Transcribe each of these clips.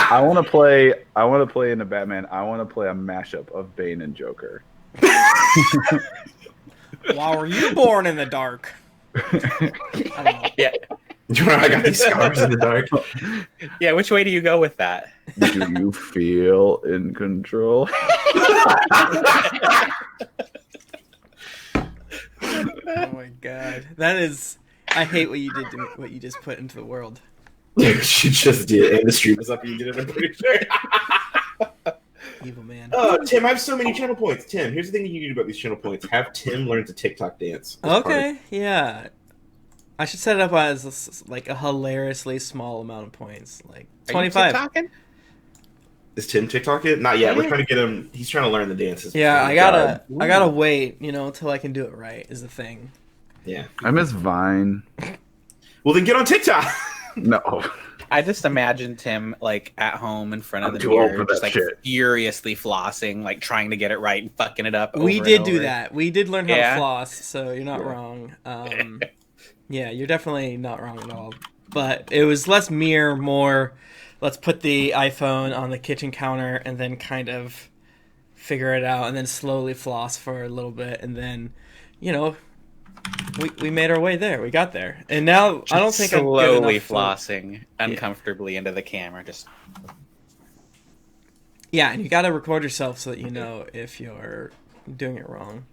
I want to play. I want to play in the Batman. I want to play a mashup of Bane and Joker. Why were you born in the dark? I don't know. Yeah. I got these scars in the dark. Yeah, which way do you go with that? Do you feel in control? Oh my god, that is. I hate what you did to me, what you just put into the world. She just did, and the stream was up and you did it, I'm pretty sure. Evil man. Oh, Tim, I have so many channel points. Tim, here's the thing you need about these channel points. Have Tim learn to TikTok dance. Okay, yeah. I should set it up as like a hilariously small amount of points, like 25. Is Tim TikToking? Not yet. We're trying to get him. He's trying to learn the dances. Yeah, I gotta wait, until I can do it right. Is the thing. Yeah. I miss Vine. Well, then get on TikTok. No. I just imagine Tim like at home in front of the too old mirror, for that just like shit. furiously flossing, like trying to get it right and fucking it up. We over did and do over. that. We did learn how Yeah. to floss, so you're not wrong. Yeah, you're definitely not wrong at all. But it was less mere, more let's put the iPhone on the kitchen counter and then kind of figure it out and then slowly floss for a little bit and then, we made our way there. We got there. And now I don't think I'm good slowly enough flossing uncomfortably into the camera. Just Yeah, and you got to record yourself so that you know if you're doing it wrong.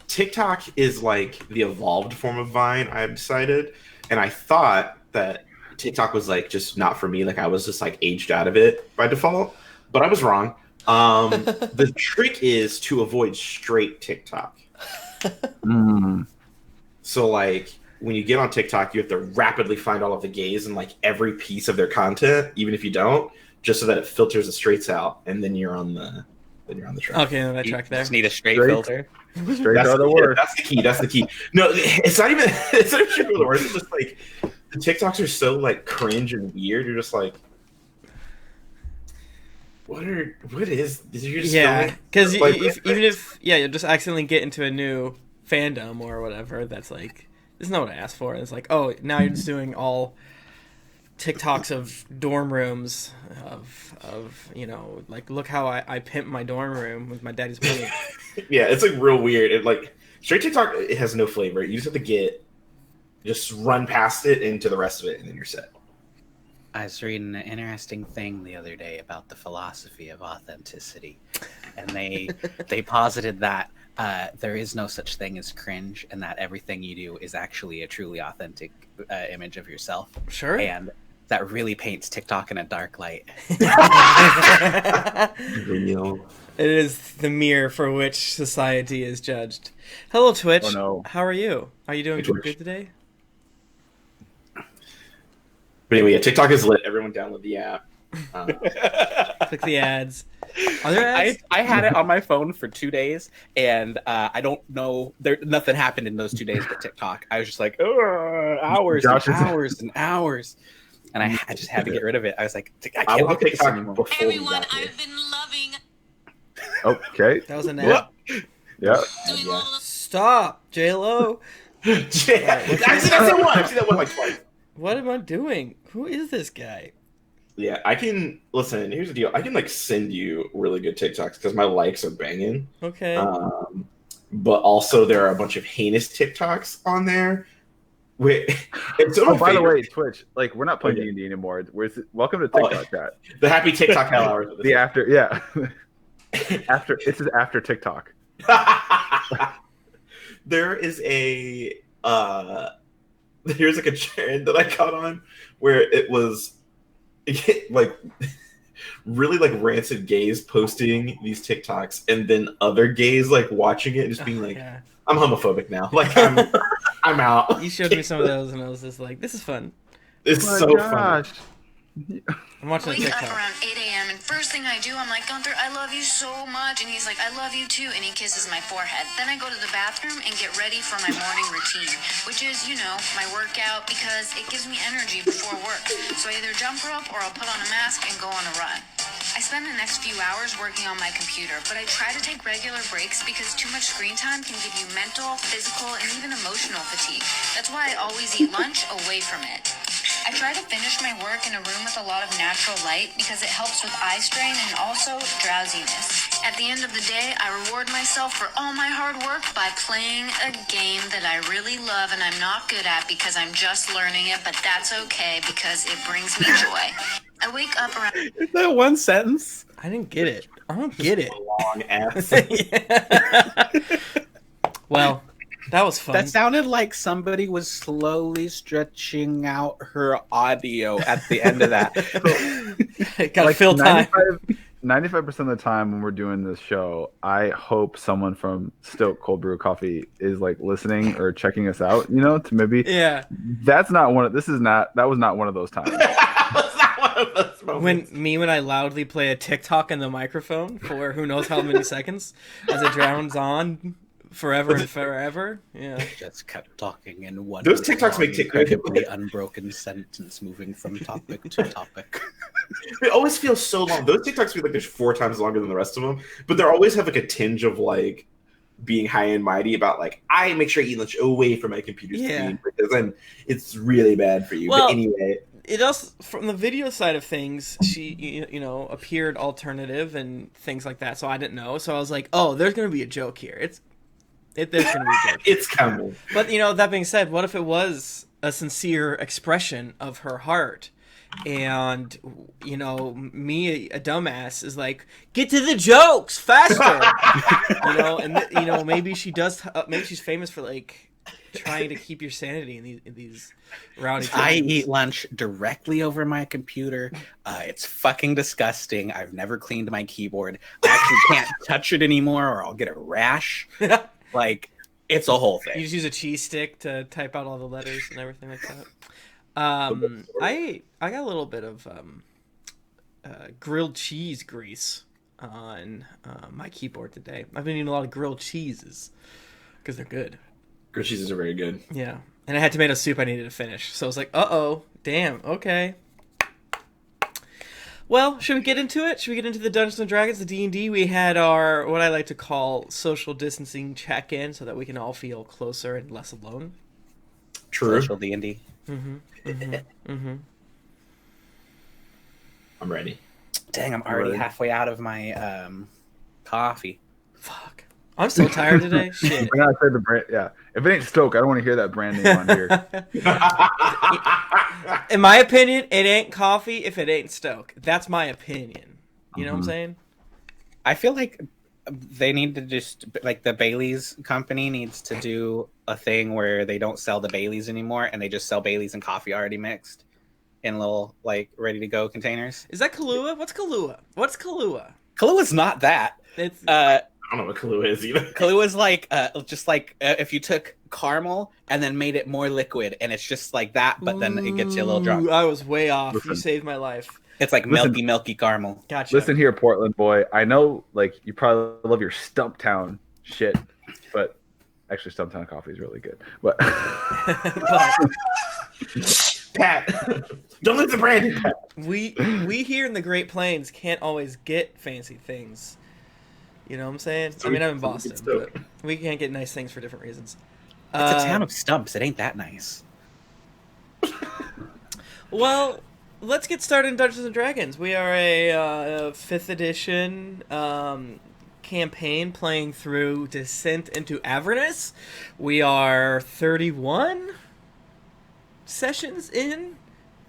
TikTok is like the evolved form of Vine, I've decided. And I thought that TikTok was like just not for me. Like I was just like aged out of it by default. But I was wrong. The trick is to avoid straight TikTok. So like when you get on TikTok, you have to rapidly find all of the gays and like every piece of their content, even if you don't, just so that it filters the straights out, and then you're on the track. Okay, then I track there. just need a straight filter. Straight That's out of the the, worst. that's the key. That's the key. No, it's not even straight the worst. It's just like the TikToks are so like cringe and weird. You're just like, what is this? You're just Yeah, because like, even if you'll just accidentally get into a new fandom or whatever, that's like, this is not what I asked for. It's like, oh, now you're just doing all TikToks of dorm rooms of like, look how I pimp my dorm room with my daddy's money. yeah, it's like real weird. It like straight TikTok, it has no flavor. You just have to just run past it into the rest of it, and then you're set. I was reading an interesting thing the other day about the philosophy of authenticity, and they posited that there is no such thing as cringe, and that everything you do is actually a truly authentic image of yourself. Sure. And that really paints TikTok in a dark light. Real. It is the mirror for which society is judged. Hello, Twitch. Oh, no. How are you? Are you doing Hey, Twitch. good today? But anyway, yeah, TikTok is lit. Everyone download the app. Click the ads. Are there ads? I had it on my phone for 2 days, and I don't know. Nothing happened in those 2 days but TikTok. I was just like, hours Josh and is- hours and hours. And I just had to get rid of it. I was like, I I can't will look at this TikTok anymore. before we Everyone, got here. I've been loving Okay. That was an ad. Yeah. doing all the Stop, J-Lo. I've seen that one. I've seen that one like twice. What am I doing? Who is this guy? Yeah, I can listen. Here's the deal. I can like send you really good TikToks because my likes are banging. Okay. But also there are a bunch of heinous TikToks on there. Wait, it's Oh, by the way, Twitch, like we're not playing Oh, yeah. D&D anymore. Welcome to TikTok chat. the happy TikTok hell hours. The after, yeah. After this is after TikTok. There is a here's like a trend that I caught on where it was like really like rancid gays posting these TikToks and then other gays like watching it and just being like, Yeah. I'm homophobic now. Like I'm out. You showed me some of those, and I was just like, "This is fun." It's Oh my so funny. gosh. I'm watching a wake up TikTok. around 8 a.m. and first thing I do, I'm like, Gunther, I love you so much. And he's like, I love you too. And he kisses my forehead. Then I go to the bathroom and get ready for my morning routine, which is, my workout because it gives me energy before work. So I either jump rope or I'll put on a mask and go on a run. I spend the next few hours working on my computer, but I try to take regular breaks because too much screen time can give you mental, physical, and even emotional fatigue. That's why I always eat lunch away from it. I try to finish my work in a room with a lot of natural light because it helps with eye strain and also drowsiness. At the end of the day, I reward myself for all my hard work by playing a game that I really love and I'm not good at because I'm just learning it, but that's okay because it brings me joy. I wake up around... Is that one sentence? I didn't get it. I don't get it. Long ass. Yeah. Well, that was fun. That sounded like somebody was slowly stretching out her audio at the end of that. Gotta fill time. 95% of the time when we're doing this show, I hope someone from Stoke Cold Brew Coffee is like listening or checking us out, you know, to maybe. Yeah. That was not one of those times. That's not one of those moments. When I loudly play a TikTok in the microphone for who knows how many seconds as it drowns on forever and forever. Yeah. Just kept talking in one. Those TikToks make incredibly unbroken sentence, moving from topic to topic. It always feels so long. Those TikToks feel like they're 4 times longer than the rest of them, but they always have like a tinge of like being high and mighty about like I make sure I eat lunch away from my computer screen because then it's really bad for you. Well, but anyway, it also from the video side of things, she you know appeared alternative and things like that. So I didn't know. So I was like, oh, there's gonna be a joke here. There's gonna be a joke. it's coming. But you know, that being said, what if it was a sincere expression of her heart? And you know, me, a dumbass, is like, get to the jokes faster. You know, and you know, maybe she does. Maybe she's famous for like trying to keep your sanity in these rowdy times. I eat lunch directly over my computer. It's fucking disgusting. I've never cleaned my keyboard. I actually can't touch it anymore, or I'll get a rash. Like, it's a whole You thing. just use a cheese stick to type out all the letters and everything like that. I got a little bit of grilled cheese grease on my keyboard today. I've been eating a lot of grilled cheeses because they're good. Grilled cheeses are very good. Yeah, and I had tomato soup I needed to finish, so I was like, "Uh-oh, damn, okay." Well, should we get into it? Should we get into the Dungeons and Dragons, the D&D? We had our what I like to call social distancing check-in, so that we can all feel closer and less alone. True. Social D&D. Mm-hmm. I'm ready. Dang, I'm already Really? halfway out of my coffee. Fuck. I'm so tired today. Shit. We're not saying the brand. Yeah, if it ain't Stoke, I don't want to hear that brand name on here. In my opinion, it ain't coffee if it ain't Stoke. That's my opinion. You know what I'm saying? I feel like they need to just, like, the Bailey's company needs to do a thing where they don't sell the Baileys anymore and they just sell Baileys and coffee already mixed in little, like, ready-to-go containers. Is that Kahlua? What's Kahlua? What's Kahlua? Kalua's not that. It's I don't know what Kahlua is either. Kalua's like, just like if you took caramel and then made it more liquid, and it's just like that, but then it gets you a little drunk. Ooh, I was way off. Listen. You saved my life. It's like milky caramel. Gotcha. Listen here, Portland boy. I know, like, you probably love your Stumptown shit, but actually, Stumptown coffee is really good. But Pat, don't let the brand. Pat. we here in the Great Plains can't always get fancy things. You know what I'm saying? I mean, I'm in Boston, but we can't get nice things for different reasons. It's a town of stumps. It ain't that nice. Well, let's get started in Dungeons and Dragons. We are a 5th edition campaign playing through Descent into Avernus. We are 31 sessions in.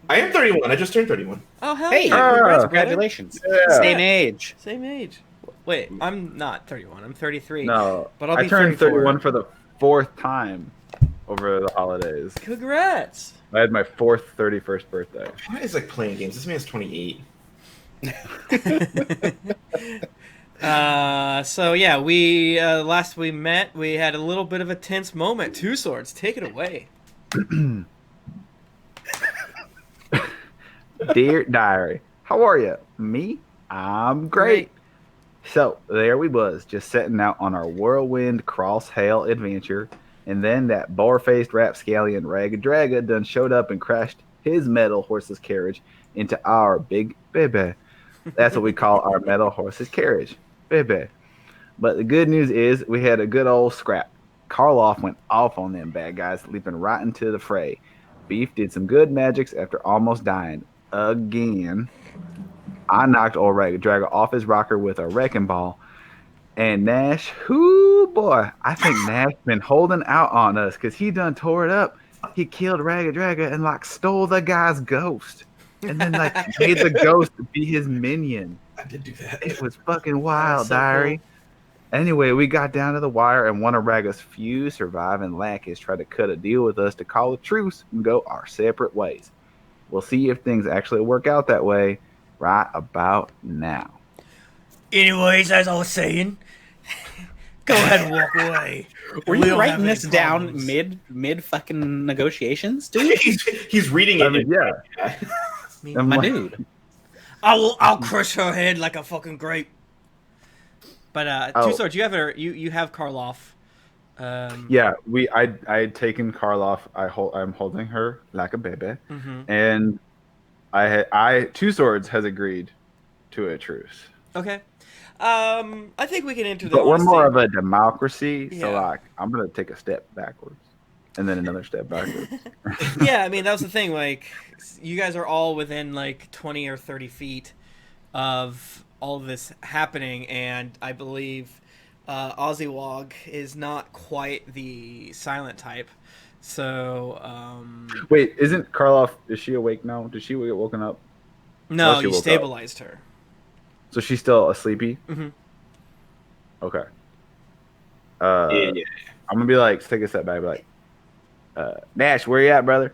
I am 31. I just turned 31. Oh, hell Hey, yeah. Congrats, brother. congratulations. Yeah. Same age. Same age. Wait, I'm not 31. I'm 33. no, But I'll be I turned 34. 31 for the 4th time over the holidays. Congrats. I had my 4th 31st birthday. Why is like playing games? This man's 28. So yeah, we last we met, we had a little bit of a tense moment. Two Swords, take it away. Dear Diary, how are you? Me? I'm great. So there we was, just setting out on our whirlwind cross hell adventure, and then that bar-faced rapscallion Ragged Draga done showed up and crashed his metal horse's carriage into our big baby. That's what we call our metal horse's carriage, baby. But the good news is we had a good old scrap. Karloff went off on them bad guys, leaping right into the fray. Beef did some good magics after almost dying again. I knocked old Ragged Dragon off his rocker with a wrecking ball. And Gnash, whoo boy, I think Gnash been holding out on us because he done tore it up. He killed Ragged Dragon and like stole the guy's ghost. And then like made the ghost be his minion. I did do that. It was fucking wild, so diary. cool. Anyway, we got down to the wire, and one of Raga's few surviving lackeys tried to cut a deal with us to call a truce and go our separate ways. We'll see if things actually work out that way right about now. Anyways, as I was saying, go ahead and walk away. Were We you don't writing have any this down problems. mid fucking negotiations, dude? He's reading it. I mean, yeah. I'm My like- dude. I'll crush her head like a fucking grape. But Oh. Two Swords, you have Karloff. Yeah, I had taken Karloff. I'm holding her like a baby, Mhm. and Two Swords has agreed to a truce. Okay. I think we can enter the. But we're honesty. more of a democracy, so Yeah. like I'm gonna take a step backwards, and then another step backwards. Yeah, I mean that was the thing. Like, you guys are all within like 20 or 30 feet of all of this happening, and I believe Ozzywog is not quite the silent type. So, Wait, isn't Karloff? Is she awake now? Did she get woken up? no, she you woke up. stabilized her. So she's still a sleepy. Mhm. Okay. Yeah. I'm gonna be like, take a step back, be like, Gnash, where you at, brother?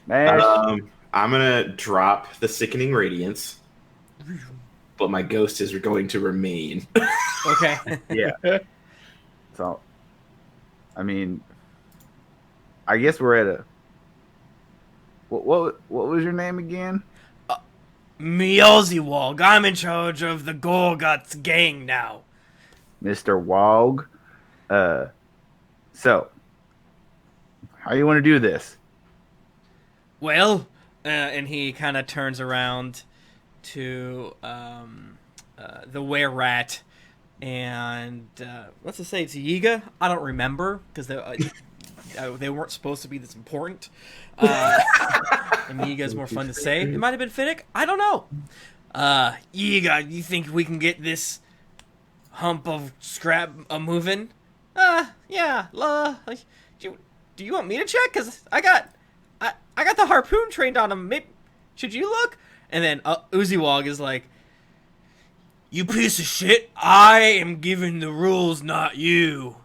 Gnash. I'm gonna drop the sickening radiance, but my ghost is going to remain. Okay. Yeah. So, I mean, I guess we're at a. What was your name again? Me Ozzywog, I'm in charge of the Gorguts gang now. Mr. Wog. So, how you want to do this? Well, and he kind of turns around to the were-rat, and let's just say it's Yiga. I don't remember, because they weren't supposed to be this important. And Yiga's more fun to say. It might have been Finnick. I don't know. Yiga, you think we can get this hump of scrap moving? Yeah. Do you want me to check? Because I got the harpoon trained on him. Maybe, should you look? And then Uziwog is like, you piece of shit. I am giving the rules, not you.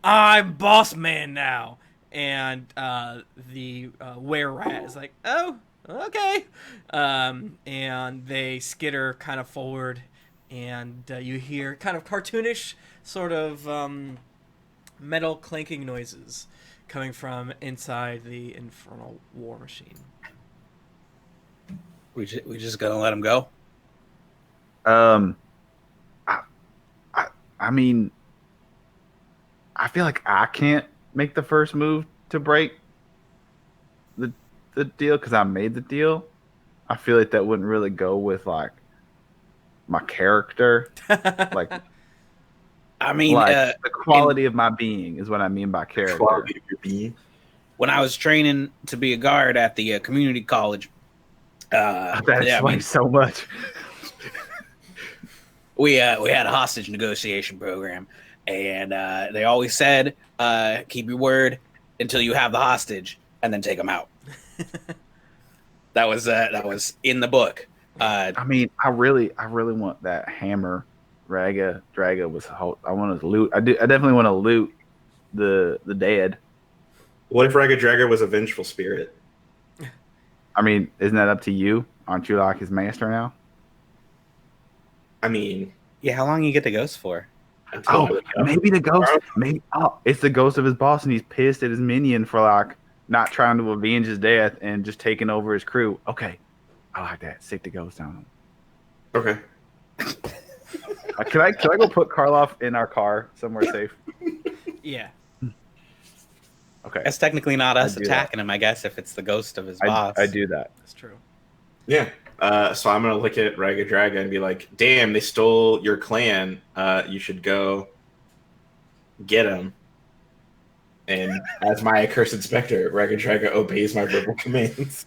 I'm boss man now. And the were-rat is like, oh, okay. And they skitter kind of forward, and you hear kind of cartoonish sort of metal clanking noises coming from inside the infernal war machine. We just gonna let him go? I mean, I feel like I can't make the first move to break the deal because I made the deal. I feel like that wouldn't really go with like my character, like I mean, the quality of my being is what I mean by character. Quality of your being. when I was training to be a guard at the community college, That yeah, I mean, explains so much. we had a hostage negotiation program, and they always said, keep your word until you have the hostage, and then take them out. That was in the book. I mean, I really want that hammer. Draga was. I want to loot. I definitely want to loot the dead. What if Ragged Dragger was a vengeful spirit? I mean, isn't that up to you? Aren't you like his master now? I mean, Yeah, how long you get the ghost for? until Oh, maybe the ghost. Maybe it's the ghost of his boss, and he's pissed at his minion for like not trying to avenge his death and just taking over his crew. Okay, I like that. Sick the ghost on him. Okay. Can I go put Karloff in our car somewhere safe? Yeah. Okay, That's technically not us I do attacking him, I guess, if it's the ghost of his boss. I do that. That's true. Yeah. So I'm gonna look at Ragged Draga and be like, "Damn, they stole your clan. You should go get them." And as my accursed specter, Ragadraga obeys my verbal commands.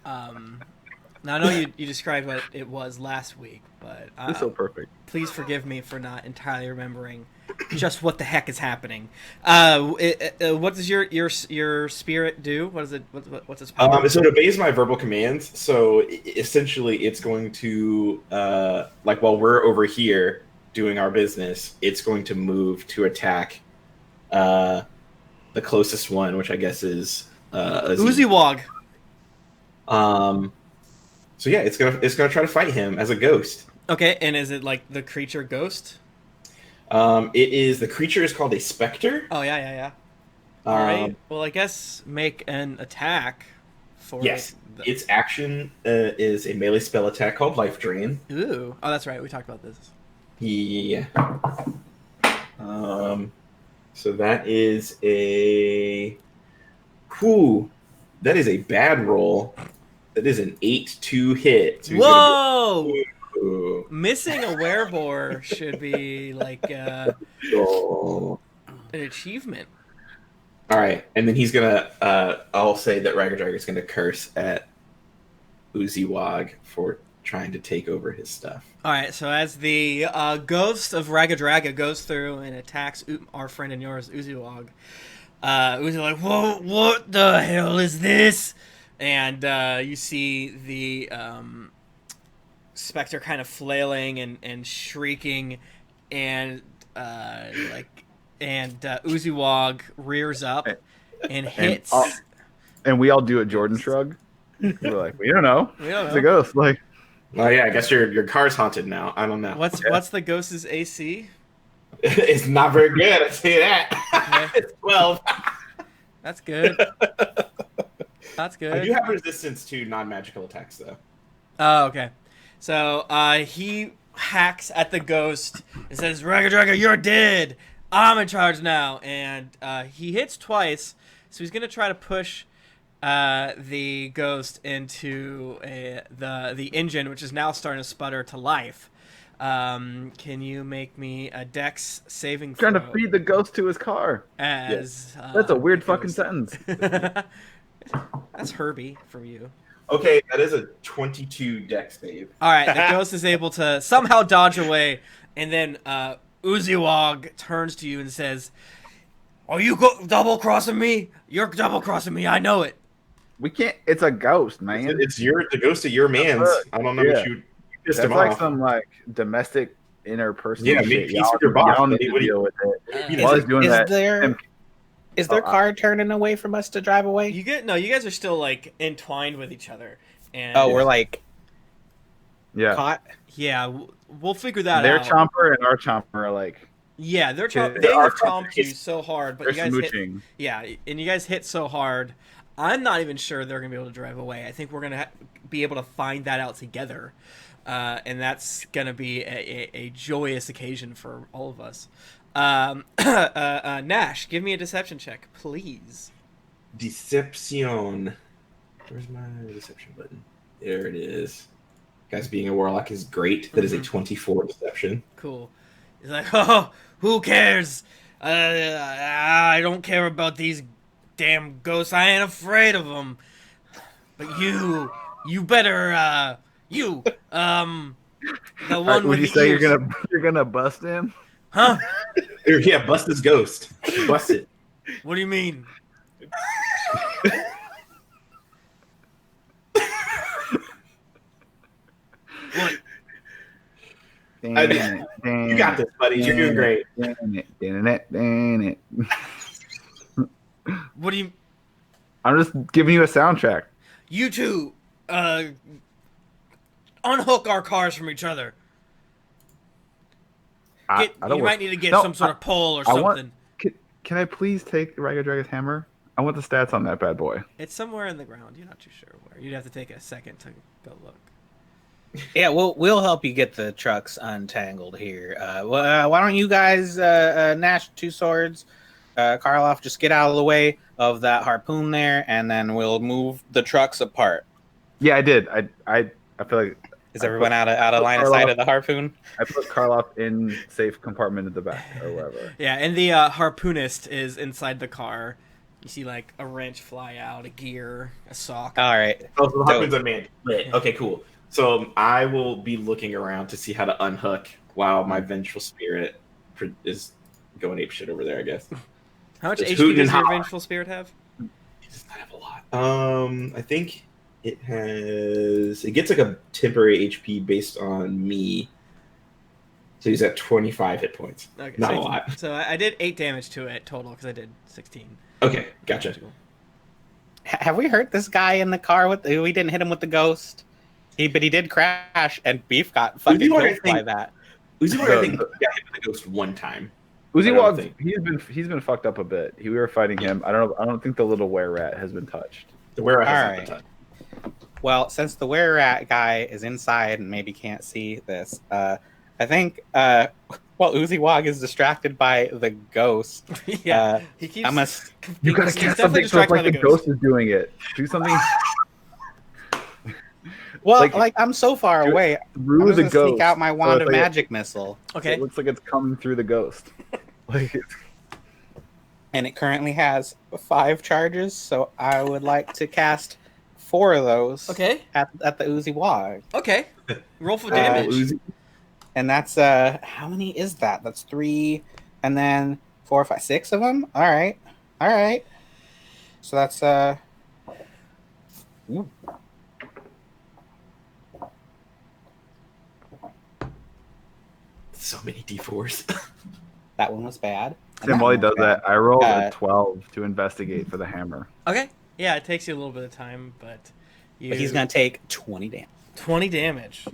Now I know you described what it was last week, but It's so perfect. please forgive me for not entirely remembering just what the heck is happening. What does your spirit do? What is it? What's its power? So it obeys my verbal commands. So essentially, it's going to like while we're over here doing our business, it's going to move to attack the closest one, which I guess is Uziwog. So yeah, it's gonna try to fight him as a ghost. Okay, and is it like the creature ghost? The creature is called a specter. Oh yeah. All right. Well, I guess make an attack for. Yes, its action is a melee spell attack called Life Drain. Ooh. Oh, that's right. We talked about this. Yeah. So that is a. Whew. That is a bad roll. That is an 8-2 hit. So Whoa! Missing a werebore should be like an achievement. All right, and then he's gonna. I'll say that Ragadraga is gonna curse at Uziwog for trying to take over his stuff. All right, so as the ghost of Ragadraga goes through and attacks our friend and yours, Uziwog, Uzi's like, "Whoa! What the hell is this?" And you see the specter kind of flailing and shrieking, and Uziwog rears up and hits. And we all do a Jordan shrug. We're like, we don't know. It's a ghost. Like, oh yeah, I guess your car's haunted now. I don't know. What's the ghost's AC? It's not very good. I say that. Okay. It's 12. That's good. That's good. I do have resistance to non-magical attacks, though. Oh, okay. So he hacks at the ghost and says, "Ragadraga, you're dead. I'm in charge now." And he hits twice, so he's gonna try to push the ghost into the engine, which is now starting to sputter to life. Can you make me a Dex saving throw? trying to feed the ghost to his car. As That's a weird fucking sentence. That's Herbie from you. Okay, that is a 22 dex save. All right, the ghost is able to somehow dodge away, and then Uziwog turns to you and says, "Are you double-crossing me? You're double-crossing me. I know it." We can't. It's a ghost, man. It's the ghost of your man's. I don't know what you pissed That's him like off. some like domestic interpersonal Yeah, shit. make peace with your boss. Y'all need What to do you- deal with it. Is While he's doing that, Is their car turning away from us to drive away? You guys are still like entwined with each other, and We're like yeah, caught. yeah, we'll figure that their out. chomper and our chomper are like Yeah, they are have chomped you so hard, but they're you guys hit, smooching. yeah, and you guys hit so hard. I'm not even sure they're gonna be able to drive away. I think we're gonna be able to find that out together, and that's gonna be a joyous occasion for all of us. Gnash, give me a deception check, please. Deception. Where's my deception button? There it is. Guys, being a warlock is great. That is a 24 deception. Cool. He's like, "Oh, who cares? I don't care about these damn ghosts. I ain't afraid of them. But you better, the one Would with you the say ears. you're gonna bust him? Huh? Yeah, bust his ghost. Bust it. What do you mean? What? You got this, buddy. You're doing great. What do you? I'm just giving you a soundtrack. You two, unhook our cars from each other. I don't You want- might need to get No, some sort of pole or I want- something. Can I please take Ragadraga's hammer? I want the stats on that bad boy. It's somewhere in the ground. You're not too sure where. You'd have to take a second to go look. Yeah, we'll help you get the trucks untangled here. Why don't you guys, Gnash, two swords, Karloff, just get out of the way of that harpoon there, and then we'll move the trucks apart. Yeah, I did. I feel like Is everyone out of line of Karloff- sight of the harpoon? I put Karloff in safe compartment at the back or wherever. Yeah, and the harpoonist is inside the car. You see like a wrench fly out, a gear, a sock. All right. Oh, so the Dope. harpoon's unmanned. Lit. Okay, cool. So I will be looking around to see how to unhook while my vengeful spirit is going apeshit over there, I guess. How much Just HP hooting does and your hollering. vengeful spirit have? It does not have a lot. I think it gets like a temporary HP based on me. So he's at 25 hit points. Okay, Not so, a lot. So I did 8 damage to it total because I did 16. Okay, gotcha. Have we hurt this guy in the car with? We didn't hit him with the ghost. But he did crash, and Beef got fucking Uzi Wog, I killed by think- that. Uzi Wog, I think got hit with the ghost one time. Uzi I don't Wog, think- he's been fucked up a bit. We were fighting him. I don't think the little were rat has been touched. The where I All right. Well, since the were rat guy is inside and maybe can't see this, I think Uzi Wog is distracted by the ghost. Yeah, he keeps. I'm a, You gotta he's cast definitely something so distracted it's by like the the ghost. ghost is doing it. Do something well, Like- like I'm so far Do it away. through I'm the gonna ghost. sneak out my wand it's of like magic missile, Okay. It looks like it's coming through the ghost. Like it's, and it currently has 5 charges. So I would like to cast 4 of those. Okay. At the Uzi Wog. Okay. Roll for Uh, damage. Uzi, And that's how many is that? That's 3, and then 4, 5, 6 of them. All right. So that's so many D4s. that one was bad. And and that while he one was does bad. that, I rolled Uh, a 12 to investigate for the hammer. Okay. Yeah, it takes you a little bit of time, but you. But he's gonna take 20 damage. 20 damage.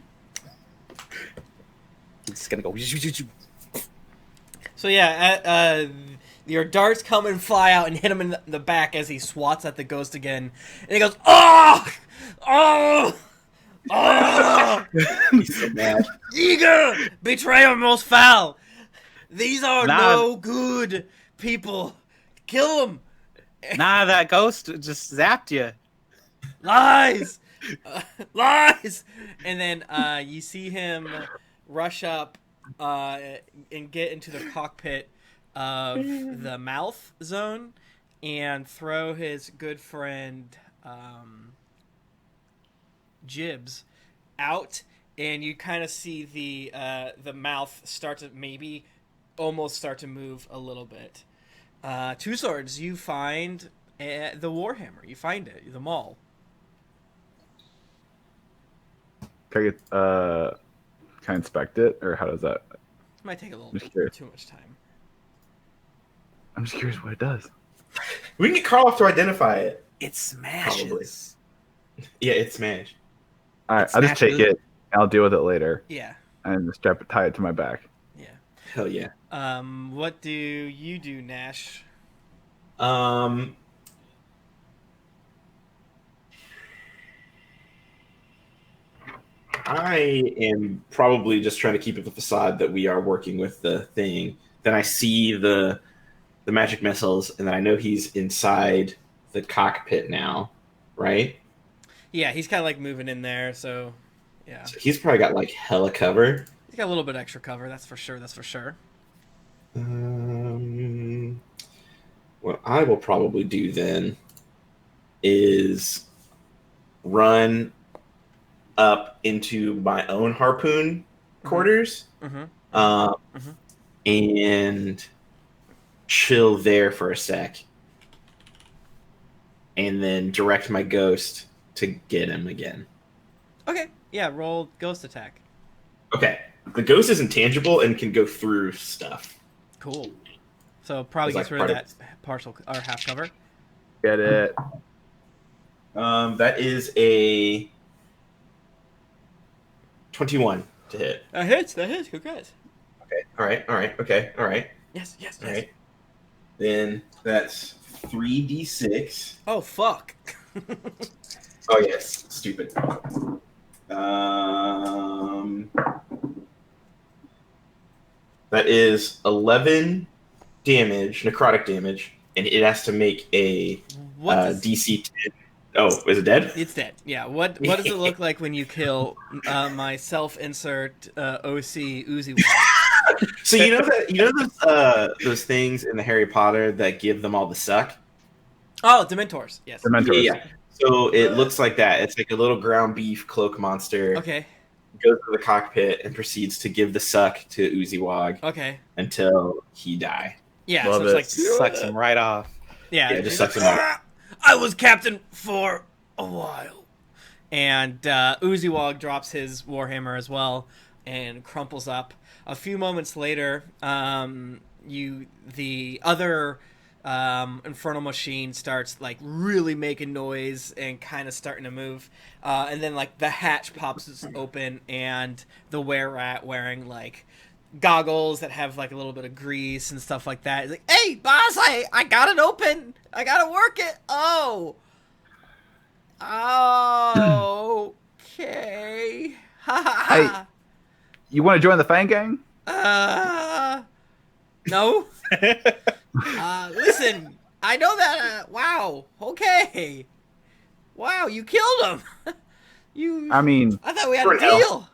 He's gonna go. So yeah, your darts come and fly out and hit him in the back as he swats at the ghost again, and he goes, "Oh, oh, oh! He's so mad. Eager betrayer most foul. These are Nah. no good people. Kill them. Nah, that ghost just zapped you. Lies, lies." And then you see him rush up and get into the cockpit of the mouth zone and throw his good friend Jibs out, and you kind of see the mouth start to maybe almost start to move a little bit. Two Swords, you find the Warhammer. You find it, the maul. Can I get, can I inspect it, or how does that? It might take a little Just bit curious. too much time. I'm just curious what it does. We can get Karloff to identify it. It smashes. Yeah, it's Smash. All right, It's I'll just take smashes. it. And I'll deal with it later, Yeah, and just tie it to my back. yeah. Hell yeah. What do you do, Gnash? I am probably just trying to keep up the facade that we are working with the thing. Then I see the magic missiles, and then I know he's inside the cockpit now, right? Yeah, he's kind of like moving in there, so yeah, So he's probably got like hella cover. he's got a little bit extra cover. That's for sure. That's for sure. What I will probably do then is run up into my own harpoon quarters Mm-hmm. and chill there for a sec, and then direct my ghost to get him again. Okay. Yeah. Roll ghost attack. Okay, the ghost is intangible and can go through stuff. Cool. So probably It's gets like rid of part that partial or half cover. Get it? That is a 21 to hit. That hits. That hits. Congrats. Okay. All right. Yes. Yes. All Yes. right. Then that's 3d6. Oh fuck. Oh yes, stupid. That is 11 damage, necrotic damage, and it has to make a What? Does, DC 10 Oh, is it dead? It's dead. Yeah. What does it look like when you kill my self-insert OC Uzi Wong? So those things in the Harry Potter that give them all the suck. Oh, Dementors. Yes. Dementors. Yeah. So it looks like that. It's like a little ground beef cloak monster. Okay. Goes to the cockpit and proceeds to give the suck to Uzi Wog Okay. until he die. Yeah. Love so it's it. like Sucks him right off. Yeah. Yeah, just he's sucks like, him out. "Ah, I was captain for a while. And Uzi Wog drops his warhammer as well and crumples up. A few moments later, the other infernal machine starts like really making noise and kind of starting to move, and then like the hatch pops open and the were-rat wearing like goggles that have like a little bit of grease and stuff like that. He's like, "Hey, boss, I got it open. I gotta work it. Oh, okay. Ha ha ha. You want to join the Fang Gang? No. Listen, I know that. Wow. Okay. Wow, you killed him. I mean, I thought we had For a an elf. deal.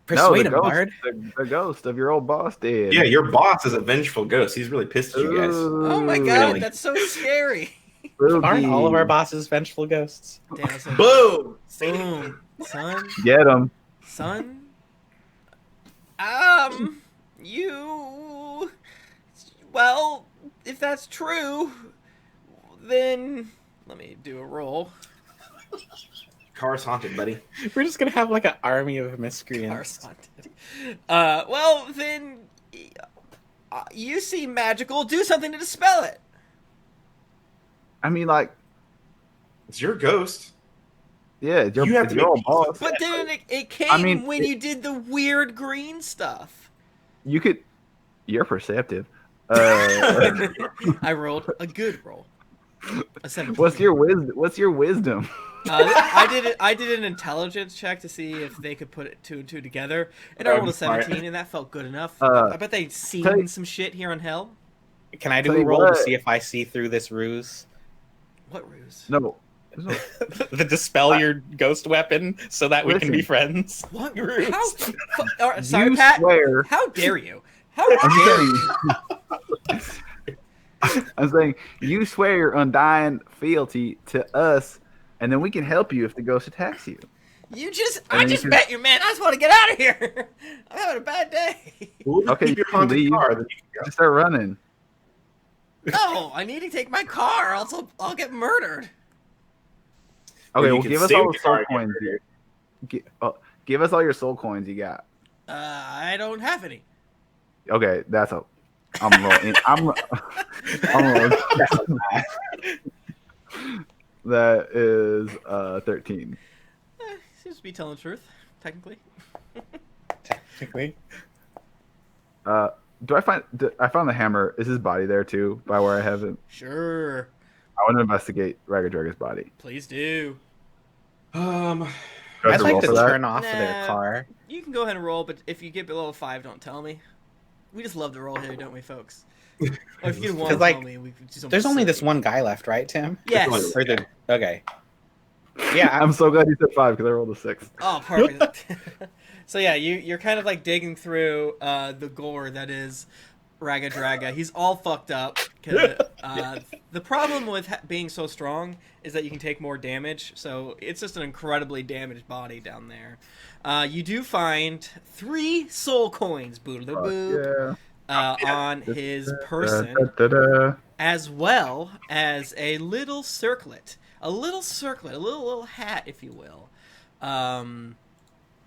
Persuade no, him, Bard. the ghost of your old boss did. Yeah, your boss is a vengeful ghost. He's really pissed at you guys. Oh my Ooh, god, Really? that's so scary. Aren't all of our spooky. bosses vengeful ghosts? Damn, that's like, Boom! boom, son, Get him. son. You. Well, if that's true, then let me do a roll. Car's haunted, buddy. We're just gonna have like an army of miscreants. Correspondent. Well, then you seem magical. Do something to dispel it. I mean, like, It's your ghost. yeah, it's your, You have it's to your make old boss. But then it came I mean, when you did the weird green stuff. You could. You're perceptive. I rolled a good roll. A 17. What's your wisdom? What's your wisdom? I did an intelligence check to see if they could put it two and two together, and I rolled a Smart. 17, and that felt good enough. Uh, I bet they'd seen tell you- some shit here in hell. Can I do Tell a you roll what. to see if I see through this ruse? What ruse? No. The dispel your ghost weapon so that we can be Listen. friends. What Ruse. How? Sorry, You Pat. swear. How dare you? How I'm dare you? saying. I'm saying you swear your undying fealty to us, and then we can help you if the ghost attacks you. You just, And I then you just can- met you, man. I just want to get out of here. I'm having a bad day. We'll Okay, keep your you can haunted leave. car. Then you can go. Just start running. No, I need to take my car, else I'll get murdered. Okay, you well, can give us stay all with the your soul car and get coins. murdered. Give us all your soul coins you got. I don't have any. Okay, that's a. I'm rolling. I'm rolling. That is 13. Seems to be telling the truth, technically. Technically. I found the hammer? Is his body there too? By where I have it? Sure. I want to investigate Ragged Draga's body. Please do. Do I have I'd to like roll to for that? turn off their Nah. car. You can go ahead and roll, but if you get below 5, don't tell me. We just love to roll here, don't we, folks? Or if you get 1, 'Cause, like, tell me. We can do something There's only this silly. one guy left, right, Tim? Yes. Or the okay. Yeah, I'm so glad you said 5 because I rolled a 6. Oh, perfect. So yeah, you're kind of like digging through the gore that is Raga Draga. He's all fucked up. 'Cause, the problem with being so strong is that you can take more damage. So it's just an incredibly damaged body down there. You do find 3 soul coins, boop, Yeah. on his person, Da-da-da-da. as well as a little circlet, a little hat, if you will.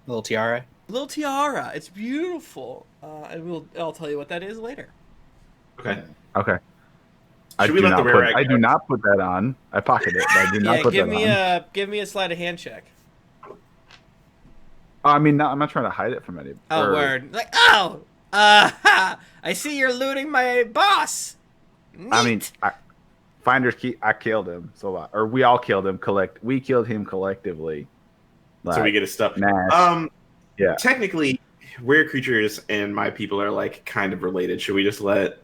little tiara. Little tiara. It's beautiful. I'll tell you what that is later. Okay. Okay. Should we let the rare I do not put that on. I pocket it, but I do not Yeah, put give that me on. give me a sleight of hand check. I mean, I'm not trying to hide it from anybody. Oh, word. Like, oh, I see you're looting my boss. I mean, Neat. Finders Key. I killed him. So, or we all killed him. We killed him collectively. So we get his stuff. Gnash. Yeah. Technically, weird creatures and my people are like kind of related. Should we just let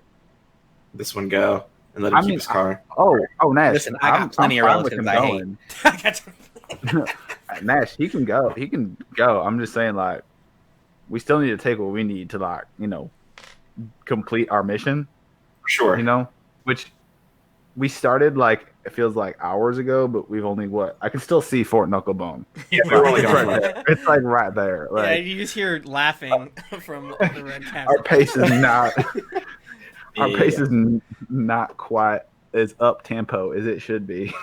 this one go? and let him keep his car. Oh, Nash. Listen, I got plenty of fine with relatives him I hate. going. Nash, he can go. He can go. I'm just saying, like, we still need to take what we need to, like, complete our mission. Sure. Which we started, like, it feels like hours ago, but we've only I can still see Fort Knucklebone. Yeah, we're only It's going right there. It's like right there. Yeah, Like, you just hear laughing from the red caps. our pace is not. Our Yeah. pace is not quite as up tempo as it should be.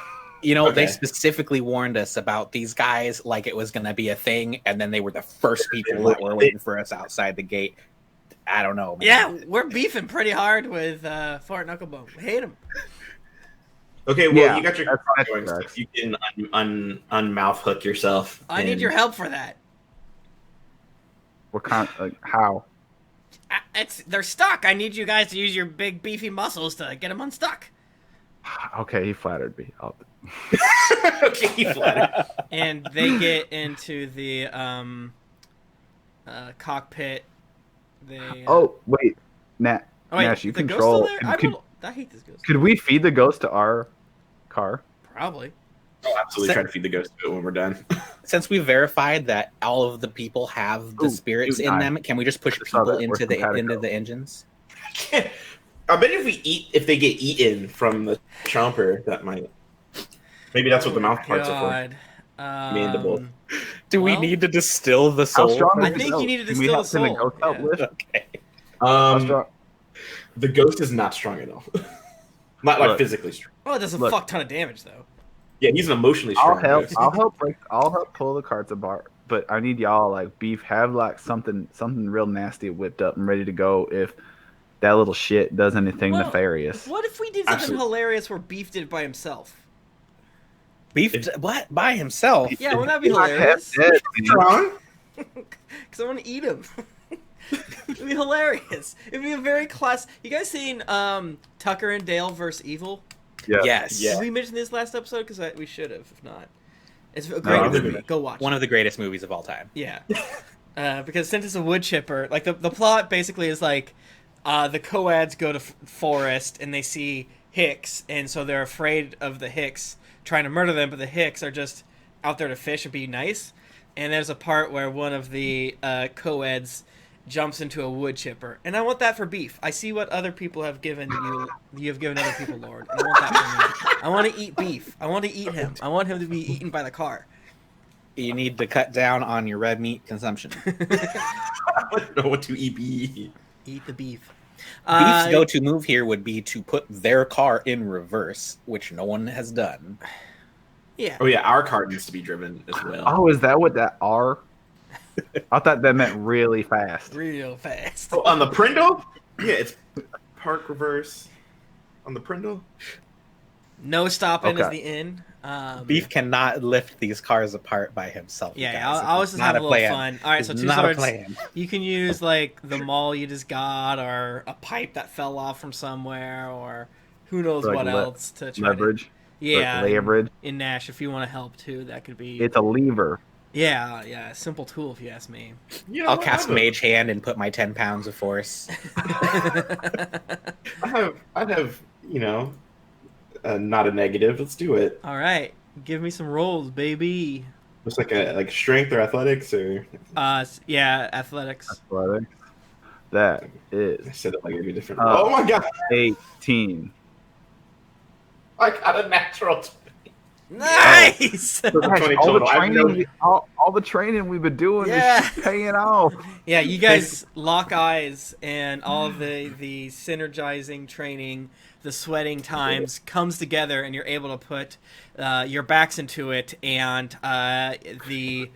They Okay. specifically warned us about these guys like it was going to be a thing, and then they were the first people that were waiting for us outside the gate. I don't know, man. Yeah, we're beefing pretty hard with Fort Knucklebone. We hate him. Okay, well, Yeah, you got your that's car going, so correct. you can unmouth hook yourself. I need and- your help for that. What kind? Like, how? They're stuck. I need you guys to use your big beefy muscles to get them unstuck. Okay, he flattered me. Okay, you flattered. And they get into the cockpit. They. Oh wait, wait, Nash, you the ghost control. still there? I hate this ghost. Could we feed the ghost to our car? Probably. I'll absolutely try to feed the ghost to it when we're done. Since we verified that all of the people have the Ooh, spirits dude, in them, can we just push I saw people that. into Where's into Compatico? the engines? I bet if they get eaten from the chomper, that might. Maybe that's what the mouth parts are for. God. Mandible. Do we Well- need to distill the How soul? strong I is the think you ghost? need to Can we distill help the send soul. ghost help Yeah. with? Okay. How strong- The ghost is not strong enough. Not like Look. physically strong. Oh, it does a Look. fuck ton of damage though. Yeah, he's an emotionally I'll strong help. ghost. I'll help pull the carts apart. But I need y'all like beef. Have like something real nasty whipped up and ready to go if that little shit does anything Well, nefarious. What if we did something Absolutely. hilarious where Beef did it by himself? Beef what by himself? Yeah, wouldn't that be Like, hilarious? head, man. Strong? Because I want to eat him. It'd be hilarious. It'd be a very class. You guys seen Tucker and Dale versus Evil? Yeah. Yes. Yeah. Did we mention this last episode? Because we should have. If not, it's a great I movie. didn't. Go watch. One it. of the greatest movies of all time. Yeah. Because since it's a wood chipper, like the plot basically is like the coads go to forest and they see Hicks, and so they're afraid of the Hicks trying to murder them, but the Hicks are just out there to fish and be nice. And there's a part where one of the coeds jumps into a wood chipper, and I want that for Beef. I see what other people have given you. You have given other people, Lord. I want that for me. I want to eat Beef. I want to eat him. I want him to be eaten by the car. You need to cut down on your red meat consumption. I don't know what to eat. Eat the beef. Beef's go-to move here would be to put their car in reverse, which no one has done. Yeah. Oh yeah, our car needs to be driven as well. Oh, is that what that R? I thought that meant really fast. Real fast. Oh, on the Prindle? Yeah, it's park reverse. On the Prindle? No stopping is Okay. the in. Beef cannot lift these cars apart by himself. you Yeah, guys. I was just It's not having a little plan. fun. All right, so It's two not a swords. plan. You can use like the maul you just got, or a pipe that fell off from somewhere, or who knows Like what else to try Leverage. To, yeah, Leverage. in Gnash, if you want to help too, that could be. It's a lever. Yeah, a simple tool if you ask me. Yeah, I'll cast Mage Hand and put my 10 pounds of force. I'd have, not a negative. Let's do it. All right, give me some rolls, baby. Looks like strength or athletics or Yeah, athletics. Athletics. That I is said it like it'd be different. Oh. Oh my god! 18. I got a natural. Nice. Gosh, 20 all, the total. I've training, known- all the training we've been doing Yeah. is paying off. Yeah, you guys lock eyes, and all of the synergizing training, the sweating times comes together, and you're able to put your backs into it, and the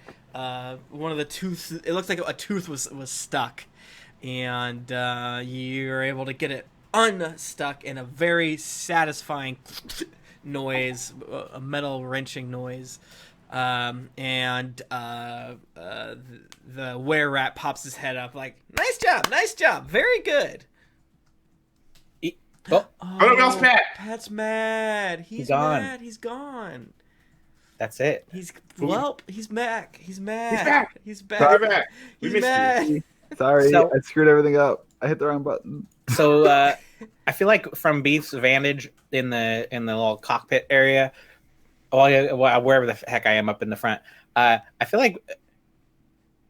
one of the tooths. It looks like a tooth was stuck, and you're able to get it unstuck in a very satisfying noise, a metal wrenching noise. And the were rat pops his head up like, nice job, very good. Oh, no, we lost Pat. Pat's mad. He's gone. mad. He's gone. that's it. He's Who? he's back. He's mad. He's back. He's back. We're back. We He's missed mad. you. Sorry, So- I screwed everything up. I hit the wrong button. So I feel like from Beef's vantage in the little cockpit area, wherever the heck I am up in the front, I feel like,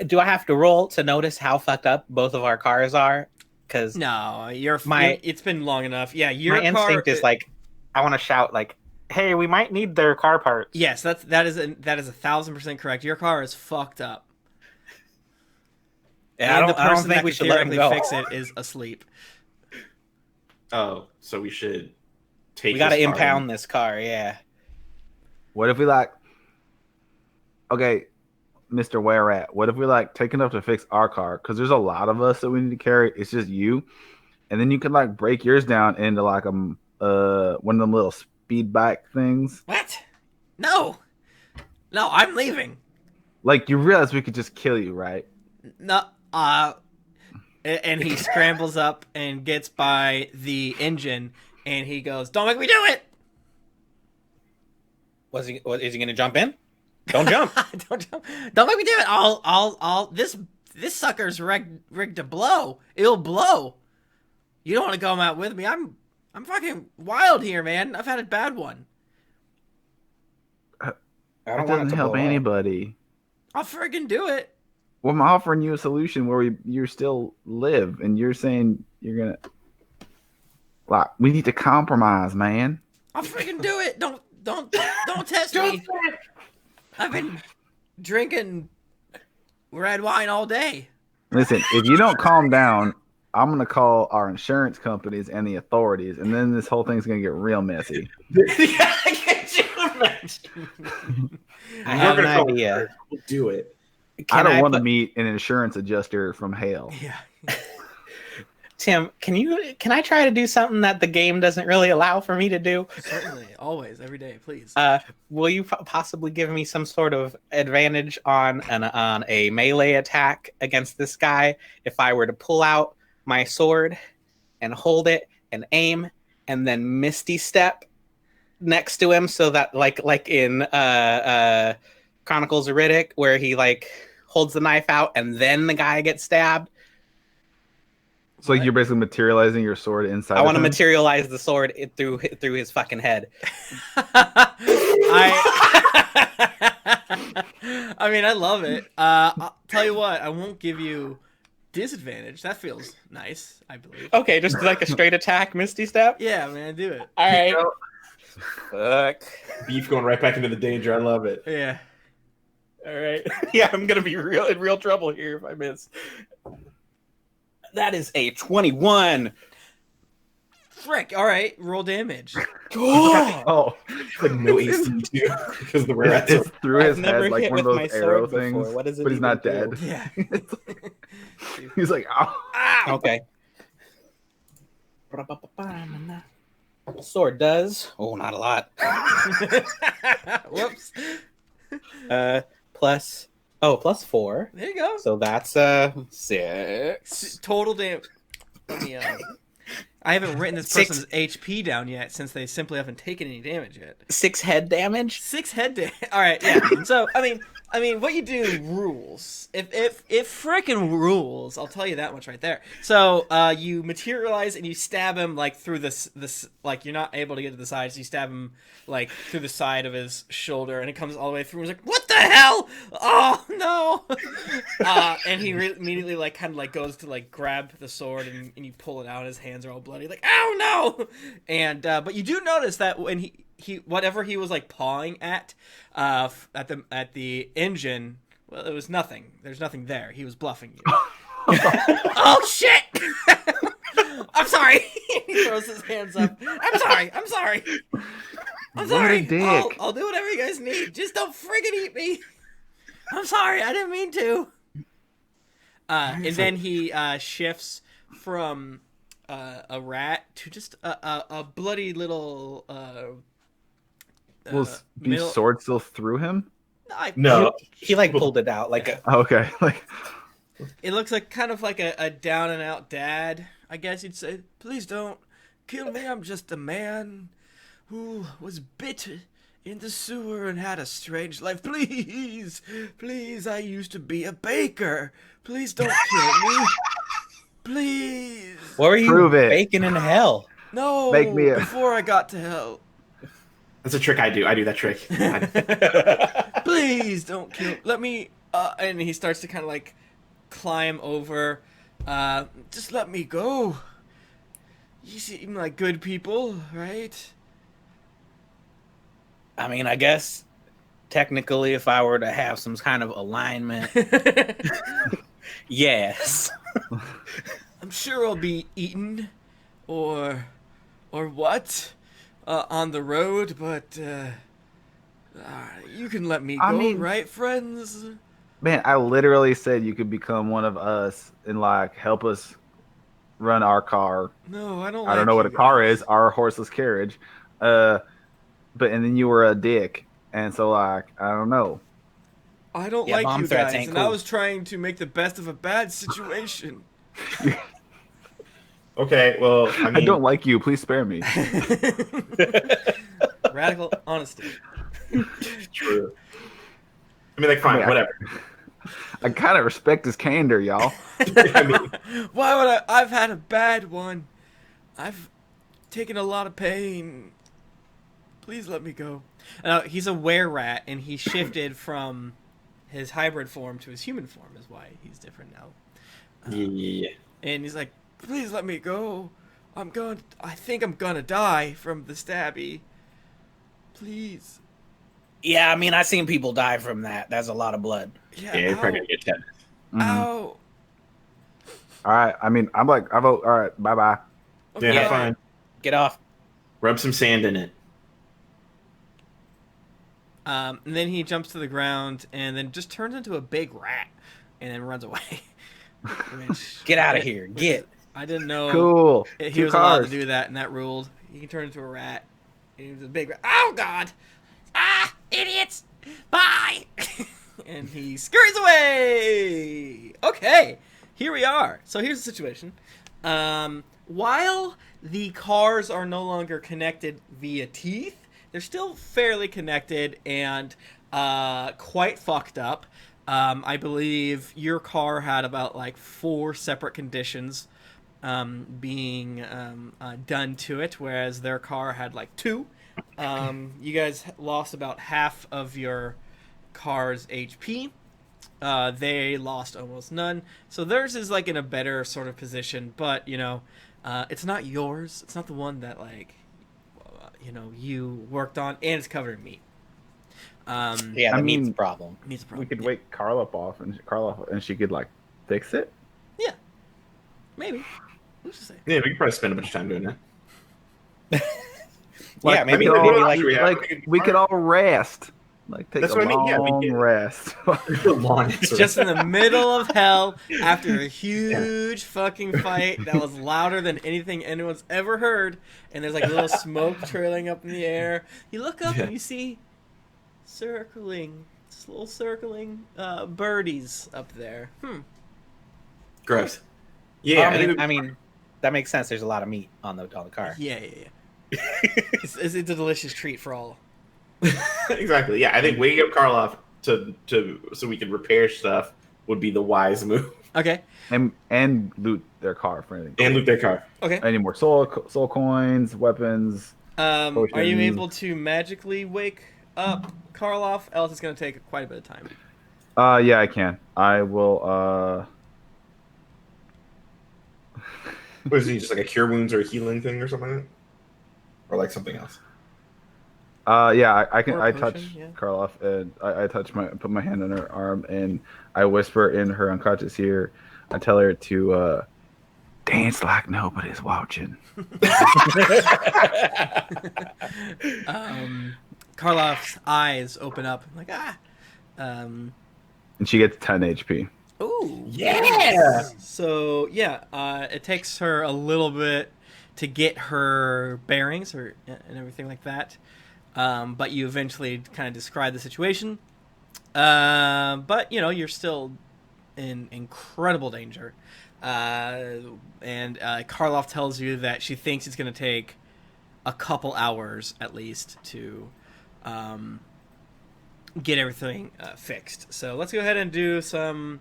do I have to roll to notice how fucked up both of our cars are? Because No, it's been long enough. Yeah, my instinct is like, I want to shout like, "Hey, we might need their car parts." Yes, that is 1,000% correct. Your car is fucked up. Yeah, And I don't think we should let him go. fix it is asleep. Oh, so we should take. We got to this car impound this car. Yeah. What if we like? Okay, Mr. Where At? What if we like take enough to fix our car? Because there's a lot of us that we need to carry. It's just you, and then you can like break yours down into like one of them little speed bike things. What? No, I'm leaving. Like you realize we could just kill you, right? No, and he scrambles up and gets by the engine, and he goes, "Don't make me do it." Is he going to jump in? Don't jump. Don't make me do it. I'll. This sucker's rigged to blow. It'll blow. You don't want to go out with me. I'm fucking wild here, man. I've had a bad one. I That don't want doesn't it to help blow up. anybody. I'll friggin' do it. Well, I'm offering you a solution where you still live, and you're saying you're gonna. Like, we need to compromise, man. I'll friggin' do it. Don't test me. I've been drinking red wine all day. Listen, if you don't calm down, I'm gonna call our insurance companies and the authorities, and then this whole thing's gonna get real messy. Yeah, can't you imagine? I have We're an gonna go idea. first. We'll do it. I don't want to put- meet an insurance adjuster from hell. Yeah. Tim, can I try to do something that the game doesn't really allow for me to do? Certainly. Always. Every day. Please. Will you possibly give me some sort of advantage on a melee attack against this guy if I were to pull out my sword and hold it and aim and then misty step next to him, so that like in Chronicles of Riddick, where he like holds the knife out and then the guy gets stabbed? So you're basically materializing your sword inside. I want to him? materialize the sword through his fucking head. I mean, I love it. I'll tell you what, I won't give you disadvantage. That feels nice, I believe. Okay, just like a straight attack, misty step. Yeah, man, do it. All right. Fuck. Beef going right back into the danger. I love it. Yeah. All right. Yeah, I'm gonna be in real trouble here if I miss. That is a 21. Frick. All right, roll damage. Oh, Like no AC too, because the rare it's through his I've never head like hit one of with those my arrow sword before. things. What does it but he's not even dead. do? Yeah. He's like, oh. Okay. Sword does. Oh, not a lot. Whoops. Plus 4. There you go. So that's 6. Total damage. I haven't written this person's HP down yet, since they simply haven't taken any damage yet. 6 head damage. 6 head damage. All right, yeah. So I mean, what you do rules. If frickin' rules, I'll tell you that much right there. So you materialize and you stab him like through this like you're not able to get to the side, so you stab him like through the side of his shoulder, and it comes all the way through. He's like, "What the hell? Oh no!" And he immediately like kind of like goes to like grab the sword, and you pull it out. His hands are all bloody. Like, "Oh no!" And but you do notice that when he whatever he was like pawing at the engine, well, it was nothing. There's nothing there. He was bluffing you. Oh shit! I'm sorry. He throws his hands up. I'm sorry. What a dick. I'll do whatever you guys need. Just don't friggin' eat me. I'm sorry. I didn't mean to. And then he shifts from a rat to just a bloody little. Was Beef's sword still through him? No. He like pulled it out like a. Okay, like It looks like kind of like a down and out dad, I guess you'd say. Please don't kill me. I'm just a man who was bit in the sewer and had a strange life. Please, I used to be a baker. Please don't kill me. Please. What were you Prove it. baking in hell? No. Make me a- Before I got to hell. That's a trick I do. I do that trick. Please don't kill. Let me. And he starts to kind of like climb over. Just let me go. You seem like good people, right? I mean, I guess technically, if I were to have some kind of alignment, yes. I'm sure I'll be eaten, or what, on the road. But you can let me I go, mean- right, friends? Man, I literally said you could become one of us and like help us run our car. No, I don't. I don't know what a car is, our horseless carriage. But and then you were a dick, and so like I don't know. I don't Yeah, like bomb you threats guys, ain't and I cool. was trying to make the best of a bad situation. Okay, well, I mean, I don't like you. Please spare me. Radical honesty. true. I mean, like, fine, I mean, whatever. I kind of respect his candor, y'all. I mean, Why would I? I've had a bad one. I've taken a lot of pain. Please let me go. He's a were-rat, and he shifted from his hybrid form to his human form, is why he's different now. yeah. And he's like, please let me go. I think I'm gonna die from the stabby. Please. Yeah, I mean, I've seen people die from that. That's a lot of blood. Yeah, Yeah, you're ow. probably gonna get tetanus. Mhm. Ow. All right. I mean, I'm like, I vote. All right. Bye bye. Okay. Yeah, Yeah. fine. Get off. Rub some sand in it. And then he jumps to the ground and then just turns into a big rat and then runs away. Which, Get out of here. Get. I didn't know Cool. he Two was allowed to cars. do that, and that ruled. He can turn into a rat. He was a big rat. Oh, God. Ah, idiots. Bye. And he scurries away. Okay, here we are. So here's the situation. While the cars are no longer connected via teeth, they're still fairly connected and quite fucked up. I believe your car had about like 4 separate conditions being done to it, whereas their car had like 2. You guys lost about half of your car's HP. They lost almost none. So theirs is like in a better sort of position, but you know, it's not yours. It's not the one that like you worked on, and it's covered in meat. Yeah, I the meat's mean, a problem. Meat's a We problem. could wake Karloff off, and she could like fix it. Yeah, maybe. Let's just say. Yeah, we could probably spend a bunch of time doing that. Yeah, Like, maybe we could all, maybe like we have- like we could all rest. Like take That's a what I mean, yeah, we long could- rest. Long Just in the middle of hell after a huge fucking fight that was louder than anything anyone's ever heard, and there's like a little smoke trailing up in the air. You look up and you see just little circling birdies up there. Gross. Yeah, I mean, that makes sense. There's a lot of meat on the car. Yeah. It's a delicious treat for all. exactly. Yeah, I think waking up Karloff to so we can repair stuff would be the wise move. Okay. and loot their car for anything. And loot their car. Okay. Any more soul coins, weapons? Are you Potions. able to magically wake up Karloff? Else it's going to take quite a bit of time. Yeah, I can. I will. What is he, just like a cure wounds or a healing thing or something like that? Or like something else? Yeah, I can. Or a I potion, touch yeah. Karloff, and I put my hand on her arm, and I whisper in her unconscious ear. I tell her to dance like nobody's watching. Karloff's eyes open up. Like, And she gets 10 HP. Ooh. Yeah! So, it takes her a little bit to get her bearings and everything like that. But you eventually kind of describe the situation. But, you're still in incredible danger. And Karloff tells you that she thinks it's going to take a couple hours at least to get everything fixed. So let's go ahead and do some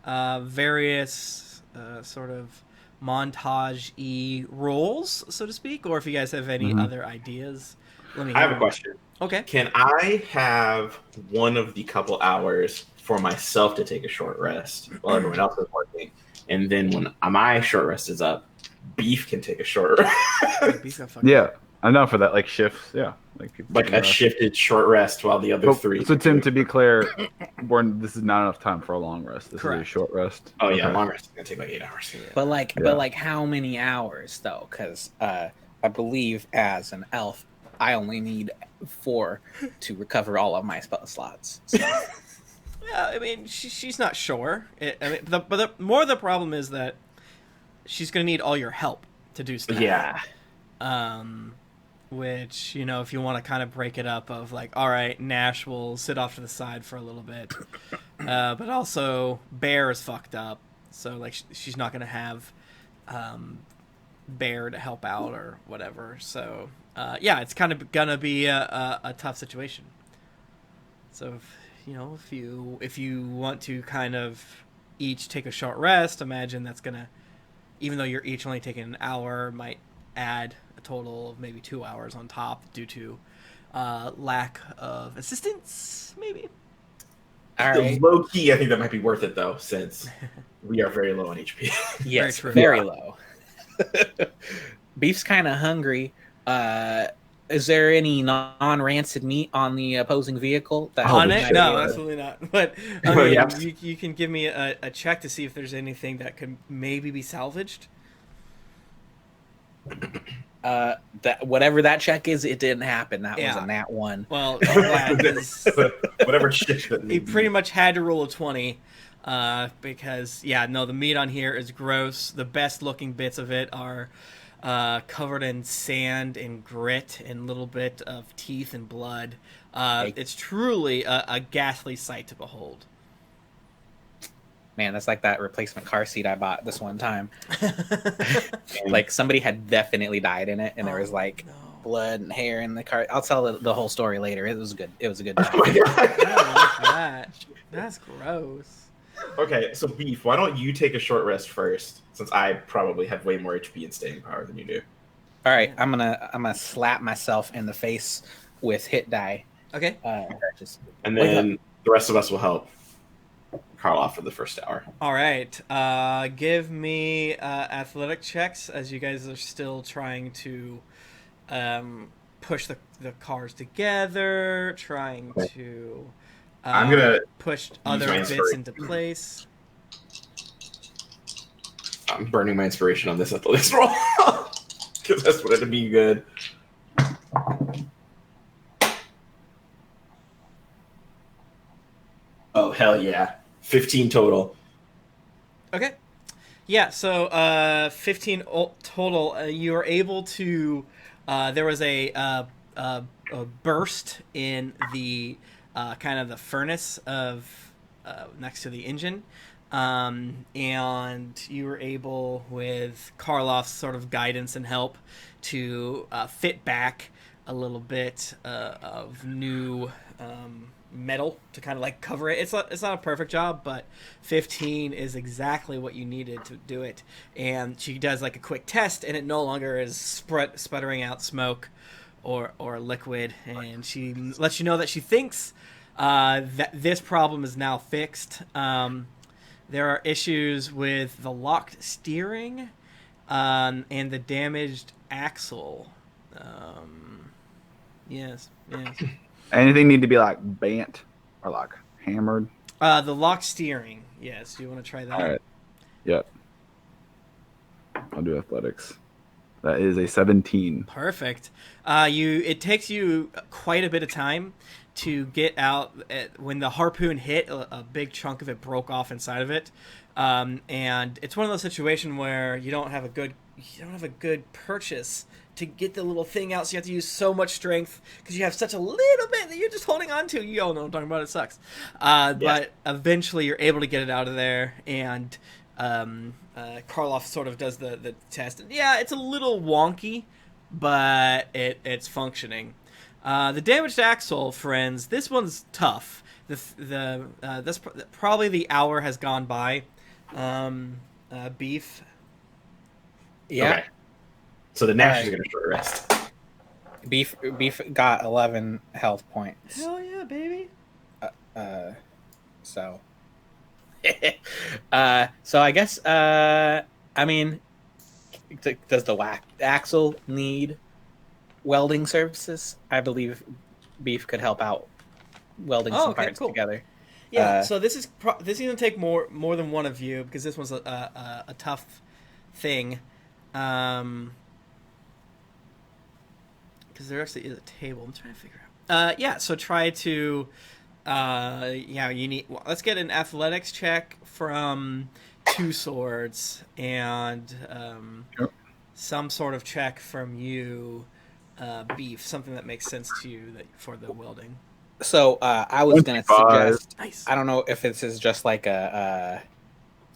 various sort of montage-y roles, so to speak, or if you guys have any other ideas, let me I hear. have a question. Okay. Can I have one of the couple hours for myself to take a short rest while everyone else is working? And then when my short rest is up, Beef can take a short rest. Beef got fucked Yeah, up. I know for that, like shifts. Yeah, like people Like take a rest. shifted short rest while the other But, three. so Tim, to be clear, this is not enough time for a long rest. This is a Correct. short rest. Oh yeah, Okay. long rest is gonna take like 8 hours. But like, Yeah. but like, how many hours though? Because I believe as an elf, I only need 4 to recover all of my spell slots. So, Yeah, I mean, she's not sure. But the problem is that she's going to need all your help to do stuff. Yeah. Which, you know, if you want to kind of break it up of like, all right, Gnash will sit off to the side for a little bit. But also, Bear is fucked up. So, like, she's not going to have Bear to help out or whatever. So, yeah, it's kind of going to be a tough situation. So, if you want to kind of each take a short rest, imagine that's going to, even though you're each only taking an hour, might add a total of maybe 2 hours on top due to lack of assistance, maybe. all right. Low key, I think that might be worth it though, since we are very low on HP. Yes, true. very low. Beef's kind of hungry. Is there any non-rancid meat on the opposing vehicle? That On the it? shit, No, yeah. absolutely not. But I Well, mean, yeah. you can give me a check to see if there's anything that could maybe be salvaged. That whatever that check is, it didn't happen. That was Yeah. a nat 1. Well, I'm glad, 'cause Whatever shit that he pretty much had to roll a 20 because, yeah, no, the meat on here is gross. The best looking bits of it are covered in sand and grit and little bit of teeth and blood. It's truly a ghastly sight to behold. Man, that's like that replacement car seat I bought this one time. Like somebody had definitely died in it, and there was like no. blood and hair in the car. I'll tell the whole story later. It was good. It was a good Oh time. my God. I don't like that. That's gross. Okay, so Beef, why don't you take a short rest first, since I probably have way more HP and staying power than you do. All right, I'm gonna slap myself in the face with hit die. Okay. Just And Wake then the rest of us will help Karloff for the first hour. All right. Give me athletic checks as you guys are still trying to push the cars together, trying to I'm gonna push my other bits inspiration. into place. I'm burning my inspiration on this athletics roll because that's what it'd be good. Oh hell yeah! 15 total. Okay. Yeah, so 15 total. You were able to. There was a burst in the kind of the furnace of next to the engine, and you were able, with Karloff's sort of guidance and help, to fit back a little bit of new metal to kind of like cover it. It's not a perfect job, but 15 is exactly what you needed to do it. And she does like a quick test, and it no longer is sputtering out smoke or liquid, and she lets you know that she thinks that this problem is now fixed. There are issues with the locked steering and the damaged axle. Yes. Anything need to be like bent or like hammered? The locked steering. Yes, you want to try that? All right. Yep. I'll do athletics. That is a 17. Perfect. It takes you quite a bit of time to get out. When the harpoon hit, a big chunk of it broke off inside of it, and it's one of those situations where you don't have a good purchase to get the little thing out, so you have to use so much strength because you have such a little bit that you're just holding on to. You all know what I'm talking about. It sucks. But eventually you're able to get it out of there, and Karloff sort of does the test. Yeah, it's a little wonky, but it's functioning. The damaged axle, friends, this one's tough. Probably the hour has gone by. Beef, Yeah. Okay. So the Gnash is Alright. going to short rest. Beef got 11 health points. Hell yeah, baby. So. So I guess. I mean, does the axle need welding services? I believe Beef could help out welding Oh, some okay, parts cool. together. Yeah, so this is gonna take more than one of you because this one's a tough thing, because there actually is a table. I'm trying to figure out. Yeah, so try to, yeah, you need. Well, let's get an athletics check from Two Swords and Yep. some sort of check from you, Beef. Something that makes sense to you for the welding. So I was gonna 25. suggest. Nice. I don't know if this is just like a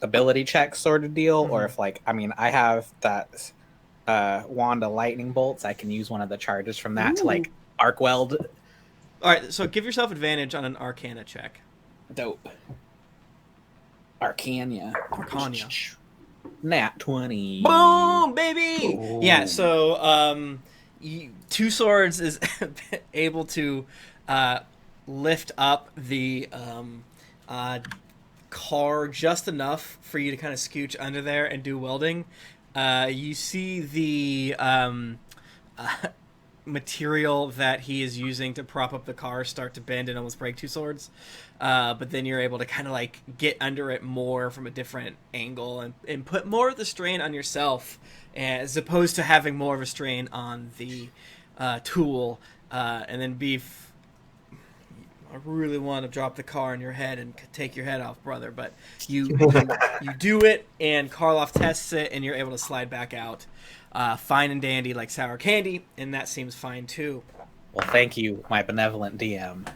ability check sort of deal, or Mhm. if like I have that wand of lightning bolts. I can use one of the charges from that to like arc weld. All right, so give yourself advantage on an Arcana check. Dope. Arcana. Arcana. Nat 20. Boom, baby! Ooh. Yeah, so Two Swords is able to lift up the car just enough for you to kind of scooch under there and do welding. You see the material that he is using to prop up the car start to bend and almost break Two Swords. But then you're able to kind of like get under it more from a different angle and put more of the strain on yourself as opposed to having more of a strain on the tool. And then Beef, I really want to drop the car on your head and take your head off, brother. But you do it, and Karloff tests it, and you're able to slide back out. Fine and dandy like sour candy, and that seems fine too. Well, thank you, my benevolent DM.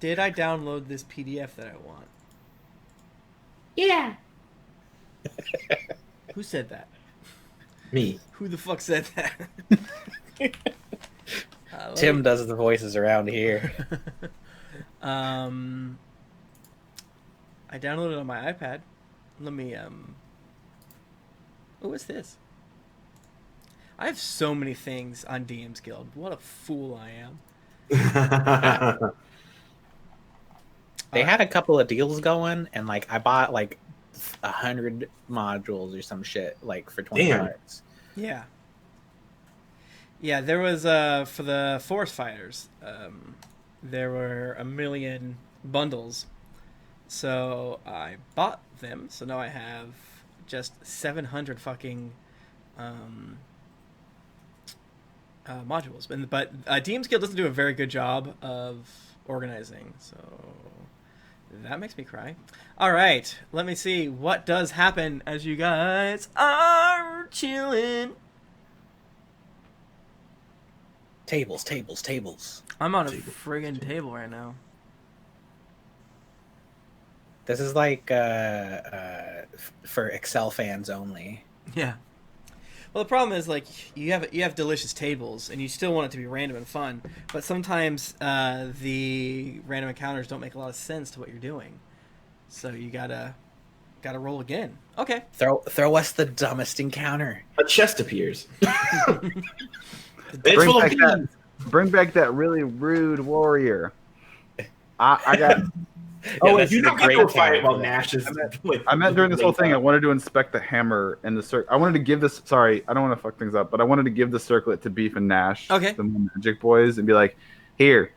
Did I download this PDF that I want? Yeah. Who said that? Me. Who the fuck said that? Tim does the voices around here. I downloaded it on my iPad. Let me Oh, what's this? I have so many things on DM's Guild. What a fool I am. They had a couple of deals going, and like I bought like 100 modules or some shit like for 20 Damn. bucks. Yeah. Yeah, there was for the forest fighters, there were 1 million bundles. So I bought them. So now I have just 700 fucking modules. But DM's Guild doesn't do a very good job of organizing. So that makes me cry. All right, let me see what does happen as you guys are chilling. Tables. I'm on a friggin' table right now. This is like for Excel fans only. Yeah. Well, the problem is like you have delicious tables, and you still want it to be random and fun, but sometimes the random encounters don't make a lot of sense to what you're doing, so you gotta roll again. Okay. Throw us the dumbest encounter. A chest appears. It's Bring full of back, beans. bring back that really rude warrior. I got. Oh, that's if you the don't get great to a fight time while for that. Gnash is. I meant during this whole thing, I wanted to inspect the hammer and the circle. I wanted to give this. Sorry, I don't want to fuck things up, but I wanted to give the circlet to Beef and Gnash, Okay. the magic boys, and be like, "Here,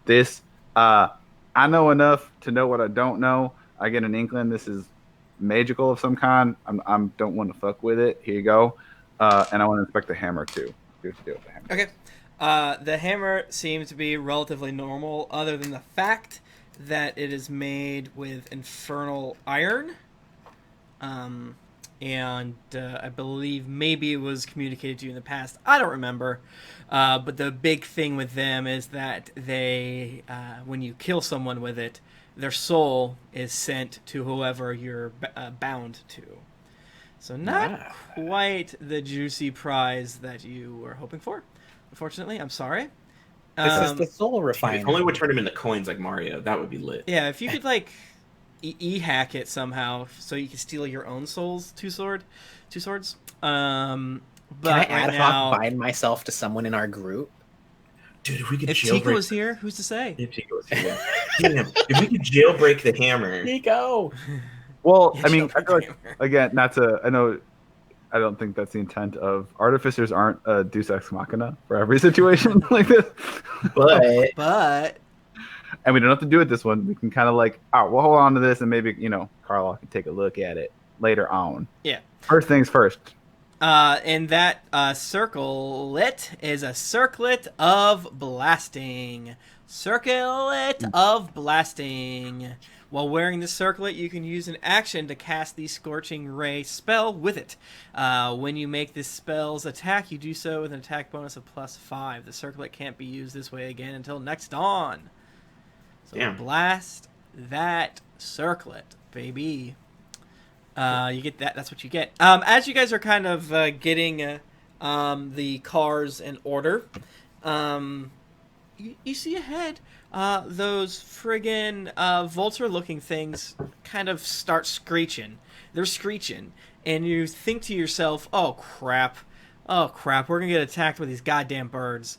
this. I know enough to know what I don't know. I get an inkling this is magical of some kind. I don't want to fuck with it. Here you go. And I want to inspect the hammer too. See what to do with the hammer. Okay. The hammer seems to be relatively normal, other than the fact that it is made with infernal iron. And I believe maybe it was communicated to you in the past. I don't remember. But the big thing with them is that they, when you kill someone with it, their soul is sent to whoever you're bound to. So not quite the juicy prize that you were hoping for. Unfortunately, I'm sorry. This is the soul If refinement. only would turn him into coins like Mario. That would be lit. Yeah, if you could like hack it somehow so you can steal your own soul's two swords. But Can I right ad now, hoc bind myself to someone in our group? Dude, if we could if Tico jailbreak, was here, who's to say? if Tico was here, yeah. Damn, if we could jailbreak the hammer, Tico. Well, Yeah, I mean, I jailbreak feel like, hammer. again, not to. I know. I don't think that's the intent of artificers. Aren't a Deus Ex Machina for every situation like this. but But And we don't have to do it this one. We can kind of like, oh, we'll hold on to this, and maybe Karloff can take a look at it later on. yeah. First things first. And that circlet is a circlet of blasting. Circlet of blasting. While wearing the circlet, you can use an action to cast the Scorching Ray spell with it. When you make this spell's attack, you do so with an attack bonus of +5. The circlet can't be used this way again until next dawn. So Damn. blast that circlet, baby. You get that. That's what you get. As you guys are kind of getting the cars in order, you see ahead those friggin' vulture-looking things kind of start screeching. They're screeching, and you think to yourself, "Oh crap! Oh crap! We're gonna get attacked with these goddamn birds."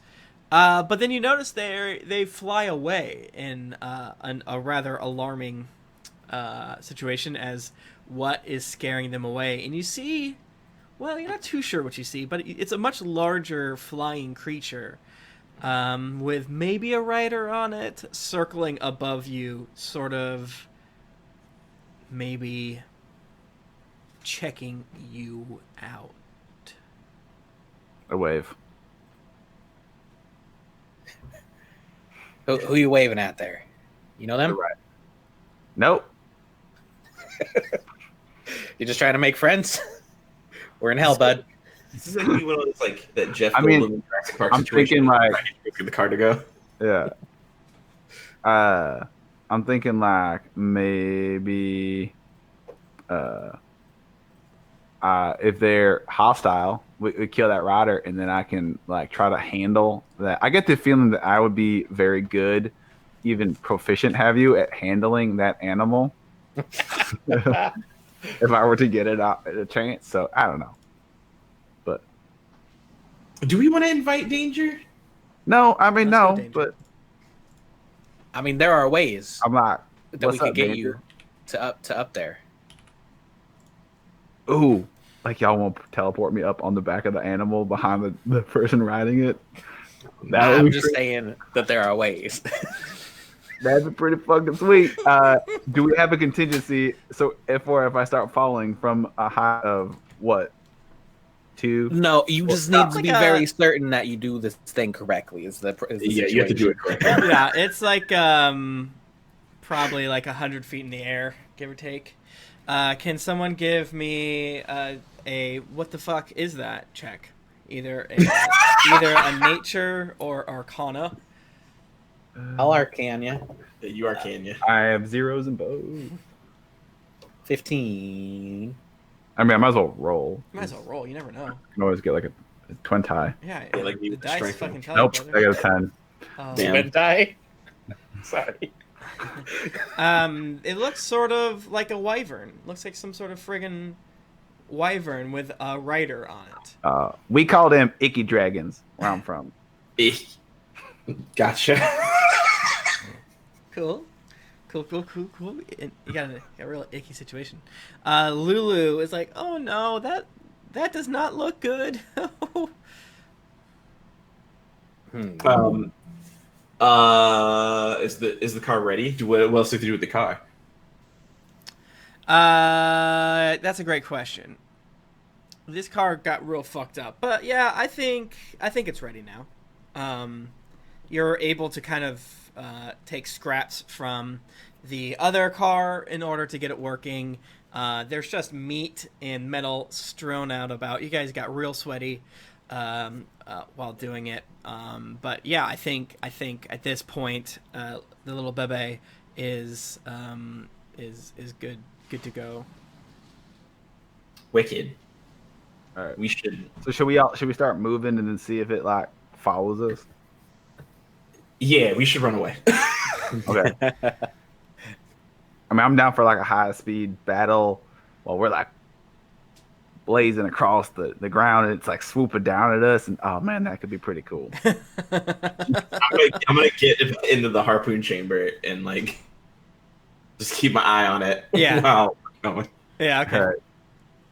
But then you notice they fly away in a rather alarming situation as what is scaring them away. And you see, well, you're not too sure what you see, but it's a much larger flying creature with maybe a rider on it circling above you, sort of maybe checking you out. A wave. Who you waving at there? You know them? Right. Nope. You're just trying to make friends? We're in hell, bud. this is like one of those like that Jeff I mean, Goldblum in Jurassic Park I'm situation. thinking, like- for the car to go. Yeah. I'm thinking like maybe if they're hostile, we kill that rider, and then I can like try to handle that. I get the feeling that I would be very good, even proficient, have you, at handling that animal if I were to get it out at a chance. So I don't know, but Do we want to invite danger? no, I mean Let's go no, danger. but I mean, there are ways I'm like, that we what's could up, get danger? you to up there. Ooh, like y'all won't teleport me up on the back of the animal behind the person riding it. That would I'm be just saying that there are ways. That'd be pretty fucking sweet. Do we have a contingency? So if I start falling from a height of what? 2? No, you just Well, need to like be a- very certain that you do this thing correctly. Is the Yeah, you have to do it situation. correctly. Yeah, it's like probably like 100 feet in the air, give or take. Can someone give me a what the fuck is that check? Either a nature or arcana. I'll arcane you. You are Kenya. I have zeros in both. 15. I mean, I might as well roll. You might as well roll. You never know. I can always get like a twin tie. Yeah, Yeah, like the you dice strength fucking roll. tell Nope, you, I brother. got a 10. Damn. Twin die. Sorry. It looks sort of like a wyvern. Looks like some sort of friggin' wyvern with a rider on it. We call them icky dragons where I'm from. Gotcha. Cool. And you got a real icky situation. Lulu is like, oh no, that does not look good. Is the car ready? What else do we do with the car? That's a great question. This car got real fucked up, but yeah, I think it's ready now. You're able to kind of take scraps from the other car in order to get it working. There's just meat and metal strewn out about. You guys got real sweaty while doing it. But yeah, I think at this point, the little bebe is good to go. Wicked. All right. We should. So should we start moving and then see if it like follows us? Yeah, we should run away. Okay. I mean, I'm down for like a high speed battle while we're like blazing across the ground and it's like swooping down at us. And oh man, that could be pretty cool. I'm gonna get into the harpoon chamber and like just keep my eye on it. Yeah. While we're going. Yeah, okay. All right.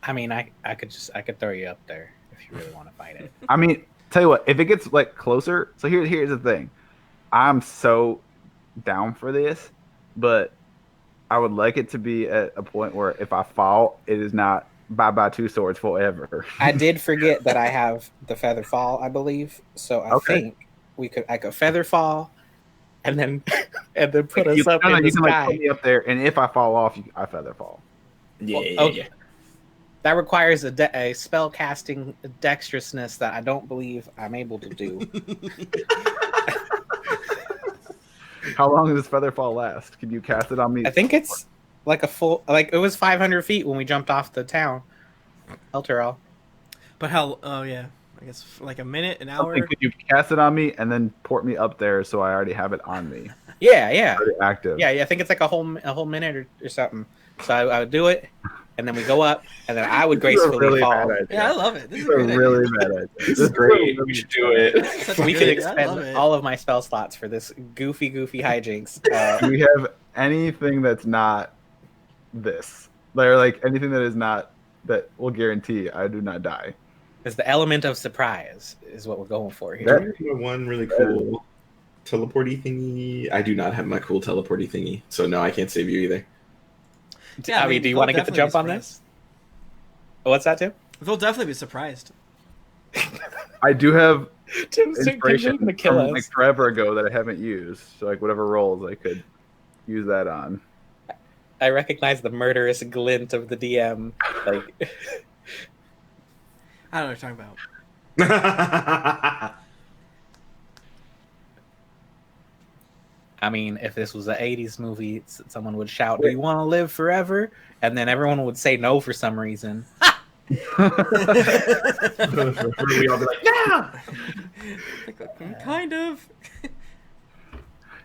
I mean, I could throw you up there if you really want to fight it. I mean, tell you what, if it gets like closer, so here's the thing. I'm so down for this, but I would like it to be at a point where if I fall, it is not bye two swords forever. I did forget that I have the feather fall, I believe. So I think I could feather fall, and then put us up in the you can like sky. put me up there, and if I fall off, I feather fall. Yeah, Well, yeah, okay. yeah. That requires a spell casting dexterousness that I don't believe I'm able to do. How long does feather fall last? Can you cast it on me? I think it's like it was 500 feet when we jumped off the town. Elturel. But how? Oh yeah, I guess like a minute, an hour. Could you cast it on me and then port me up there so I already have it on me? Yeah. Already active. Yeah, I think it's like a whole minute or something. So I would do it, and then we go up, and then I would gracefully really fall. bad idea. Yeah, I love it. This is It's a a great really idea. bad idea. This is great. We should do it. Such We a could good idea. I love expend it. all of my spell slots for this goofy hijinks. Do we have anything that's not this? Like anything that is not that will guarantee I do not die. Is the element of surprise is what we're going for Do here. you have one really cool teleporty thingy? I do not have my cool teleporty thingy, so no, I can't save you either. Yeah, I mean, do you they'll want to get the definitely jump on be this? What's that, Tim? surprised. They'll definitely be surprised. I do have Tim's inspiration going to kill from us. like forever ago that I haven't used. So like whatever rolls I could use that on. I recognize the murderous glint of the DM. Like, I don't know what you're talking about. I mean, if this was an 80s movie, someone would shout, "Do you want to live forever?" And then everyone would say no for some reason. We all be like, yeah. Kind of.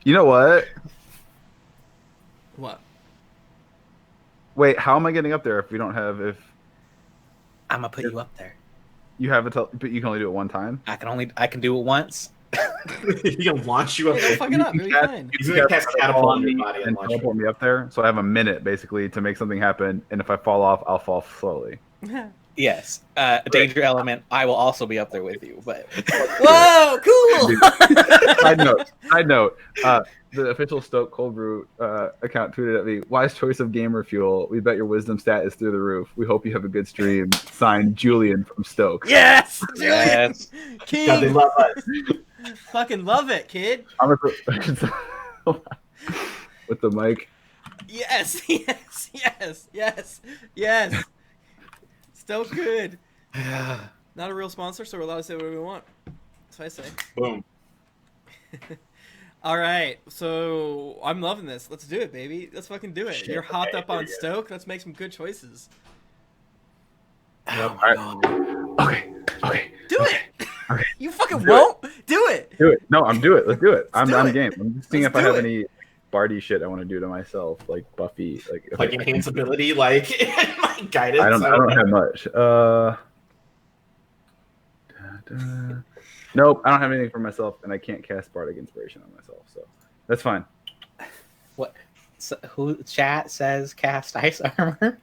You know what? What? Wait, how am I getting up there if we don't have if I'm gonna put you up there. you have but you can only do it one time? I can do it once. He can launch you up. Hey, don't fuck it up. You'll be fine. He's gonna cast catapult on your body and and launch teleport you. me up there. So I have a minute basically to make something happen, and if I fall off, I'll fall slowly. Yes, danger element. I will also be up there with you, but Whoa, cool. Side note. The official Stoke Cold Brew account tweeted at me, "Wise choice of gamer fuel. We bet your wisdom stat is through the roof. We hope you have a good stream." Signed, Julian from Stoke. Yes, yes. King. God, they love us. Fucking love it, kid. I'm with the mic. Yes, yes. Still good. Not a real sponsor, so we're allowed to say what we want. That's what I say. Boom. All right, so I'm loving this. Let's do it, baby. Let's fucking do it. Shit, You're hopped okay, up on here we go. Stoke. Let's make some good choices. All right. Okay. Do it. Okay. You fucking Do won't. Do it. Do it. No, I'm do it. Let's do it. Let's do I'm it. game. I'm just seeing Let's if I do have it. any Bardy shit I want to do to myself, like Buffy, Like enhance ability, like guidance. I don't have much. Nope, I don't have anything for myself, and I can't cast Bardic Inspiration on myself, so that's fine. What? So, who chat says cast ice armor?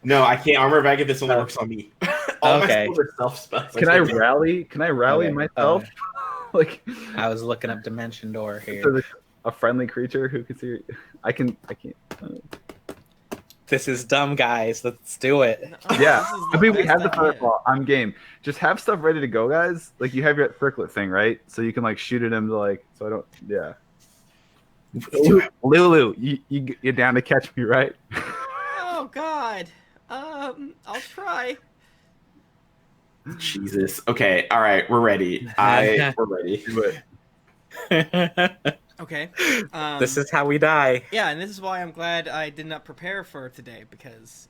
No, I can't armor bag if this only works on me. All Okay. my spells are self spells. Can I rally? Can I rally Okay. myself? Like, I was looking up Dimension Door so here. there's a friendly creature who can see. I can't. This is dumb, guys. Let's do it. Yeah, This is I mean we best have the idea. first ball. I'm game. Just have stuff ready to go, guys. Like you have your circlet thing, right? So you can like shoot at him to like. So I don't. Yeah. Lulu, you're down to catch me, right? Oh God. I'll try. Jesus. Okay. All right. We're ready. We're ready. Do it. Okay. This is how we die. Yeah, and this is why I'm glad I did not prepare for today because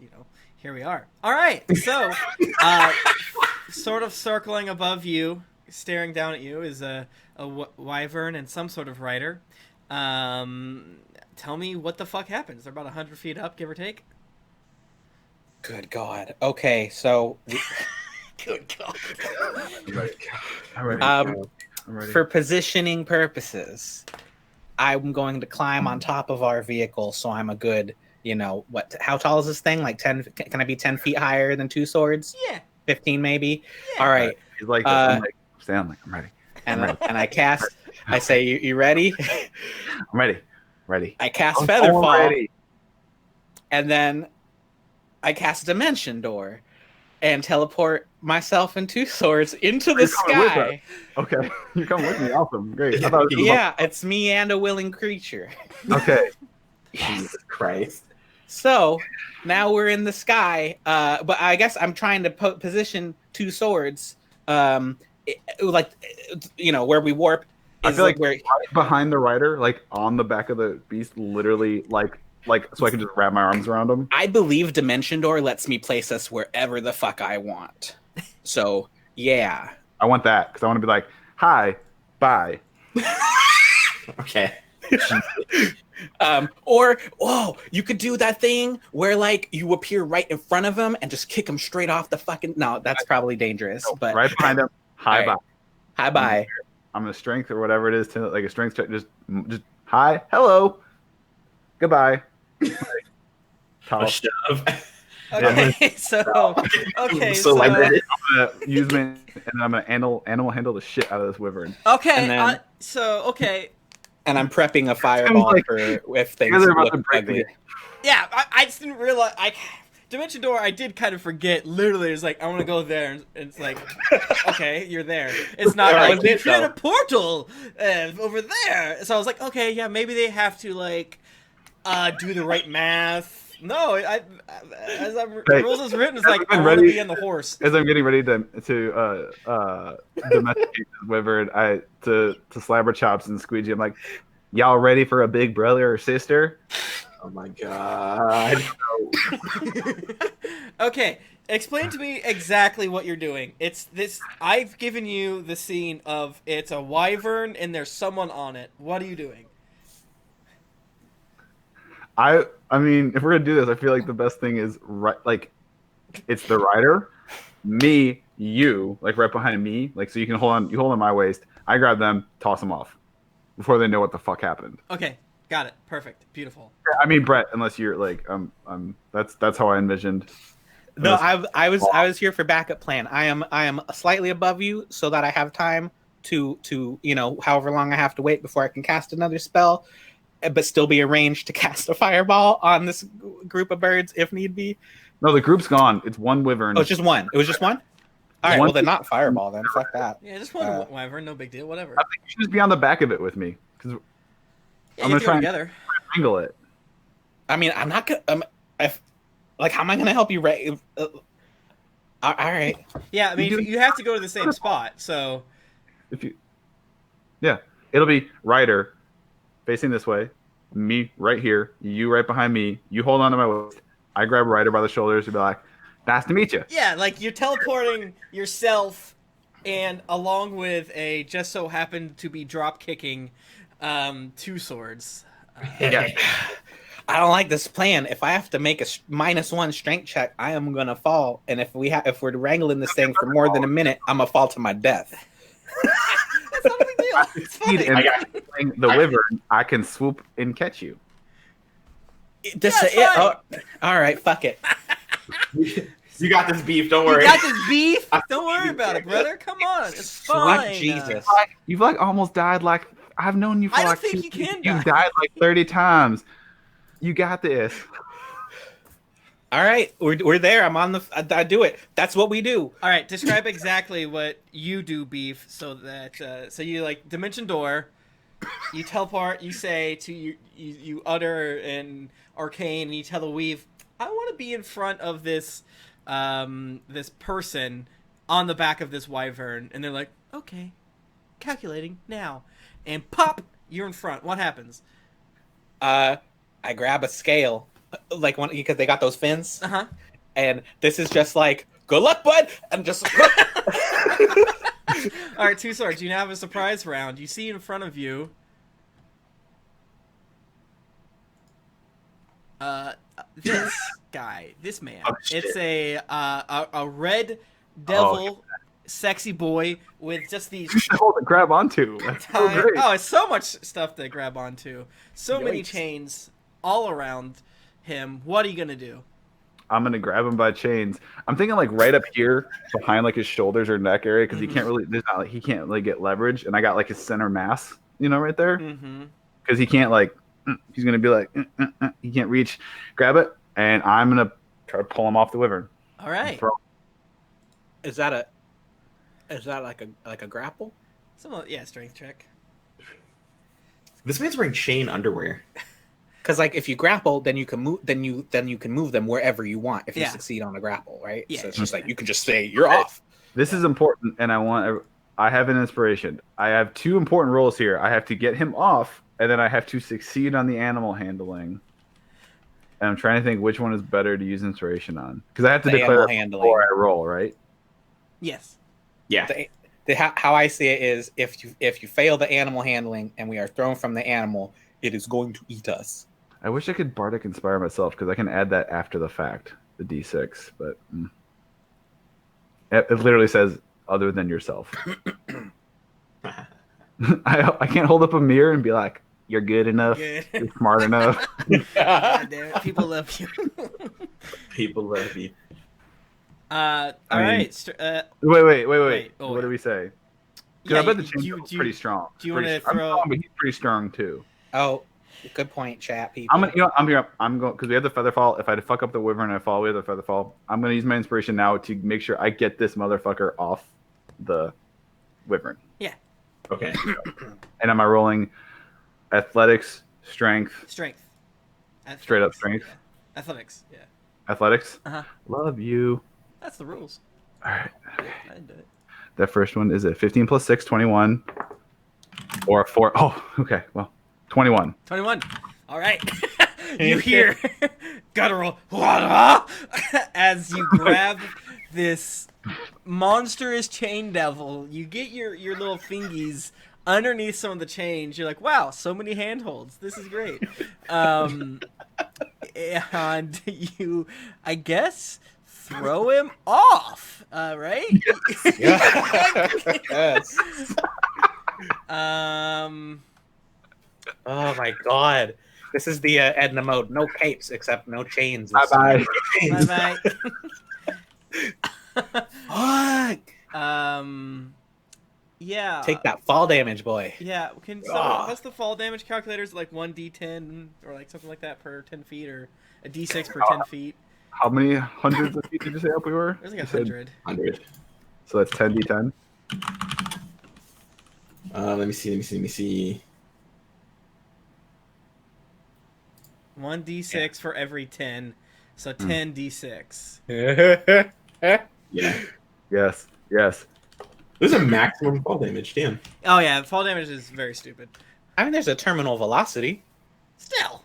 here we are. All right, so sort of circling above you, staring down at you is a wyvern and some sort of rider. tell me what the fuck happens. They're about 100 feet up, give or take. Good God. Okay, so Good God. I'm ready. I'm ready. um, I'm ready. for positioning purposes, I'm going to climb on top of our vehicle, so I'm a good, what? How tall is this thing? Like 10? Can I be 10 feet higher than two swords? Yeah. 15 maybe. Yeah. All right. He's like this. I'm like, stand like I'm ready. And I cast. I say, you ready? I'm ready. Ready. I cast I'm Featherfall, ready. and then I cast Dimension Door, and teleport myself and two swords into the You're coming with sky. Okay, you're coming with me. Awesome, great. I thought it was Yeah, it's me and a willing creature. Okay. Jesus Christ. So now we're in the sky, but I guess I'm trying to position two swords, where we warp. I feel like where right behind the rider, like on the back of the beast, literally, like so I can just wrap my arms around him. I believe Dimension Door lets me place us wherever the fuck I want. So yeah, I want that because I want to be like, hi, bye. Okay. You could do that thing where like you appear right in front of him and just kick him straight off the fucking. No, that's probably dangerous. No, But right behind him, hi, All right. bye. Hi, bye. I'm gonna strength or whatever it is to like a strength check. Just hi, hello, goodbye. A shove. Okay, so So like that. I'm gonna use me, and then I'm gonna animal handle the shit out of this wyvern. okay, And then- okay. And I'm prepping a fireball like- for if things guys are about to look break ugly. the- Yeah, I just didn't realize. Dimension Door, I did kind of forget. Literally, it's like I want to go there, and it's like, okay, you're there. It's not That like was you it, create though. a portal over there. So I was like, okay, yeah, maybe they have to like do the right math. No, the rules is written, it's like I I'm want to ready. be on the horse. As I'm getting ready to domesticate this wyvern, to slab her chops and squeegee. I'm like, y'all ready for a big brother or sister? Oh my god. Okay, explain to me exactly what you're doing. It's this. I've given you the scene of it's a wyvern and there's someone on it. What are you doing? I mean, if we're gonna do this, I feel like the best thing is it's the rider, me, you, like right behind me, like so you hold on my waist. I grab them, toss them off before they know what the fuck happened. Okay, got it. Perfect. Beautiful. I mean, Brett, unless you're like, that's how I envisioned. No, I was here for backup plan. I am slightly above you so that I have time to however long I have to wait before I can cast another spell, but still be arranged to cast a fireball on this group of birds if need be. No, the group's gone. It's one wyvern. Oh, it's just one. It was just one. All right, One- well then not fireball then. Fuck that. Yeah, just one wyvern. No big deal. Whatever. I think you should just be on the back of it with me because Yeah, I'm you gonna have to try go and- together. angle it. I mean, I'm not gonna. How am I gonna help you? All right. Yeah, I mean, you have to go to the same spot. So It'll be rider facing this way, me right here, you right behind me. You hold on to my waist. I grab rider by the shoulders and be like, "Nice to meet you." yeah, like you're teleporting yourself, and along with a just so happened to be drop kicking, two swords. Yeah. I don't like this plan. If I have to make a -1 strength check, I am gonna fall. And if we're wrangling this thing for more than a minute, I'm gonna fall to my death. That's not a big deal. It's Speed fine. and playing the wyvern, I can swoop and catch you. All right, fuck it. You got this beef. Don't You worry. got this beef? Don't worry about it, brother. Come on, it's Fuck fine. Jesus. You've like almost died. Like I've known you for I don't like think 2 you can You've die. died like 30 times. You got this. All right, we're there. I'm on the. I do it. That's what we do. All right, describe exactly what you do, beef. So that so you like dimension door, you teleport. You say to you utter an arcane, and you tell the weave, "I want to be in front of this this person on the back of this wyvern," and they're like, "Okay, calculating now," and pop, you're in front. What happens? I grab a scale, like one because they got those fins, Uh-huh. and this is just like, good luck, bud, and just. All right, two swords. You now have a surprise round. You see in front of you This guy, this man. Oh, shit. It's a red devil, sexy boy with just these. Hold and grab onto. That's so great. Oh, it's so much stuff to grab onto. So many Yikes. chains all around him. What are you gonna do? I'm gonna grab him by chains. I'm thinking like right up here, behind like his shoulders or neck area, because he can't really. There's not like he can't really get leverage, and I got like his center mass, right there, because he can't like. He's gonna be like he can't reach. Grab it, and I'm gonna try to pull him off the wyvern. All right. Is that like a grapple? Strength check. This man's wearing chain underwear. Because like if you grapple, then you can move. Then you can move them wherever you want if you Yeah. succeed on a grapple, right? Yeah. So it's just like you can just say you're off. This is important, and I have an inspiration. I have 2 important roles here. I have to get him off, and then I have to succeed on the animal handling. And I'm trying to think which one is better to use inspiration on, because I have to The declare animal handling. before I roll, right? Yes. Yeah. How I see it is if you fail the animal handling and we are thrown from the animal, it is going to eat us. I wish I could bardic inspire myself, because I can add that after the fact, the d6. But it literally says other than yourself. I can't hold up a mirror and be like, "You're good enough. Good. You're smart enough." God damn it. People love you. People love you. All I mean- right. Wait. Oh, What do we say? Because Yeah, I bet the you- chainsaw is you- pretty strong. do you wanna I'm throw- strong, but he's pretty strong too. Oh, good point, chat people. I'm going because we have the feather fall. If I fuck up the wyvern and I fall, we have the feather fall. I'm gonna use my inspiration now to make sure I get this motherfucker off the wyvern. Okay. And am I rolling athletics, strength, Strength. straight up Athletics. strength, Yeah. Athletics. Yeah. athletics? Uh-huh. Love you. That's the rules. All right. I didn't do it. That first one is a 15 plus 6, 21, or a 4. Oh, okay. Well, 21. 21. All right. You hear guttural as you grab this monstrous chain devil. You get your little fingies underneath some of the chains. You're like, wow, so many handholds. This is great. And you, I guess, throw him off. Right? Yes. Oh my god. This is the Edna mode. No capes except no chains. Bye-bye. Bye Fuck. bye. Yeah. Take that fall damage, boy. Yeah. What's the fall damage calculator? Is it like 1d10 or like something like that per 10 feet, or a d6 per 10 feet? How many hundreds of feet did you say up we were? There's like You said- 100. 100. So that's 10d10. Let me see. 1d6 for every 10, so 10d6. Yeah. Yes. There's a maximum fall damage. Damn. Oh yeah, fall damage is very stupid. I mean, there's a terminal velocity. Still.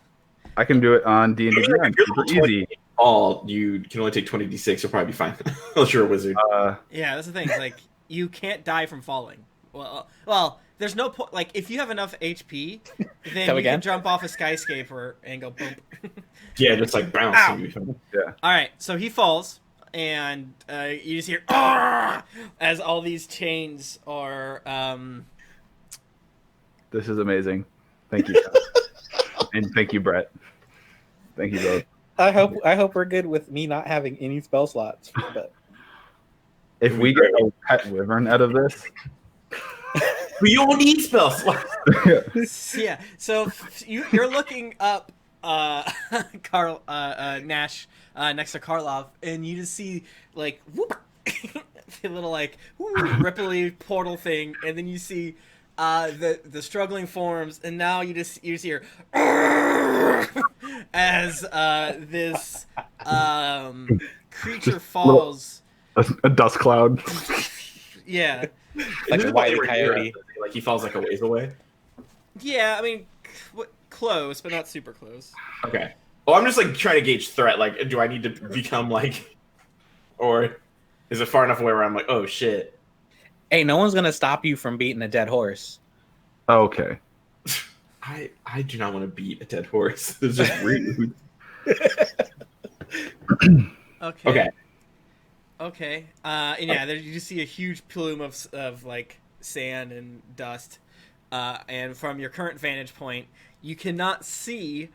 I can do it on D&D Beyond. If you're Super level easy. 20 all, you can only take 20d6. You'll probably be fine. Unless you're a wizard. Yeah, that's the thing. It's like you can't die from falling. Well, there's no point. Like if you have enough HP, then you can jump off a skyscraper and go boom. Yeah, just like bounce. Ow. And you'll be fine. Yeah. All right, so he falls, and you just hear "Argh!" as all these chains are. This is amazing. Thank you. And thank you, Brett. Thank you both. I hope we're good with me not having any spell slots. But If we get a pet wyvern out of this, But you don't need spells. Yeah, so you're looking up Karl Gnash next to Karloff, and you just see like whoop, the little like ripply portal thing, and then you see the struggling forms, and now you just hear as this creature falls. a dust cloud. Yeah. like This a is why wily they were here. coyote. Like he falls like a ways away. Yeah, I mean, close, but not super close. Okay. Well, I'm just like trying to gauge threat. Like, do I need to become like, or is it far enough away where I'm like, oh shit? Hey, no one's gonna stop you from beating a dead horse. Okay. I do not want to beat a dead horse. It's just rude. Okay. Okay. And yeah, there you just see a huge plume of like sand and dust. And from your current vantage point, you cannot see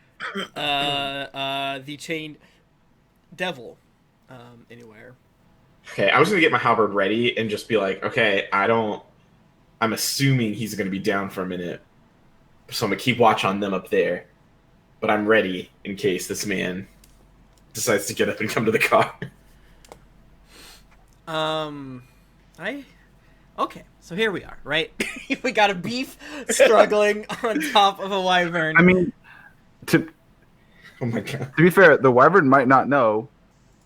the chained devil anywhere. Okay, I was gonna get my halberd ready and just be like, okay, I'm assuming he's gonna be down for a minute, so I'm gonna keep watch on them up there. But I'm ready in case this man decides to get up and come to the car. Okay, so here we are, right? We got a beef struggling on top of a wyvern. I mean, to Oh my god. be fair, the wyvern might not know.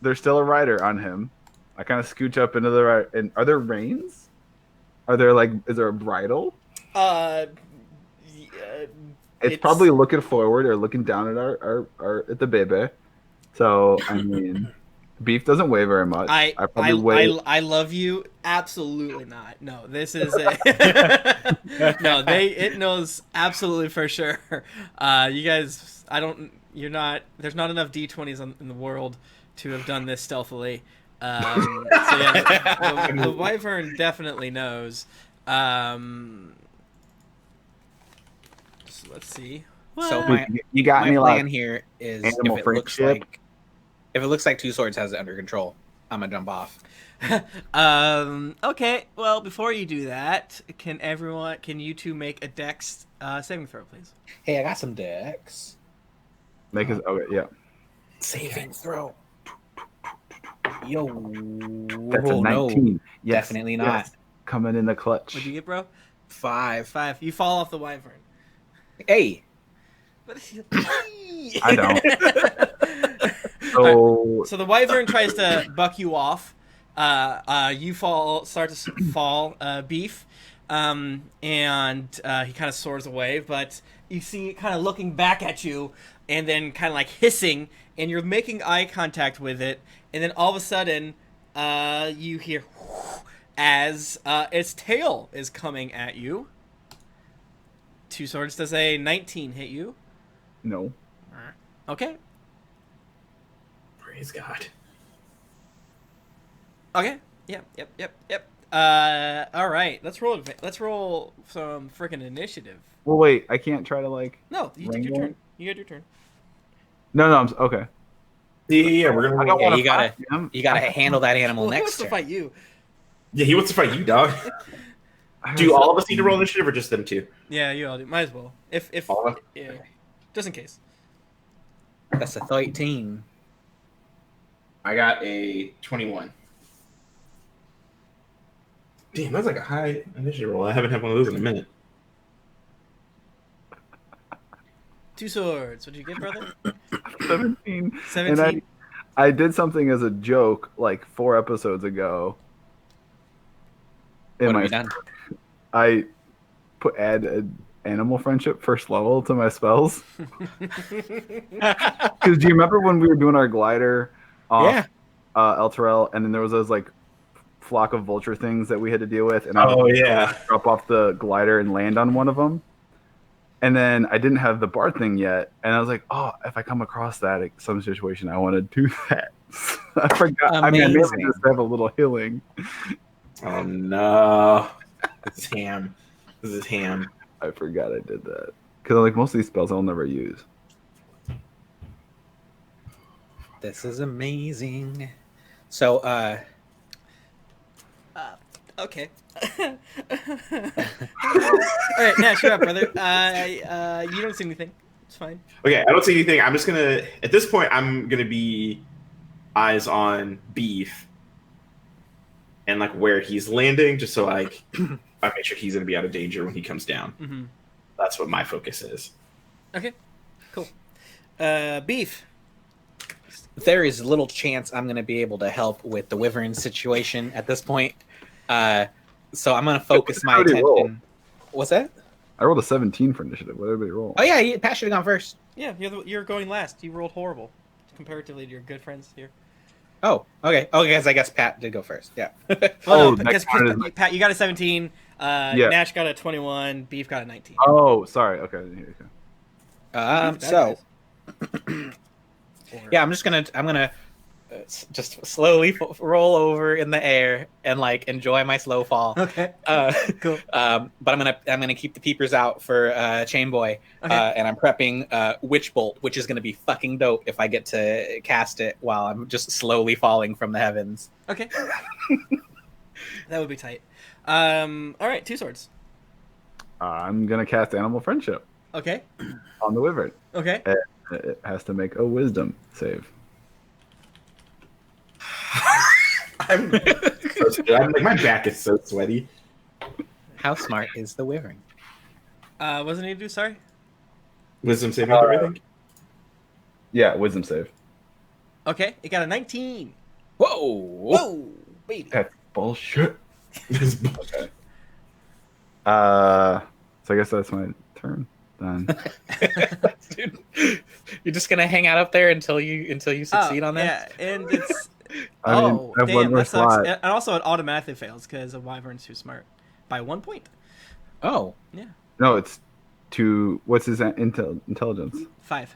There's still a rider on him. I kind of scooch up into the rider. And are there reins? Are there is there a bridle? It's probably looking forward or looking down at our at the baby. So I mean, beef doesn't weigh very much. I probably weigh. I love you. Absolutely not. No, this is no. It knows absolutely for sure. You guys, I don't. You're not. There's not enough D20s in the world to have done this stealthily. So yeah, the wyvern definitely knows. So let's see. So You got my me plan here is animal friendship. If it looks like Two Swords has it under control, I'm gonna jump off. Okay. Well, before you do that, can you two make a Dex saving throw, please? Hey, I got some decks. Make us. Okay, yeah. Saving throw. Yo, That's a 19. No, Yes, definitely not. yes. Coming in the clutch. What'd you get, bro? 5. 5. You fall off the wyvern. Hey, I don't. So the wyvern tries to buck you off. You start to fall, beef, and he kind of soars away. But you see it kind of looking back at you, and then kind of like hissing, and you're making eye contact with it, and then all of a sudden, you hear as its tail is coming at you. Two Swords, does a 19 hit you? No. Okay. Praise God. Okay. Yep. All right. Let's roll some freaking initiative. Well, wait. I can't try to No, you take your Wrangle? turn. You get your turn. No. Okay. Yeah, we're gonna. I don't yeah, want you gotta handle that animal Well, who next wants to turn. fight you? Yeah, he wants to fight you, dog. Do all of us need to roll initiative, or just them two? Yeah, you all do. Might as well. If All of us? yeah, just in case. That's a 13. I got a 21. Damn, that's like a high initiative roll. I haven't had one of those in a minute. Two Swords. What'd you get, brother? 17. 17. And I did something as a joke like 4 episodes ago. What have you done? I add an animal friendship first level to my spells. Because do you remember when we were doing our glider off El Terrell, and then there was those flock of vulture things that we had to deal with, and I would drop off the glider and land on one of them. And then I didn't have the bard thing yet, and I was like, "Oh, if I come across that in some situation, I want to do that." I forgot. Amazing. I mean, I maybe just have a little healing. Oh no! This is ham. I forgot I did that because most of these spells I'll never use. This is amazing. So, Okay. All right, Nash, you're up, brother. You don't see anything. It's fine. Okay, I don't see anything. I'm just gonna. At this point, I'm gonna be eyes on Beef and where he's landing, just so I make sure he's gonna be out of danger when he comes down. Mm-hmm. That's what my focus is. Okay. Cool. Beef. there is little chance I'm going to be able to help with the Wyvern situation at this point. So I'm going to focus my attention. Roll? What's that? I rolled a 17 for initiative. What did everybody roll? Oh, yeah, Pat should have gone first. Yeah, you're going last. You rolled horrible comparatively to your good friends here. Oh, okay. Oh, because I guess Pat did go first. Yeah. Well, no, next because one is- Pat, you got a 17. Yeah. Nash got a 21. Beef got a 19. Oh, sorry. Okay. Here you go. Bad So, guys. Yeah, I'm gonna just slowly roll over in the air and like enjoy my slow fall. Okay. Cool. But I'm gonna keep the peepers out for Chain Boy, Okay. and I'm prepping Witch Bolt, which is gonna be fucking dope if I get to cast it while I'm just slowly falling from the heavens. Okay. That would be tight. All right, 2 swords. I'm gonna cast Animal Friendship Okay. on the Wyvern. Okay. It has to make a Wisdom save. I'm like, my back is so sweaty. How smart is the Wyvern? What does it need to do? Sorry. Wisdom saving throw, I think. Yeah, Wisdom save. Okay, it got a 19. Whoa! Whoa, baby. That's bullshit. Okay. So I guess that's my turn then. Dude, you're just gonna hang out up there until you succeed on that? Yeah, and it's. I mean, I have one damn, more that sucks. slot. And also, it automatically fails because a wyvern's too smart by 1 point. Oh, Yeah, No, it's to what's his intelligence? 5.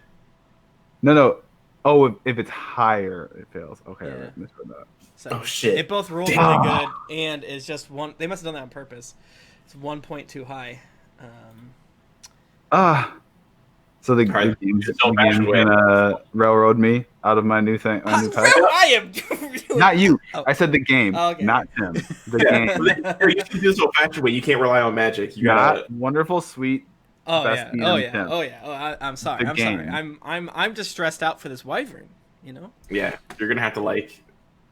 No. Oh, if it's higher, it fails. Okay, Yeah. I misread that. So Oh, shit. It both rolled Damn. really good, and it's just one. They must have done that on purpose. It's 1 point too high. So the Alright, game's don't bash away. gonna railroad me out of my new thing. My new pet. I am. Not you. Oh. I said the game, Oh, okay. not him. The game. You're used to do this old-fashioned way. You can't rely on magic. You gotta. Not wonderful, sweet. Oh Best yeah. DM Oh yeah. Tim. Oh yeah. Oh, I'm sorry. The I'm sorry. game. I'm just stressed out for this wyvern. You know. Yeah, you're gonna have to like.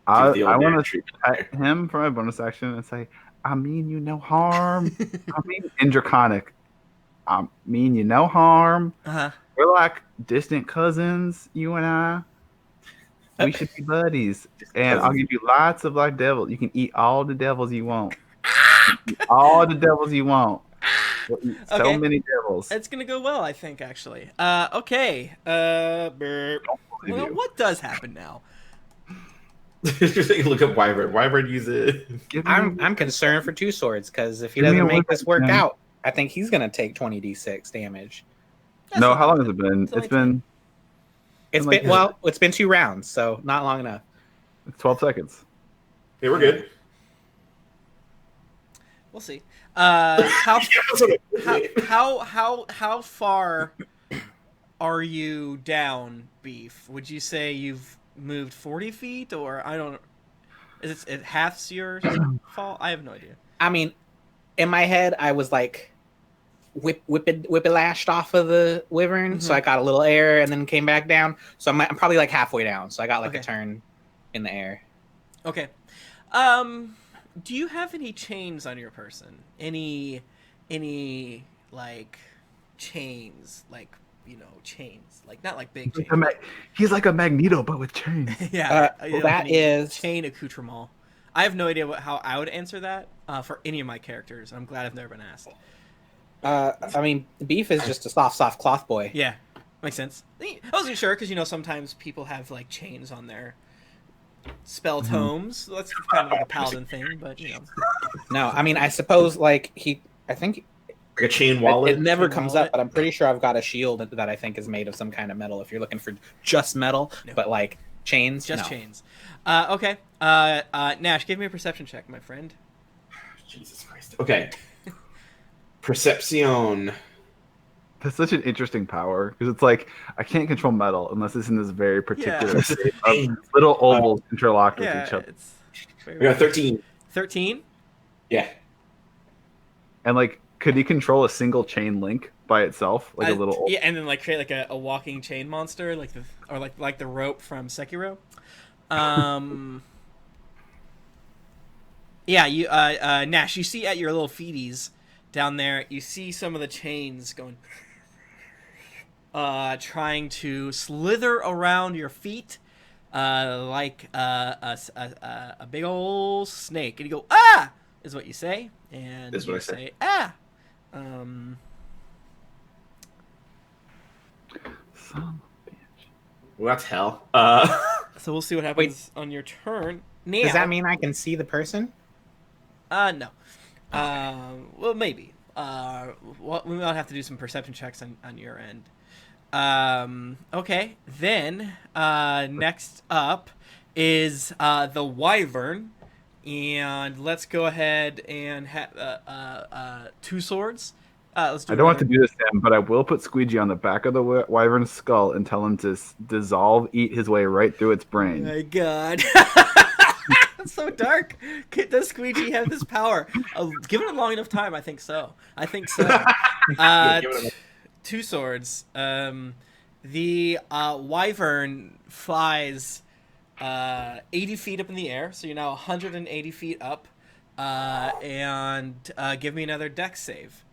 I the old want man to treatment. pet him for my bonus action and say, I mean you no harm. I mean in Draconic. I mean you no harm. Uh-huh. We're like distant cousins, you and I. We should be buddies. And I'll give you lots of like devils. You can eat all the devils you want. All the devils you want. We'll eat so Okay. many devils. It's gonna go well, I think, actually. Okay. Well, you. what does happen now? Just like, look up Wyvern. Wyvern use it. Give me- I'm concerned for 2 swords because if he Give me doesn't a make this work weapon, Tim. out, I think he's gonna take 20d6 damage. No, how long has it been? It's It's only been It's like been it's been 2 rounds, so not long enough. 12 seconds. Yeah, we're good. We'll see. How far are you down, Beef? Would you say you've moved 40 feet, or I don't? Is it halves your fall? I have no idea. I mean, in my head, I was like whip-lashed off of the wyvern, so I got a little air and then came back down. So I'm probably like halfway down. So I got like Okay. a turn in the air. Okay. Do you have any chains on your person? Any like chains, like chains, like not like big chains. He's like a Magneto, but with chains. Yeah, That any is- chain accoutrement. I have no idea how I would answer that for any of my characters. I'm glad I've never been asked. I mean, Beef is just a soft cloth boy. Yeah, makes sense. I wasn't sure because sometimes people have like chains on their spell tomes. That's kind of like a paladin thing, but No, I mean, I suppose like I think Like a chain wallet. it never Chain comes wallet. up, but I'm pretty sure I've got a shield that I think is made of some kind of metal. If you're looking for just metal, No. but like chains, just no. chains. Okay. Gnash, give me a perception check, my friend. Jesus Christ. Okay. Perception. That's such an interesting power because it's like I can't control metal unless it's in this very particular shape of little ovals interlocked with each other. It's We got 13. 13. Yeah. And like, could he control a single chain link by itself, like a little? Yeah, and then like create like a walking chain monster, like the rope from Sekiro. Yeah, you Nash, you see at your little feeties down there, you see some of the chains going, trying to slither around your feet, like a big old snake, and you go ah, is what you say, and Is what you I say. ah. Son. Well, that's hell. So we'll see what happens on your turn. Now, Does that mean I can see the person? no. Well, maybe. We might have to do some perception checks on your end. Okay. Then next up is the wyvern, and let's go ahead and have two swords. Let's do I don't want to another. do this to him, but I will put Squeegee on the back of the wyvern's skull and tell him to dissolve, eat his way right through its Oh brain. my god. That's so dark. Does Squeegee have this power? Give it a long enough time, I think so. Yeah, give it a- Two swords. The wyvern flies 80 feet up in the air, so you're now 180 feet up. And give me another dex save.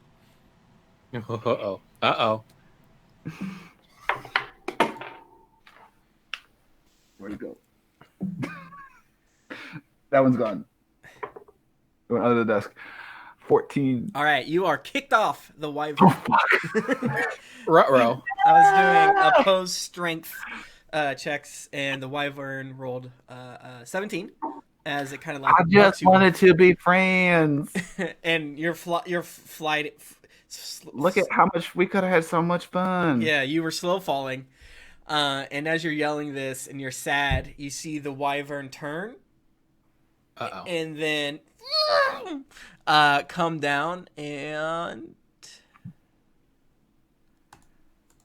Uh-oh. Uh-oh. Where'd it go? That one's gone. It went under the desk. 14. All right, you are kicked off the wyvern. Oh, fuck. Ruh-roh. I was doing opposed strength checks, and the wyvern rolled 17 as it kind of like I just wanted to be friends. and you're flight. Look at how much we could have had so much fun. Yeah, you were slow falling, and as you're yelling this and you're sad, you see the wyvern turn, Uh-oh. and then come down and.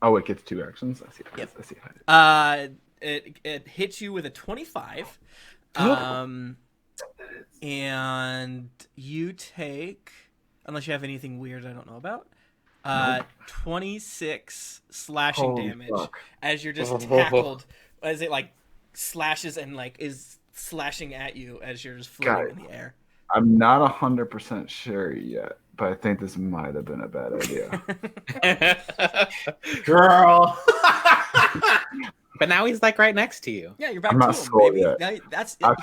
Oh, it gets 2 actions. I see. Yep. I see how it is. It hits you with a 25. Oh. And you take, unless you have anything weird I don't know about, 26 slashing Holy damage fuck. as you're just tackled, as it like slashes and like is slashing at you as you're just floating in the air. I'm not 100% sure yet, but I think this might have been a bad idea. Girl. But now he's like right next to you. Yeah, you're back I'm to not him, sold baby. yet. Now, that's Can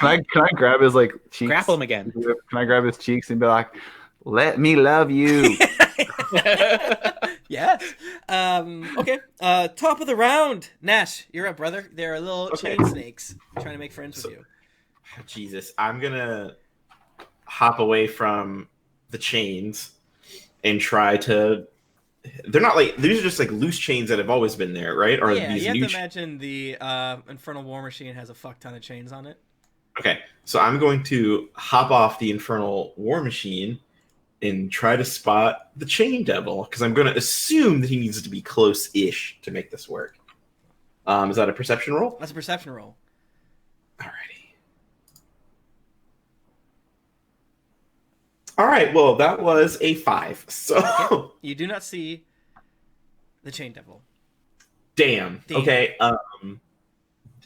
I grab his like cheeks? Grapple him again. Can I grab his cheeks and be like, "Let me love you"? Yes. Okay. Top of the round. Gnash, you're up, brother. There are little Okay. chain snakes trying to make friends with you. Jesus, I'm gonna hop away from the chains and try to. They're not like these are just like loose chains that have always been there, right? Or Yeah, these you have new. to imagine the Infernal War Machine has a fuck ton of chains on it. Okay, so I'm going to hop off the Infernal War Machine and try to spot the Chain Devil because I'm going to assume that he needs to be close-ish to make this work. Is that a perception roll? That's a perception roll. Alrighty. All right. Well, that was a 5. So, You do not see the Chain Devil. damn. Damn. Okay.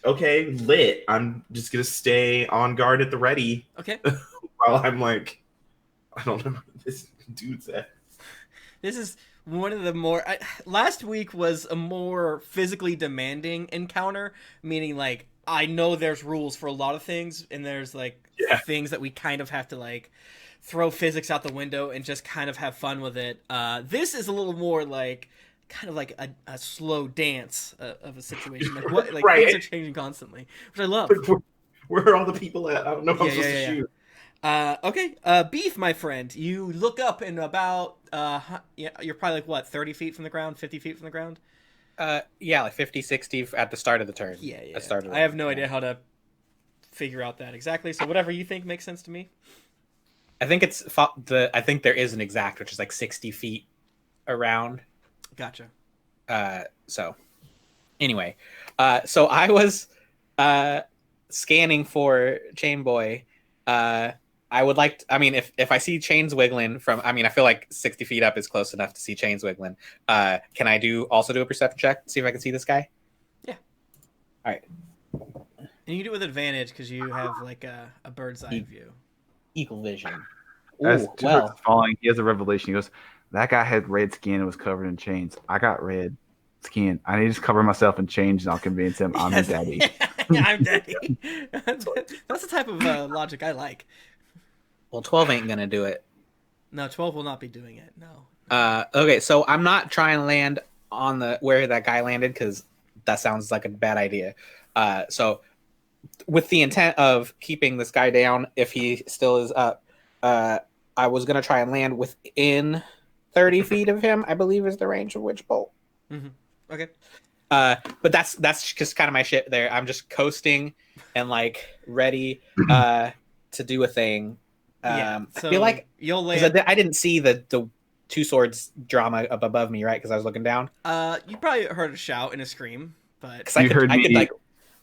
Okay. Lit. I'm just gonna stay on guard at the ready Okay. while I'm like, I don't know what this dude's at. This is one of the more. Last week was a more physically demanding encounter, meaning like I know there's rules for a lot of things, and there's like Yeah. things that we kind of have to like throw physics out the window and just kind of have fun with it. This is a little more like kind of like a slow dance of a situation. Like what? Like Right. things are changing constantly, which I love. Where are all the people at? I don't know if I'm Yeah, supposed yeah, to yeah. shoot. Okay, Beef, my friend. You look up and about you're probably like what, 30 feet from the ground, 50 feet from the ground. Yeah, like 50, 60 at the start of the turn. Yeah. At the start of the I have turn, no yeah. idea how to figure out that exactly. So whatever you think makes sense to me. I think I think there is an exact, which is like 60 feet around. Gotcha. So anyway, so I was scanning for Chain Boy. I would like I mean, if I see chains wiggling from, I mean, I feel like 60 feet up is close enough to see chains wiggling. Can I also do a perception check to see if I can see this guy? Yeah. All right. And you do it with advantage because you have like a bird's eye view. Eagle vision. As Ooh, Tuber's well, falling, he has a revelation. He goes, "That guy had red skin and was covered in chains. I got red skin. I need to just cover myself in chains, and I'll convince him I'm his daddy." Yeah, I'm daddy. That's the type of logic I like. well, 12 ain't gonna do it. No, 12 will not be doing it. No. Okay, so I'm not trying to land on the where that guy landed because that sounds like a bad idea. So with the intent of keeping this guy down, if he still is up, I was gonna try and land within 30 feet of him. I believe is the range of Witch Bolt. Mm-hmm. Okay. But that's just kind of my shit there. I'm just coasting and like ready to do a thing. Yeah. I So feel like you'll 'cause land. I didn't see the two swords drama up above me, right? Because I was looking down. You probably heard a shout and a scream, but Because You heard I could me like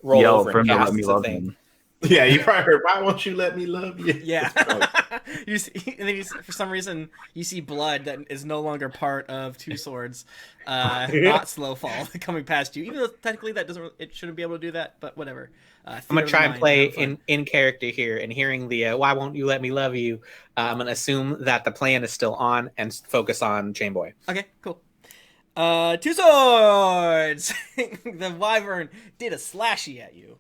roll yell over for and him to let cast me the love thing. him. Yeah, you probably heard, why won't you let me love you? yeah. That's probably- You see, and then for some reason you see blood that is no longer part of Two Swords, not slow fall coming past you. Even though technically it shouldn't be able to do that, but whatever. I'm gonna Theater try of and the play mind, have fun. in character here, and hearing the "Why won't you let me love you?" I'm gonna assume that the plan is still on and focus on Chain Boy. Okay, cool. Two Swords. The wyvern did a slashy at you.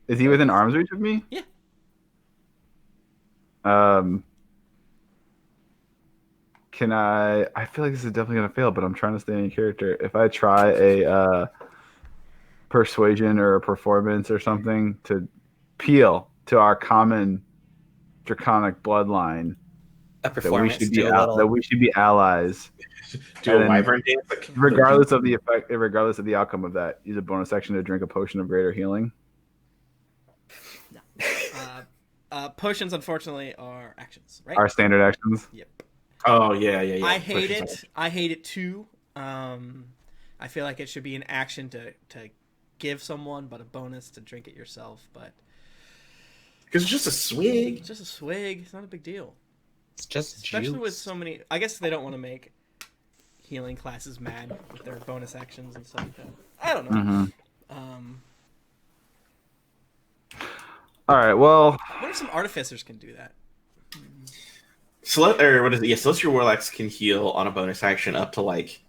Is he within arm's reach of me? Yeah. Can I feel like this is definitely gonna fail, but I'm trying to stay in character. If I try a persuasion or a performance or something to appeal to our common draconic bloodline A that we performance should be do a little. that we should be allies, Do And a then- wyvern dance? Like, regardless of the effect, regardless of the outcome of that. Use a bonus action to drink a potion of greater healing. Potions, unfortunately, are actions, right? Our standard actions. Yep. Oh, yeah. I hate Pushes it. I hate it too. I feel like it should be an action to give someone, but a bonus to drink it yourself. But Because it's just a swig. it's just a swig. It's not a big deal. It's just Especially juice. with so many. I guess they don't want to make healing classes mad with their bonus actions and stuff like that. I don't know. Mm-hmm. Um, All right. Well, what if some artificers can do that? Celestial Warlocks can heal on a bonus action up to like,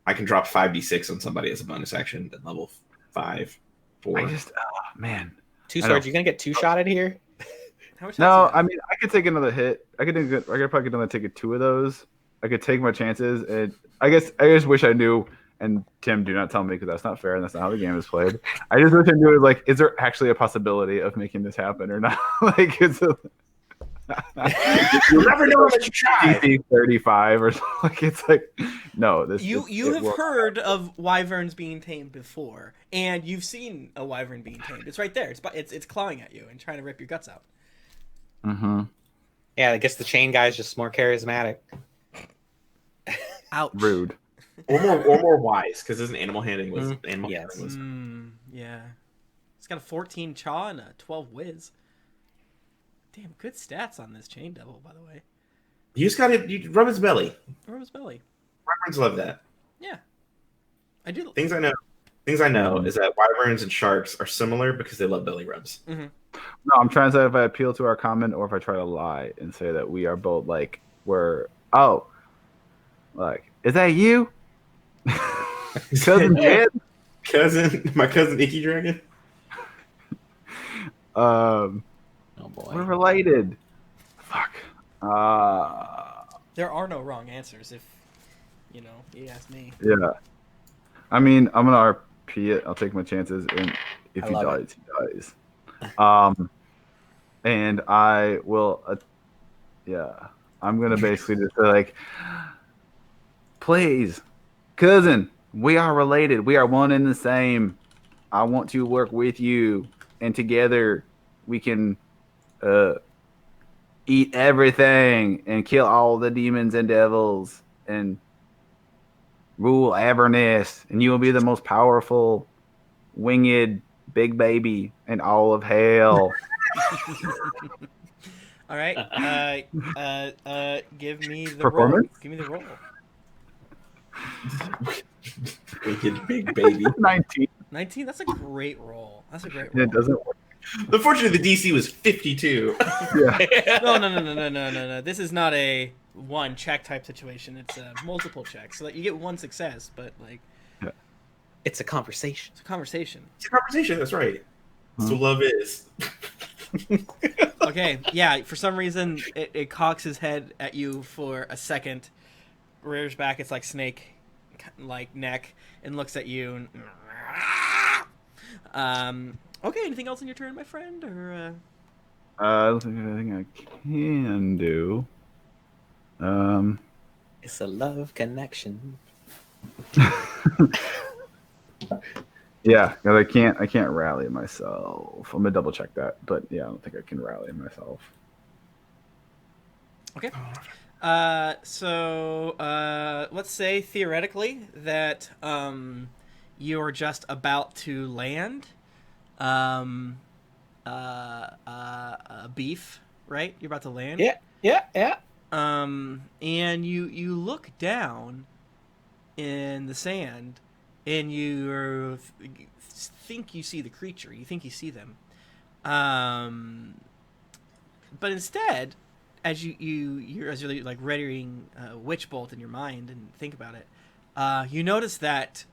I can drop 5d6 on somebody as a bonus action at level 5, 4. I just man. Two I swords. know. You're gonna get two shotted here. How much? No, health do I mean I could take another hit. I could probably only take two of those. I could take my chances. And I just wish I knew. And Tim, do not tell me because that's not fair and that's not how the game is played. I just wish I knew. Like, is there actually a possibility of making this happen or not? Like, it's You'll never know unless you try. DC 35 or something. Like, it's like no. This You it have will- heard of wyverns being tamed before, and you've seen a wyvern being tamed. It's right there. It's clawing at you and trying to rip your guts out. Mhm. Yeah, I guess the chain guy's just more charismatic. Ouch. Rude. Or more wise, because his animal handling was Yes. Yeah. It's got a 14 chaw and a 12 whiz. Damn, good stats on this chain devil, by the way. You just gotta rub his belly. Rub his belly. Wyverns love that. Yeah. I do. Things I know is that wyverns and sharks are similar because they love belly rubs. Mm-hmm. No, I'm trying to say if I appeal to our common or if I try to lie and say that we are both like is that you? Cousin Jed? My cousin Icky Dragon. Oh boy. We're related. Fuck. There are no wrong answers if, you ask me. Yeah. I mean, I'm gonna RP it. I'll take my chances, and if I he love dies, he dies. And I will. I'm gonna basically just say like, please, cousin, we are related. We are one and the same. I want to work with you, and together we can eat everything and kill all the demons and devils and rule Avernus, and you will be the most powerful winged big baby in all of hell. All right. Give me the Performance? roll. Give me the roll. Wicked big baby. 19. 19. That's a great roll. That's a great And roll. it doesn't work. Unfortunately, the DC was 52. Yeah. No. This is not a one check type situation. It's a multiple checks, so that you get one success, but like It's a conversation. it's a conversation. It's a conversation. That's right. That's what love is. Okay, yeah. For some reason, it cocks his head at you for a second, rears back. It's like snake, like neck, and looks at you. And okay. Anything else in your turn, my friend? Or I don't think there's anything I can do. It's a love connection. Yeah, 'cause I can't rally myself. I'm gonna double check that, but yeah, I don't think I can rally myself. Okay. Let's say theoretically that you're just about to land um, beef, right? You're about to land. Yeah. And you look down in the sand, and you think you see the creature. You think you see them, but instead, as you're like readying witch bolt in your mind and think about it, you notice that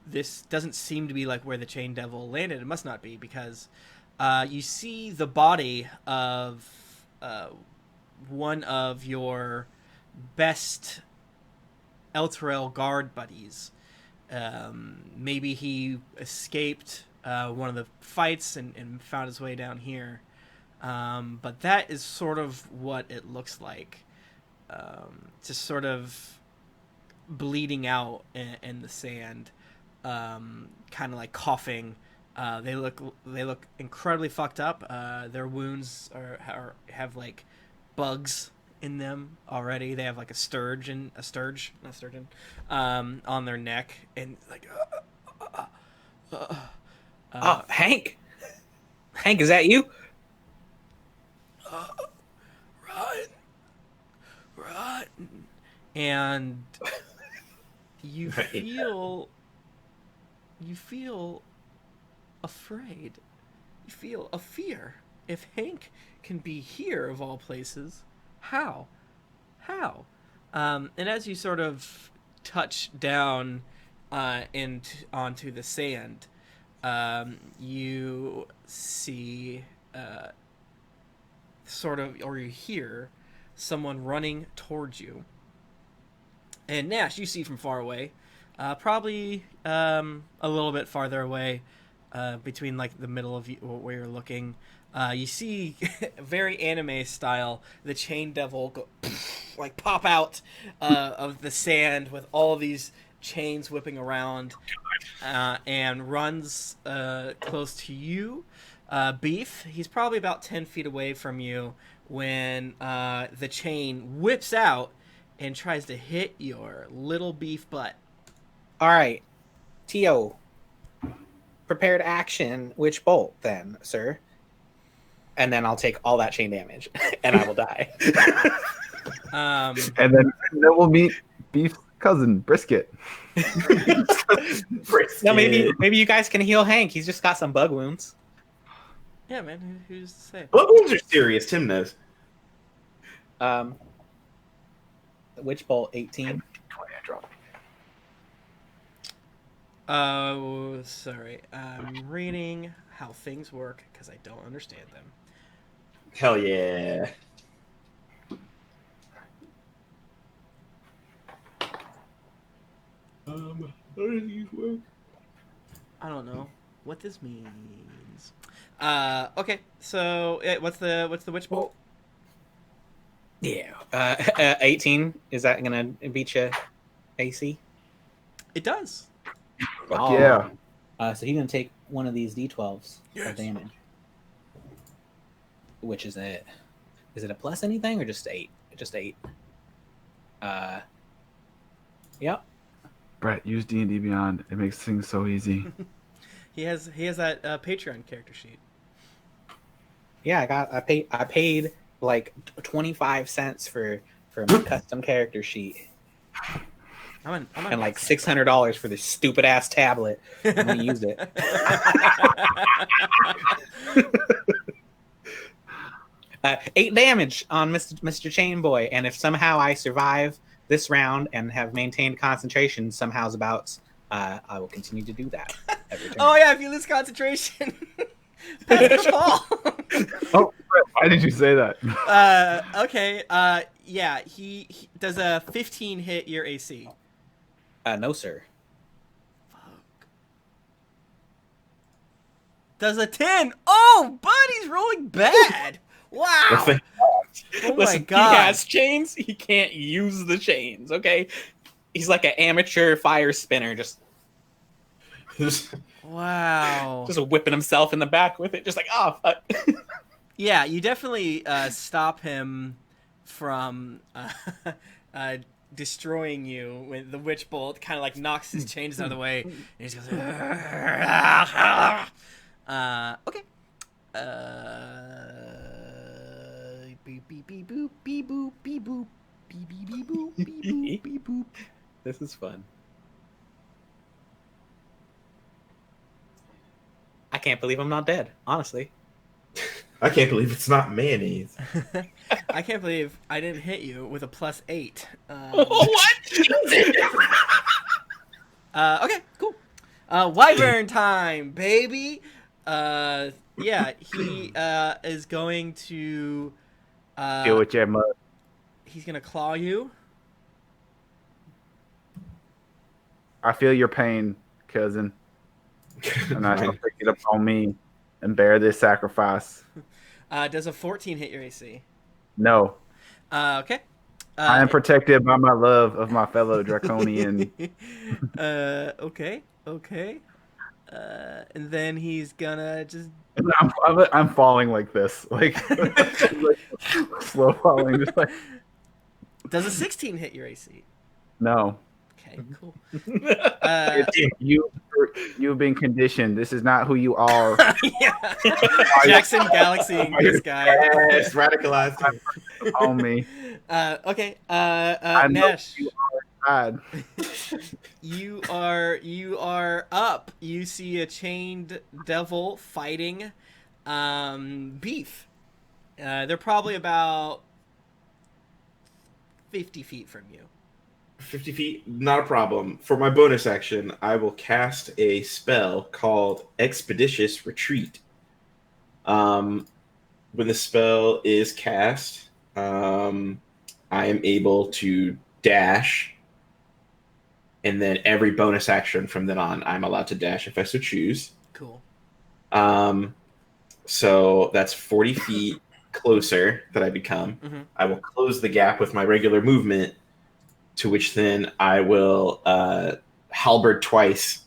this doesn't seem to be like where the chain devil landed. It must not be, because you see the body of one of your best Elturel guard buddies. Maybe he escaped one of the fights and found his way down here. But that is sort of what it looks like. Just sort of bleeding out in the sand, kind of like coughing. They look incredibly fucked up. Their wounds have like bugs in them already. They have like a sturgeon, on their neck, and like. Hank, is that you? Right. And you Right. feel afraid. You feel a fear. If Hank can be here of all places, how? And as you sort of touch down onto the sand, you see or you hear someone running towards you. And Gnash, you see from far away, probably a little bit farther away, between like the middle of where you're looking. You see, very anime style, the chain devil go like pop out of the sand with all these chains whipping around, and runs close to you. Beef, he's probably about 10 feet away from you when the chain whips out and tries to hit your little beef butt. All right, Tio, prepared action. Which bolt then, sir? And then I'll take all that chain damage, and I will die. And then we'll meet Beef's cousin, Brisket. No, maybe you guys can heal Hank. He's just got some bug wounds. Yeah, man, who's to say? What wounds are serious? Tim knows. Witch bolt 18. 20 I dropped. Oh, sorry. I'm reading how things work because I don't understand them. Hell yeah. How does these work? I don't know what this means. Okay, so what's the witch bolt? Yeah. 18. Is that gonna beat you, AC? It does. Fuck yeah. So he's gonna take one of these D12s Yes. of damage. Which is it? Is it a plus anything or just 8? Just 8. Yep. Brett, use D&D Beyond. It makes things so easy. He has that Patreon character sheet. Yeah, I paid like 25 cents for my custom character sheet. I'm And like $600 for this stupid ass tablet. I'm gonna use it. 8 damage on Mr. Chain Boy, and if somehow I survive this round and have maintained concentration, somehow's about, I will continue to do that every turn. Oh yeah, if you lose concentration, that's the call. Oh, Brett, why did you say that? Okay. Yeah. He does a 15 hit your AC. No, sir. Fuck. Does a 10? Oh, buddy's rolling bad. Wow. Let's think. Oh Listen, my god. he has chains. He can't use the chains. Okay, he's like an amateur fire spinner, just Wow. whipping himself in the back with it, just like oh fuck. Yeah, you definitely stop him from destroying you when the witch bolt kind of like knocks his chains out of the way, and he just goes. Okay. Beep beep beep boop beep boop beep boop beep beep beep boop beep boop beep boop. This is fun. I can't believe I'm not dead, honestly. I can't believe it's not mayonnaise. I can't believe I didn't hit you with a +8. What? Okay, cool. Wyvern time, baby. Yeah, he is going to. Deal with your mud. He's gonna claw you. I feel your pain, cousin. And I shall pick it up on me and bear this sacrifice. Does a 14 hit your AC? No. Okay. I am protected by my love of my fellow draconian. Okay. And then he's gonna just. I'm falling like this, like slow falling, just like. Does a 16 hit your AC? No. Okay, cool. You've been conditioned. This is not who you are. Yeah. Jackson Galaxying this guy. Yes, radicalized him. On me. Okay. I know Nash. you are God. You are up. You see a chained devil fighting beef. They're probably about 50 feet from you. 50 feet, not a problem. For my bonus action, I will cast a spell called Expeditious Retreat. When the spell is cast, I am able to dash, and then every bonus action from then on, I'm allowed to dash if I so choose. Cool. So that's 40 feet closer that I become. Mm-hmm. I will close the gap with my regular movement, to which then I will halberd twice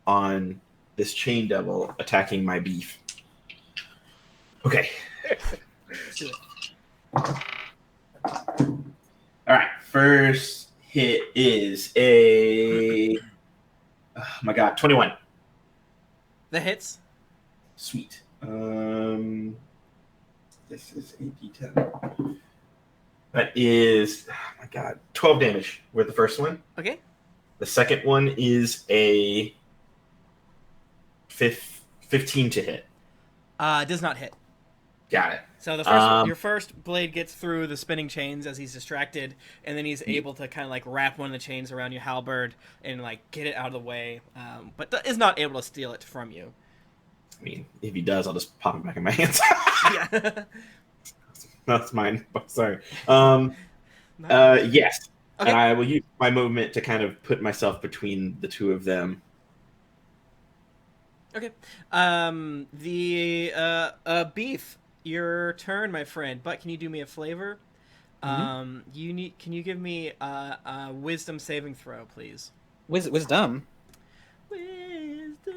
on this chain devil attacking my beef. Okay. All right. First hit is a... Oh my god, 21. That hits. Sweet. This is a D10. That is, oh my god, 12 damage with the first one. Okay. The second one is a 15 to hit. Does not hit. Got it. So the first your first blade gets through the spinning chains as he's distracted, and then he's able to kind of like wrap one of the chains around your halberd and like get it out of the way, but is not able to steal it from you. I mean, if he does, I'll just pop it back in my hands. Yeah. That's mine. Sorry. Nice. Yes. Okay. And I will use my movement to kind of put myself between the two of them. Okay. The beef. Your turn, my friend. But can you do me a flavor? Mm-hmm. Can you give me a wisdom saving throw, please? Wisdom. Wisdom.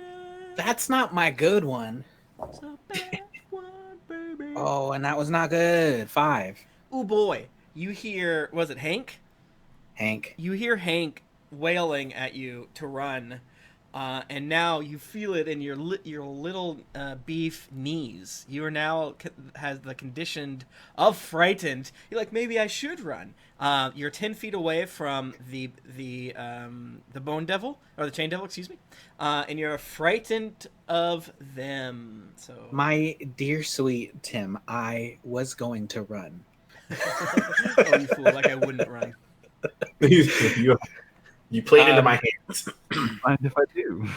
That's not my good one. It's a bad one, baby. Oh, and that was not good. 5. Ooh boy. You hear? Was it Hank? Hank. You hear Hank wailing at you to run. And now you feel it in your little beef knees. You are now has the condition of frightened. You're like, maybe I should run. You're 10 feet away from the bone devil or the chain devil, excuse me, and you're frightened of them. So My dear sweet Tim, I was going to run. oh, you fool! Like I wouldn't run. You played into my hands. Mind if I do?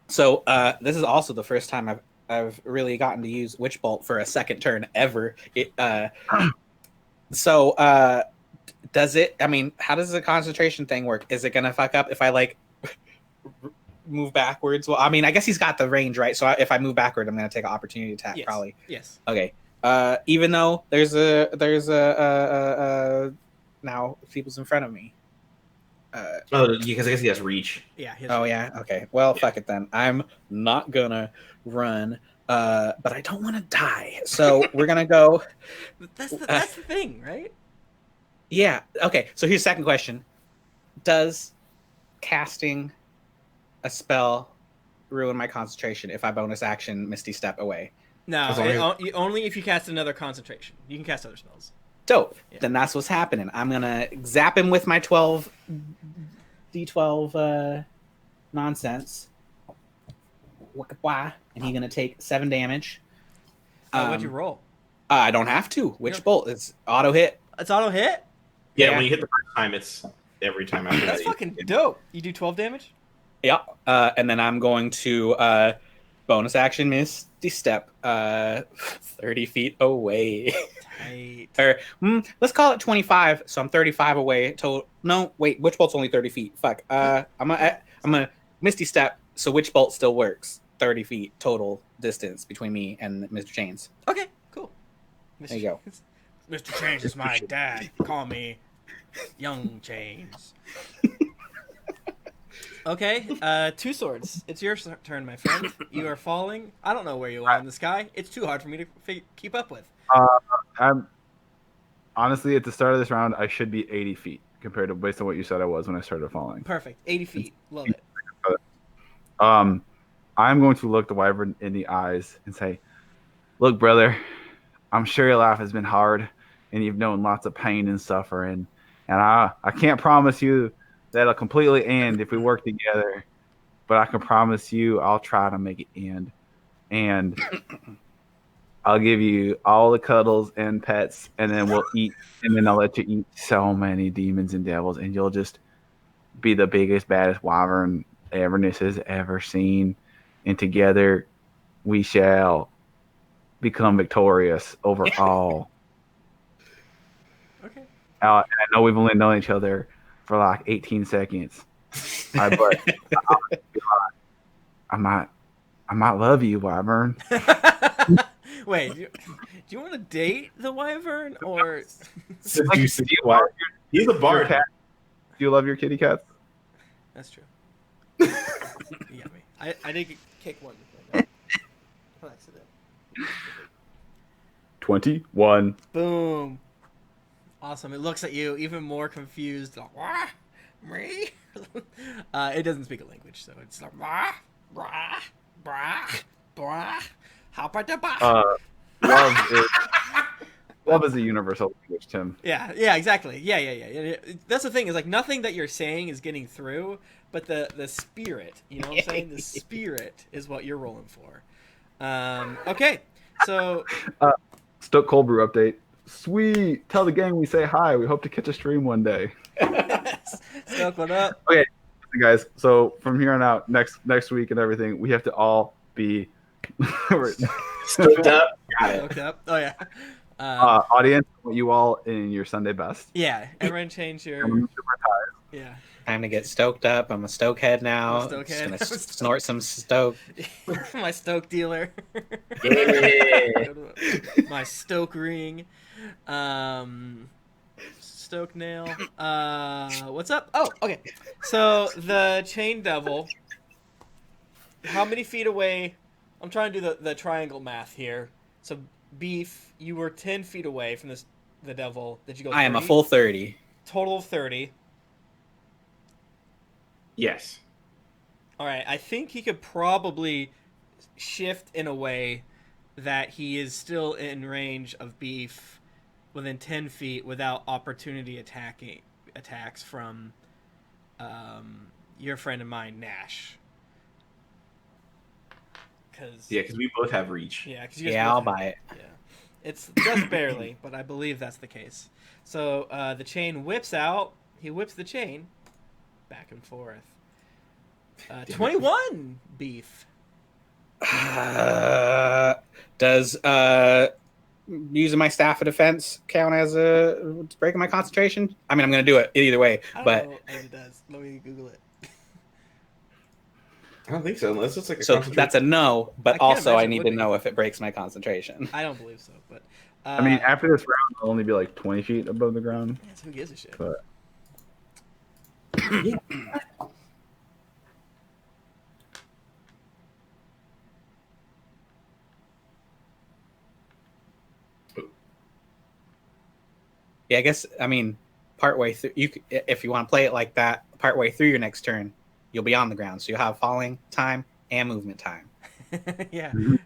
So this is also the first time I've really gotten to use Witch Bolt for a second turn ever. Does it? I mean, how does the concentration thing work? Is it gonna fuck up if I like move backwards? Well, I mean, I guess he's got the range, right? So if I move backward, I'm gonna take an opportunity attack, Yes. probably. Yes. Okay. Even though there's now people's in front of me. Oh, because I guess he has reach. Yeah. Oh yeah. Okay. Well, fuck it then. I'm not gonna run. But I don't want to die. So we're gonna go. That's the thing, right? Yeah. Okay. So here's the second question: does casting a spell ruin my concentration if I bonus action Misty Step away? No, only if you cast another concentration. You can cast other spells. Dope. Yeah. Then that's what's happening. I'm gonna zap him with my 12 D12 nonsense. Why? And he's gonna take 7 damage. What'd you roll? I don't have to. Witch Bolt is auto hit. It's auto hit? Yeah, Yeah. when you hit the first time, it's every time after That's that. fucking dope. You do 12 damage? Yeah. And then I'm going to bonus action Misty Step 30 feet away. Tight. Or let's call it 25. So I'm 35 away. No, wait. Witch Bolt's only 30 feet. Fuck. I'm a Misty Step. So Witch Bolt still works. 30 feet total distance between me and Mr. Chains. Okay, cool. There you go. Mr. Chains is my dad. Call me Young Chains. Okay, two swords. It's your turn, my friend. You are falling. I don't know where you are in the sky. It's too hard for me to keep up with. I'm honestly at the start of this round. I should be 80 feet compared to based on what you said I was when I started falling. Perfect. 80 feet. Love it. I'm going to look the wyvern in the eyes and say, "Look, brother, I'm sure your life has been hard, and you've known lots of pain and suffering, and I can't promise you that it'll completely end if we work together, but I can promise you I'll try to make it end, and I'll give you all the cuddles and pets, and then we'll eat, and then I'll let you eat so many demons and devils, and you'll just be the biggest, baddest wyvern Avernus has ever seen, and together we shall become victorious over all." Okay. I know we've only known each other for like 18 seconds, but I might love you, wyvern. Wait, do you want to date the wyvern or? Seducing wyvern. He's a bard. Do you love your kitty cats? That's true. You got me. I did kick one. On accident. 21. Boom. Awesome. It looks at you even more confused. Like, "Wah? Me?" It doesn't speak a language, so it's like "Wah, brah, brah, brah, how about the bah?" Love is a universal language, Tim. Yeah, exactly. Yeah. That's the thing, is like nothing that you're saying is getting through, but the spirit, you know what I'm saying? The spirit is what you're rolling for. Okay, so Stoke Cold Brew update. Sweet. Tell the gang we say hi. We hope to catch a stream one day. Stoke, what up? Okay, guys. So from here on out, next week and everything, we have to all be Stoked up. Got it. Stoked up. Oh yeah. Audience, I want you all in your Sunday best. Yeah, everyone change your. Yeah. Time to get stoked up. I'm a stoke head now. I'm a stoke head. Just gonna snort some stoke. My stoke dealer. Yeah. My stoke ring. Stoke nail. What's up? Oh, okay. So the chain devil. How many feet away? I'm trying to do the triangle math here. So Beef, you were 10 feet away from the devil. Did you go 30? I am a full 30. Total of 30. Yes. All right, I think he could probably shift in a way that he is still in range of Beef within 10 feet without opportunity attacks from your friend of mine, Gnash. Because we both have reach. Yeah, I'll buy it. Yeah, it's just barely, but I believe that's the case. So the chain whips out. He whips the chain back and forth. 21 Beef. Does using my staff of defense count as breaking my concentration? I mean, I'm gonna do it either way, I don't but know if it does. Let me Google it. I don't think so, unless it's like a So concentration. that's a no, I but can't also imagine I it need would to be. know if it breaks my concentration. I don't believe so, but I mean, after this round, it'll only be like 20 feet above the ground. yeah, so who gives a shit? But Yeah. Yeah, I guess, I mean, partway through, if you want to play it like that, partway through your next turn, you'll be on the ground. So you'll have falling time and movement time. Yeah, Mhm.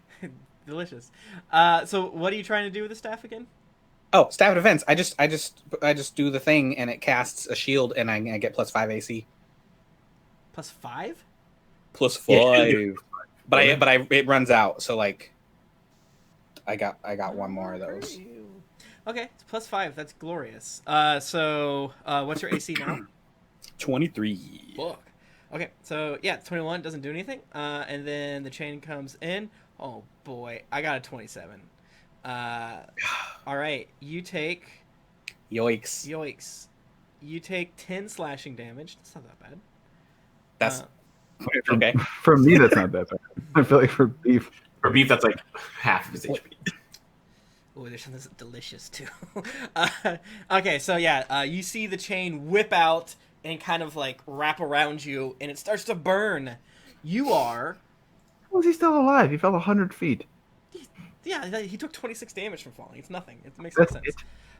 delicious. So what are you trying to do with the staff again? Oh, staff defense. I just do the thing and it casts a shield and I get +5 AC. +5? +5. Yeah. But it runs out. So like, I got one more of those. Okay, it's +5. That's glorious. So what's your AC now? 23. Fuck. Okay, so yeah, 21 doesn't do anything. And then the chain comes in. Oh boy, I got a 27. All right, you take Yoicks. yoicks. You take 10 slashing damage. That's not that bad. That's for, okay. for me, that's not that bad. I feel like for beef, For beef, that's like half of his HP. Oh, there's something that's delicious too. Okay, so yeah, you see the chain whip out and kind of like wrap around you, and it starts to burn. You are, how is he still alive? He fell 100 feet. yeah, he took 26 damage from falling. It's nothing. It makes no That's sense. it.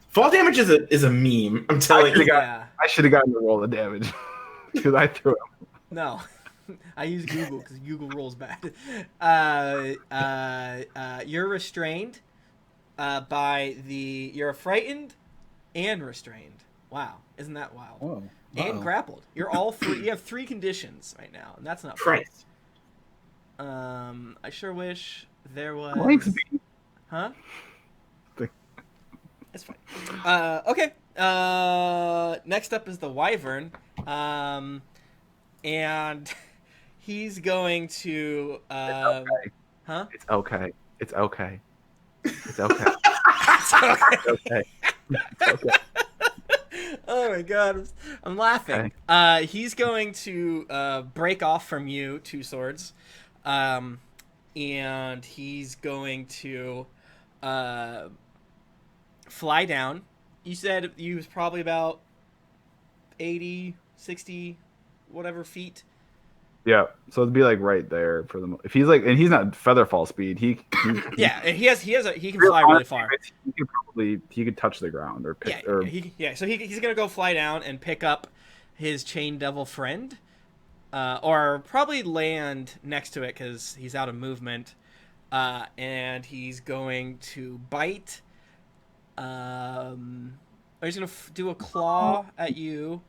Fall damage is a meme. I'm telling you. Yeah, I should have gotten the roll of damage because I threw him. no. I use Google because Google rolls bad. You're restrained by the. You're frightened and restrained. Wow, isn't that wild? Oh, And wow. grappled. You're all three. You have 3 conditions right now, and that's not. Christ. I sure wish there was. Thanks, beef. Huh? Think- It's fine. Okay. Next up is the Wyvern. And he's going to. Okay. Huh? It's okay. It's okay. It's okay. It's okay. It's okay. It's okay. Oh my god, I'm laughing. He's going to break off from you 2 swords, and he's going to fly down. You said he was probably about 80, 60, whatever feet. Yeah, so it'd be like right there for the. If he's like, and he's not featherfall speed. He Yeah, and he can fly really far. He could touch the ground or pick Yeah, so he's gonna go fly down and pick up his chain devil friend, or probably land next to it because he's out of movement, and he's going to bite. Or he's gonna do a claw at you,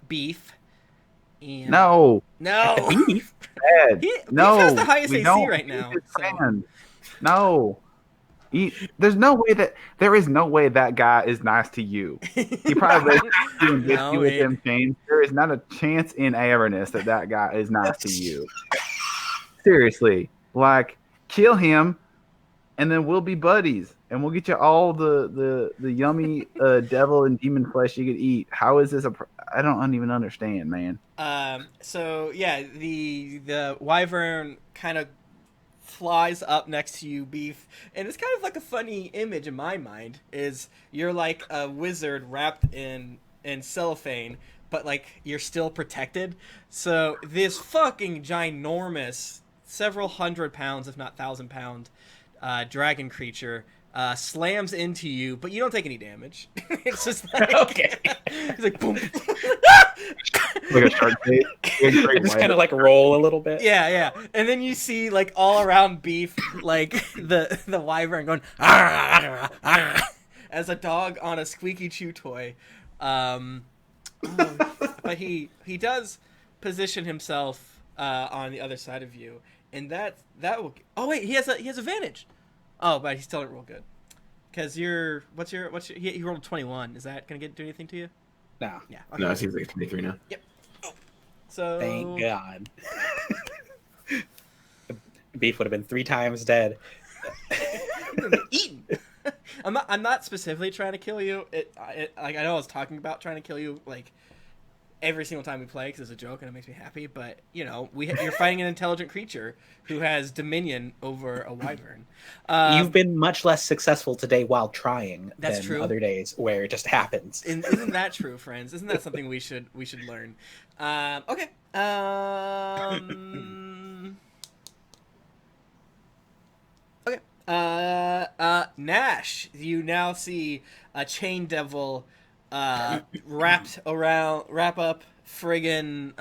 beef. And No, no. bad. Beef No, has the highest we AC don't. right now. Eat his So. friend. No, there's no way there is no way that guy is nice to you. He probably doing No, you with it- them chains. There is not a chance in Avernus that guy is nice to you. Seriously, like kill him, and then we'll be buddies, and we'll get you all the yummy devil and demon flesh you could eat. How is this I don't even understand, man. So yeah, the wyvern kind of flies up next to you, beef, and it's kind of like a funny image in my mind. Is you're like a wizard wrapped in cellophane, but like you're still protected. So this fucking ginormous, several 100 pounds, if not 1,000-pound, dragon creature slams into you, but you don't take any damage. It's just like Okay. He's like boom. Like a shark bait. Just kind of like roll a little bit. Yeah. And then you see like all around beef, like the wyvern going "Arr, arr, arr," as a dog on a squeaky chew toy. But he does position himself on the other side of you, and that will. Oh wait, he has advantage. Oh, but he still didn't roll good. Because what's your he rolled 21. Is that gonna do anything to you? No. Yeah. No, it seems like it's 23 now. So Thank God. Beef would have been 3 times dead. Eaten. I'm not specifically trying to kill you. Like I know I was talking about trying to kill you like every single time we play because it's a joke and it makes me happy. But you're fighting an intelligent creature who has dominion over a wyvern. You've been much less successful today while trying That's than true. other days where it just happens. Isn't that true, friends? Isn't that something we should learn? Okay. Okay. Gnash, you now see a chain devil wrap up friggin'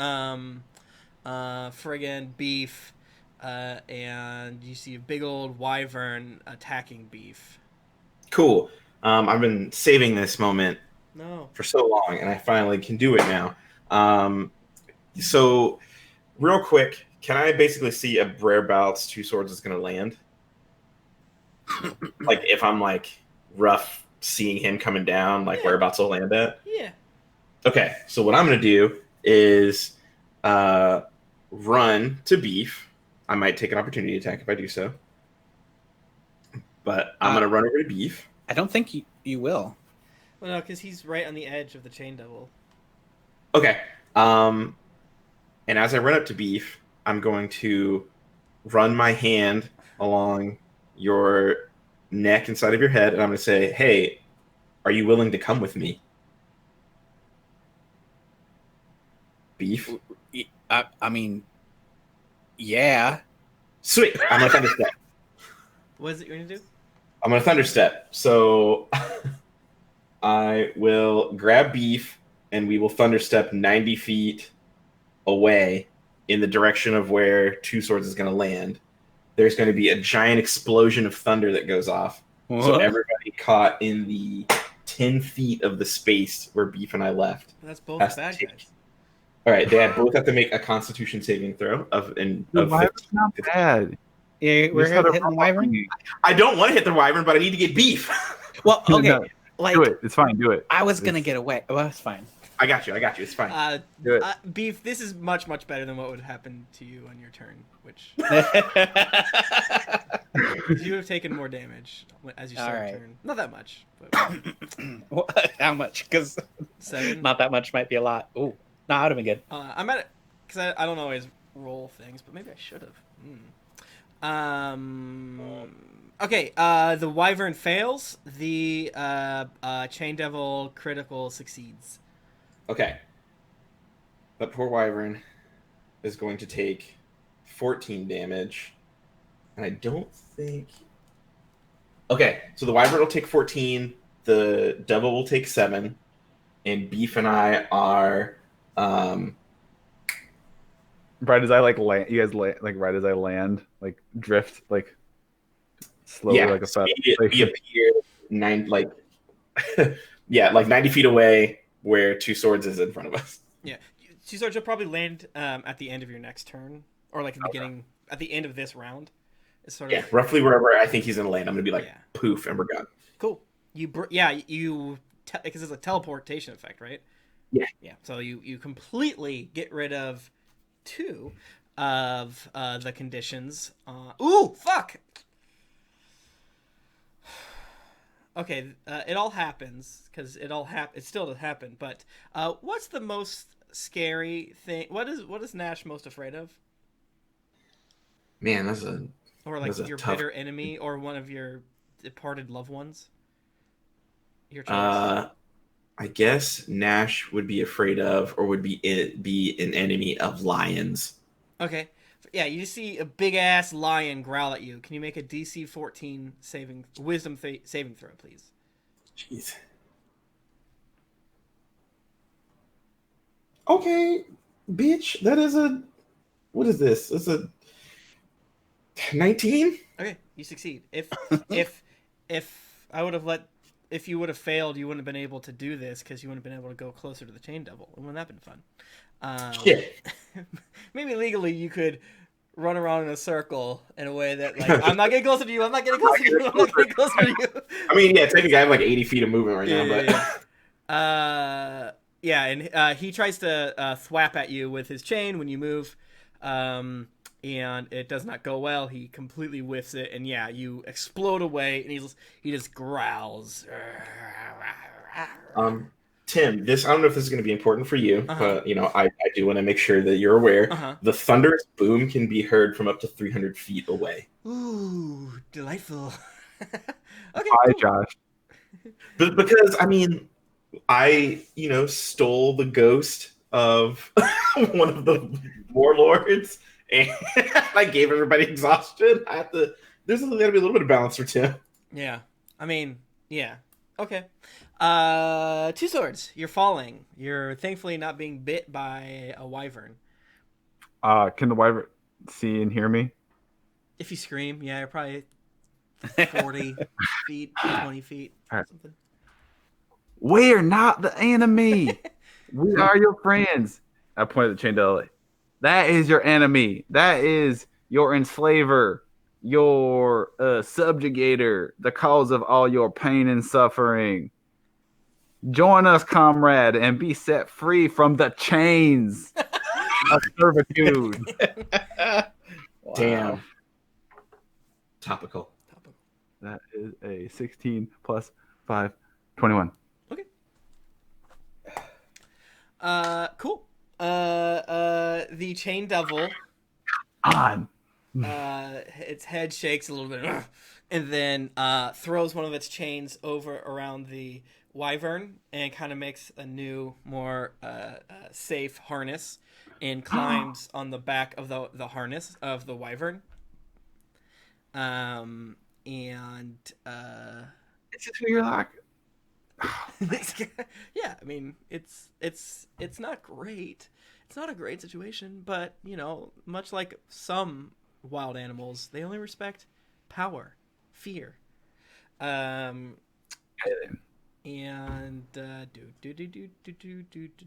beef, and you see a big old wyvern attacking beef. Cool. I've been saving this moment No. for so long, and I finally can do it now. So, real quick, can I basically see a whereabouts Two Swords is going to land? Like, if I'm like rough seeing him coming down, like whereabouts he'll land at? Yeah. Okay, so what I'm going to do is run to beef. I might take an opportunity attack if I do so. But I'm going to run over to beef. I don't think you will. Well, no, because he's right on the edge of the chain devil. Okay. And as I run up to beef, I'm going to run my hand along your neck inside of your head, and I'm going to say, hey, are you willing to come with me? Beef? I mean, yeah. Sweet. I'm going to thunderstep. What is it you're going to do? I'm going to thunderstep. So I will grab beef, and we will thunderstep 90 feet away in the direction of where Two Swords is going to land. There's going to be a giant explosion of thunder that goes off. What? So everybody caught in the 10 feet of the space where Beef and I left. That's both has bad to take- guys. All right, they both have to make a Constitution saving throw of Dude, 15. not bad. Yeah, we're Just had a hitting the wyvern. I don't want to hit the wyvern, but I need to get Beef. Well, okay, No, like do it. It's fine. Do it. I was gonna get away. Well, it's fine. I got you. It's fine. Do it. Beef, this is much, much better than what would happen to you on your turn, which you have taken more damage as you start All right. your turn. Not that much, but How much? Because 7. not that much might be a lot. Ooh, no, that would have been good. I'm at it because I don't always roll things, but maybe I should have. Okay. The wyvern fails. The chain devil critical succeeds. Okay. That poor wyvern is going to take 14 damage. And I don't think... Okay, so the wyvern will take 14, the devil will take 7, and Beef and I are... Right as I land, you guys like right as I land, like drift, like slowly, yeah, like a feather. we appear like 90 feet away where Two Swords is in front of us. Yeah, Two Swords will probably land at the end of your next turn, or like the beginning, at the end of this round. It's sort of Yeah, roughly wherever I think he's gonna land. I'm gonna be like, Yeah. poof, and we're gone. cool. Because it's a teleportation effect, right? Yeah. Yeah. So you completely get rid of 2 of the conditions. Ooh, fuck. Okay, it all happens because it still does happen. But what's the most scary thing? What is Gnash most afraid of? Man, that's a Or like That's a your tough- bitter enemy, or one of your departed loved ones? Your choice. I guess Gnash would be afraid of, or would be an enemy of lions. Okay. Yeah, you see a big ass lion growl at you. Can you make a DC 14 wisdom saving throw, please? Jeez. Okay, bitch. That is a. What is this? It's a 19. Okay, you succeed. If I would have if you would have failed, you wouldn't have been able to do this because you wouldn't have been able to go closer to the chain devil. Wouldn't that been fun? Shit. Maybe legally you could run around in a circle in a way that, like, I'm not getting closer to you. I'm not getting closer to you. I'm not getting closer to you. I mean, yeah, technically I have like 80 feet of movement right now, but Yeah, and he tries to thwap at you with his chain when you move, and it does not go well. He completely whiffs it, and yeah, you explode away, and he just growls. Tim, I don't know if this is going to be important for you, Uh-huh. but I do want to make sure that you're aware. Uh-huh. The thunderous boom can be heard from up to 300 feet away. Ooh, delightful. Okay, Hi, cool. Josh. But because I stole the ghost of one of the warlords, and I gave everybody exhaustion. There's got to be a little bit of balance for Tim. Yeah. I mean, yeah. Okay. Two swords. You're falling. You're thankfully not being bit by a wyvern. Can the wyvern see and hear me? If you scream, yeah, you're probably 40 feet, 20 feet, All right. something. We're not the enemy. We are your friends. I pointed at the chain devil. That is your enemy. That is your enslaver, your subjugator, the cause of all your pain and suffering. Join us, comrade, and be set free from the chains of servitude. Wow. Damn. Topical. That is a 16 plus 5, 21. Okay. Cool. The chain devil, On. its head shakes a little bit, and then throws one of its chains over around the wyvern and kind of makes a new, more safe harness, and climbs on the back of the harness of the wyvern. And It's just you're like, yeah, I mean, it's not great. It's not a great situation, but much like some wild animals, they only respect power, fear, and do.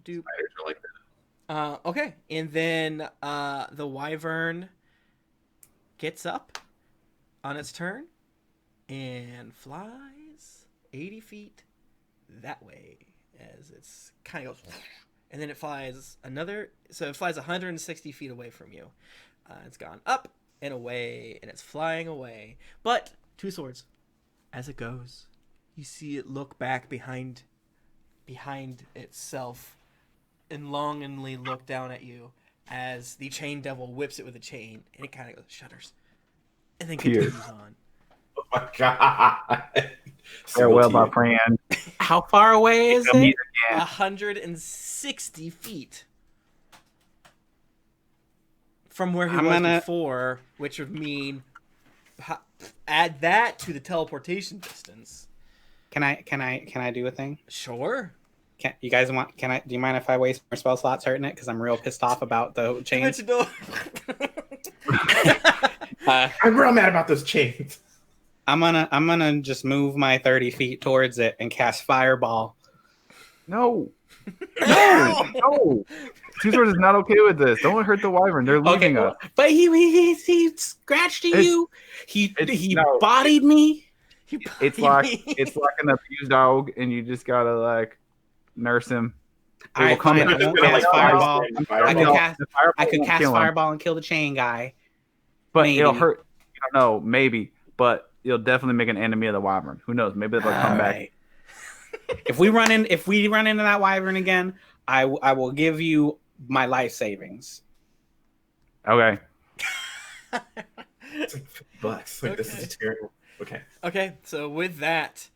Spiders are like that. Okay, and then the wyvern gets up on its turn and flies 80 feet that way as it's kind of goes, and then it flies so it flies 160 feet away from you. It's gone up and away, and it's flying away. But two swords, as it goes, you see it look back behind itself and longingly look down at you as the chain devil whips it with a chain, and it kind of goes shudders and then continues on. Oh my god. farewell, my friend. How far away is it? 160 feet from where he was before, which would mean add that to the teleportation distance. Can I do a thing? Sure. You guys want? Do you mind if I waste more spell slots hurting it? Because I'm real pissed off about the chains. I'm real mad about those chains. I'm gonna just move my 30 feet towards it and cast Fireball. No. No. Two Swords is not okay with this. Don't hurt the wyvern. They're leaving us. But he scratched you. He bodied me. It's like an abused dog, and you just gotta nurse him. I won't cast Fireball. I could cast Fireball and kill the chain guy. But maybe. It'll hurt. You don't know, maybe. But it'll definitely make an enemy of the wyvern. Who knows? Maybe they'll come back. If we run into that wyvern again, I will give you my life savings. Okay. It's like $50. Okay. This is terrible. Okay. Okay, so with that,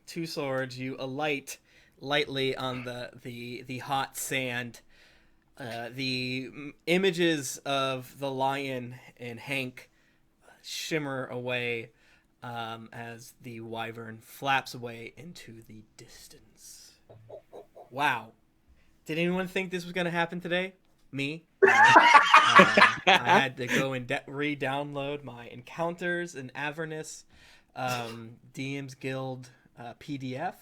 two swords, you alight lightly on the hot sand. The images of the lion and Hank shimmer away as the wyvern flaps away into the distance. Wow. Did anyone think this was going to happen today? Me? I had to go and re-download my Encounters in Avernus DM's Guild PDF.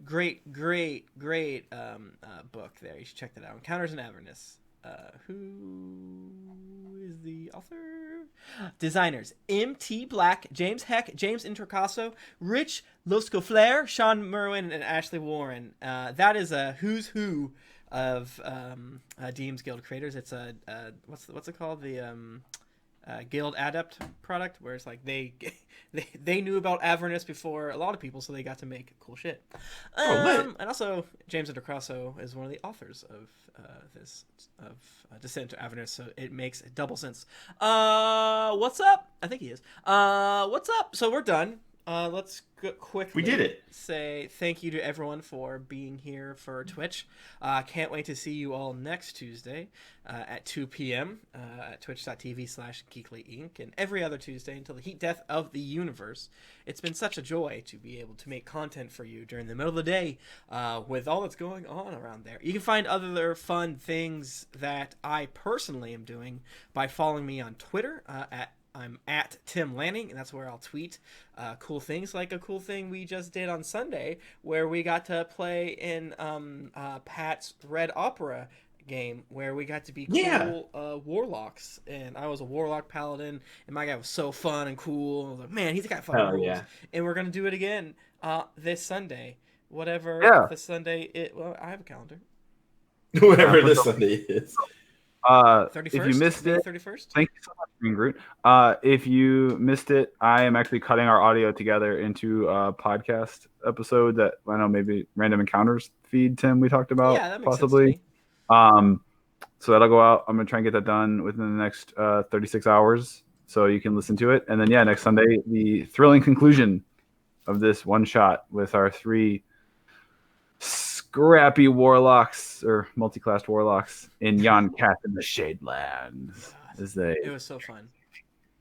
Great book there. You should check that out. Encounters in Avernus. Who is the author? Designers: M.T. Black, James Heck, James Introcaso, Rich Loscoflair, Sean Merwin, and Ashley Warren. That is a who's who of DM's Guild creators. It's a what's it called? The Guild Adept product, where it's like they knew about Avernus before a lot of people, so they got to make cool shit. lit. And also James Intercrosso is one of the authors of Descent to Avernus, so it makes double sense. What's up? I think he is. What's up? So we're done. Let's quickly We did it. say thank you to everyone for being here for Twitch. Can't wait to see you all next Tuesday at 2 p.m. At twitch.tv/geeklyinc, and every other Tuesday until the heat death of the universe. It's been such a joy to be able to make content for you during the middle of the day with all that's going on around there. You can find other fun things that I personally am doing by following me on Twitter I'm at Tim Lanning, and that's where I'll tweet cool things, like a cool thing we just did on Sunday, where we got to play in Pat's Red Opera game, where we got to be cool warlocks, and I was a warlock paladin, and my guy was so fun and cool. I was like, man, he's got fun rules. Yeah. And we're gonna do it again this Sunday, whatever the Sunday. Well, I have a calendar. Whatever this Sunday is. 31st? If you missed it, 31st? Thank you so much, Green Groot. If you missed it, I am actually cutting our audio together into a podcast episode that I know maybe Random Encounters feed, Tim, we talked about, that makes possibly. Sense to me. So that'll go out. I'm going to try and get that done within the next 36 hours so you can listen to it. And then, next Sunday, the thrilling conclusion of this one shot with our 3 scrappy warlocks or multi-classed warlocks in Yon Cat in the Shadelands. It was so fun.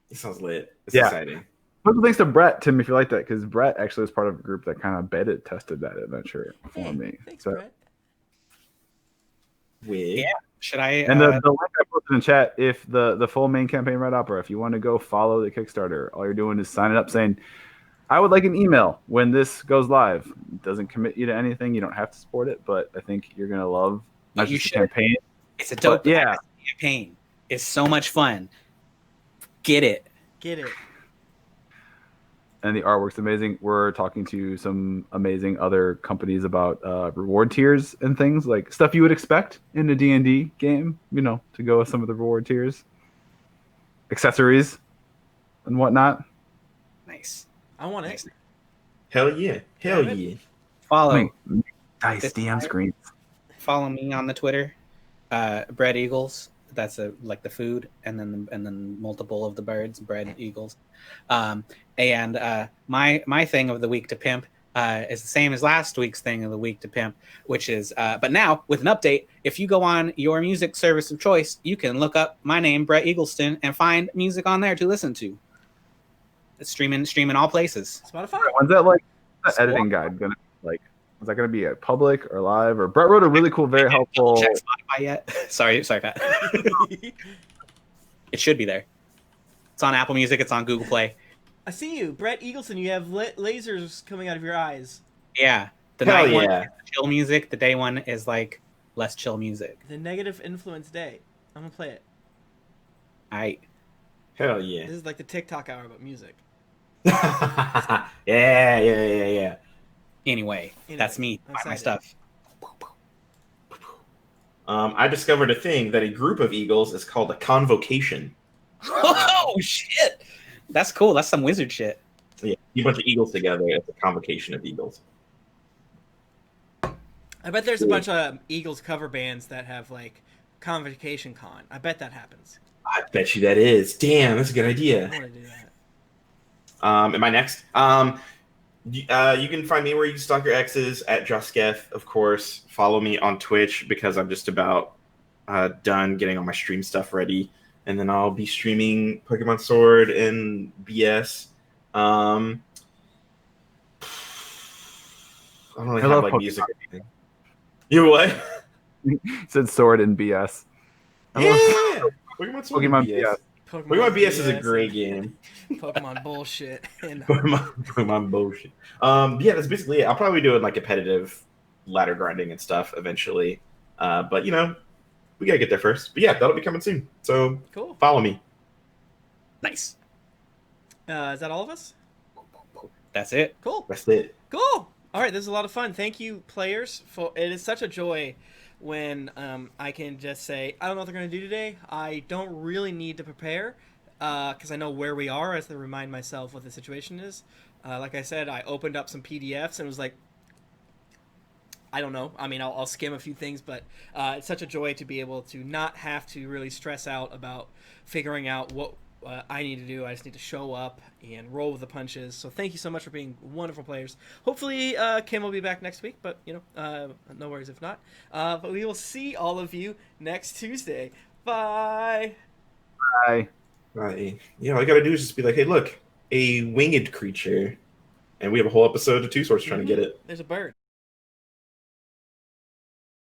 It sounds lit. It's exciting. Special thanks to Brett, Tim, if you like that, because Brett actually was part of a group that kind of beta tested that adventure for me. Thanks, Brett. Yeah. Should I? And the link I posted in chat, if the full main campaign Red Opera, if you want to go follow the Kickstarter, all you're doing is signing up saying, I would like an email when this goes live. It doesn't commit you to anything. You don't have to support it, but I think you're going to love not just the campaign. It's a dope campaign. It's so much fun. Get it. And the artwork's amazing. We're talking to some amazing other companies about reward tiers and things, like stuff you would expect in a D&D game, to go with some of the reward tiers. Accessories and whatnot. Nice. I want it. Hell yeah. Follow Dice DM screens. Follow me on the Twitter. Bread Eagles. That's like the food, and then multiple of the birds. Bread Eagles. And my thing of the week to pimp is the same as last week's thing of the week to pimp, which is but now with an update. If you go on your music service of choice, you can look up my name, Brett Eagleston, and find music on there to listen to. It's streaming all places. Spotify. When's that editing guide gonna like? Is that gonna be a public or live? Or Brett wrote a really cool, very helpful. Check Spotify yet? sorry, Pat. It should be there. It's on Apple Music. It's on Google Play. I see you, Brett Eagleson. You have lasers coming out of your eyes. Yeah, the night one is chill music. The day one is like less chill music. The negative influence day. I'm gonna play it. Hell yeah. This is like the TikTok hour about music. Yeah. Anyway, that's me. Buy my stuff. I discovered a thing that a group of eagles is called a convocation. Oh shit! That's cool. That's some wizard shit. So yeah, a bunch of eagles together. It's a convocation of eagles. I bet there's a bunch of Eagles cover bands that have like Convocation Con. I bet that happens. I bet you that is. Damn, that's a good idea. I want to do that. Am I next? You can find me where you stalk your exes at Josketh, of course. Follow me on Twitch because I'm just about done getting all my stream stuff ready, and then I'll be streaming Pokemon Sword and BS. I don't really have like Pokemon music or anything. You what? Said Sword and BS. Yeah, Pokemon Sword Pokemon and BS. Pokemon BS is a great game. Pokemon bullshit. Pokemon bullshit. Yeah, that's basically it. I'll probably do it like competitive ladder grinding and stuff eventually. But we gotta get there first. But yeah, that'll be coming soon. So cool. Follow me. Nice. Is that all of us? That's it. Cool. That's it. Cool. All right, this is a lot of fun. Thank you, players. It is such a joy when I can just say, I don't know what they're going to do today. I don't really need to prepare. because I know where we are as to remind myself what the situation is. Like I said, I opened up some PDFs and was like, I don't know. I mean, I'll skim a few things, but it's such a joy to be able to not have to really stress out about figuring out what I need to do. I just need to show up and roll with the punches. So thank you so much for being wonderful players. Hopefully, Kim will be back next week, but no worries if not. But we will see all of you next Tuesday. Bye. Bye. Right. All I gotta do is just be like, hey, look, a winged creature. And we have a whole episode of Two Swords trying to get it. There's a bird.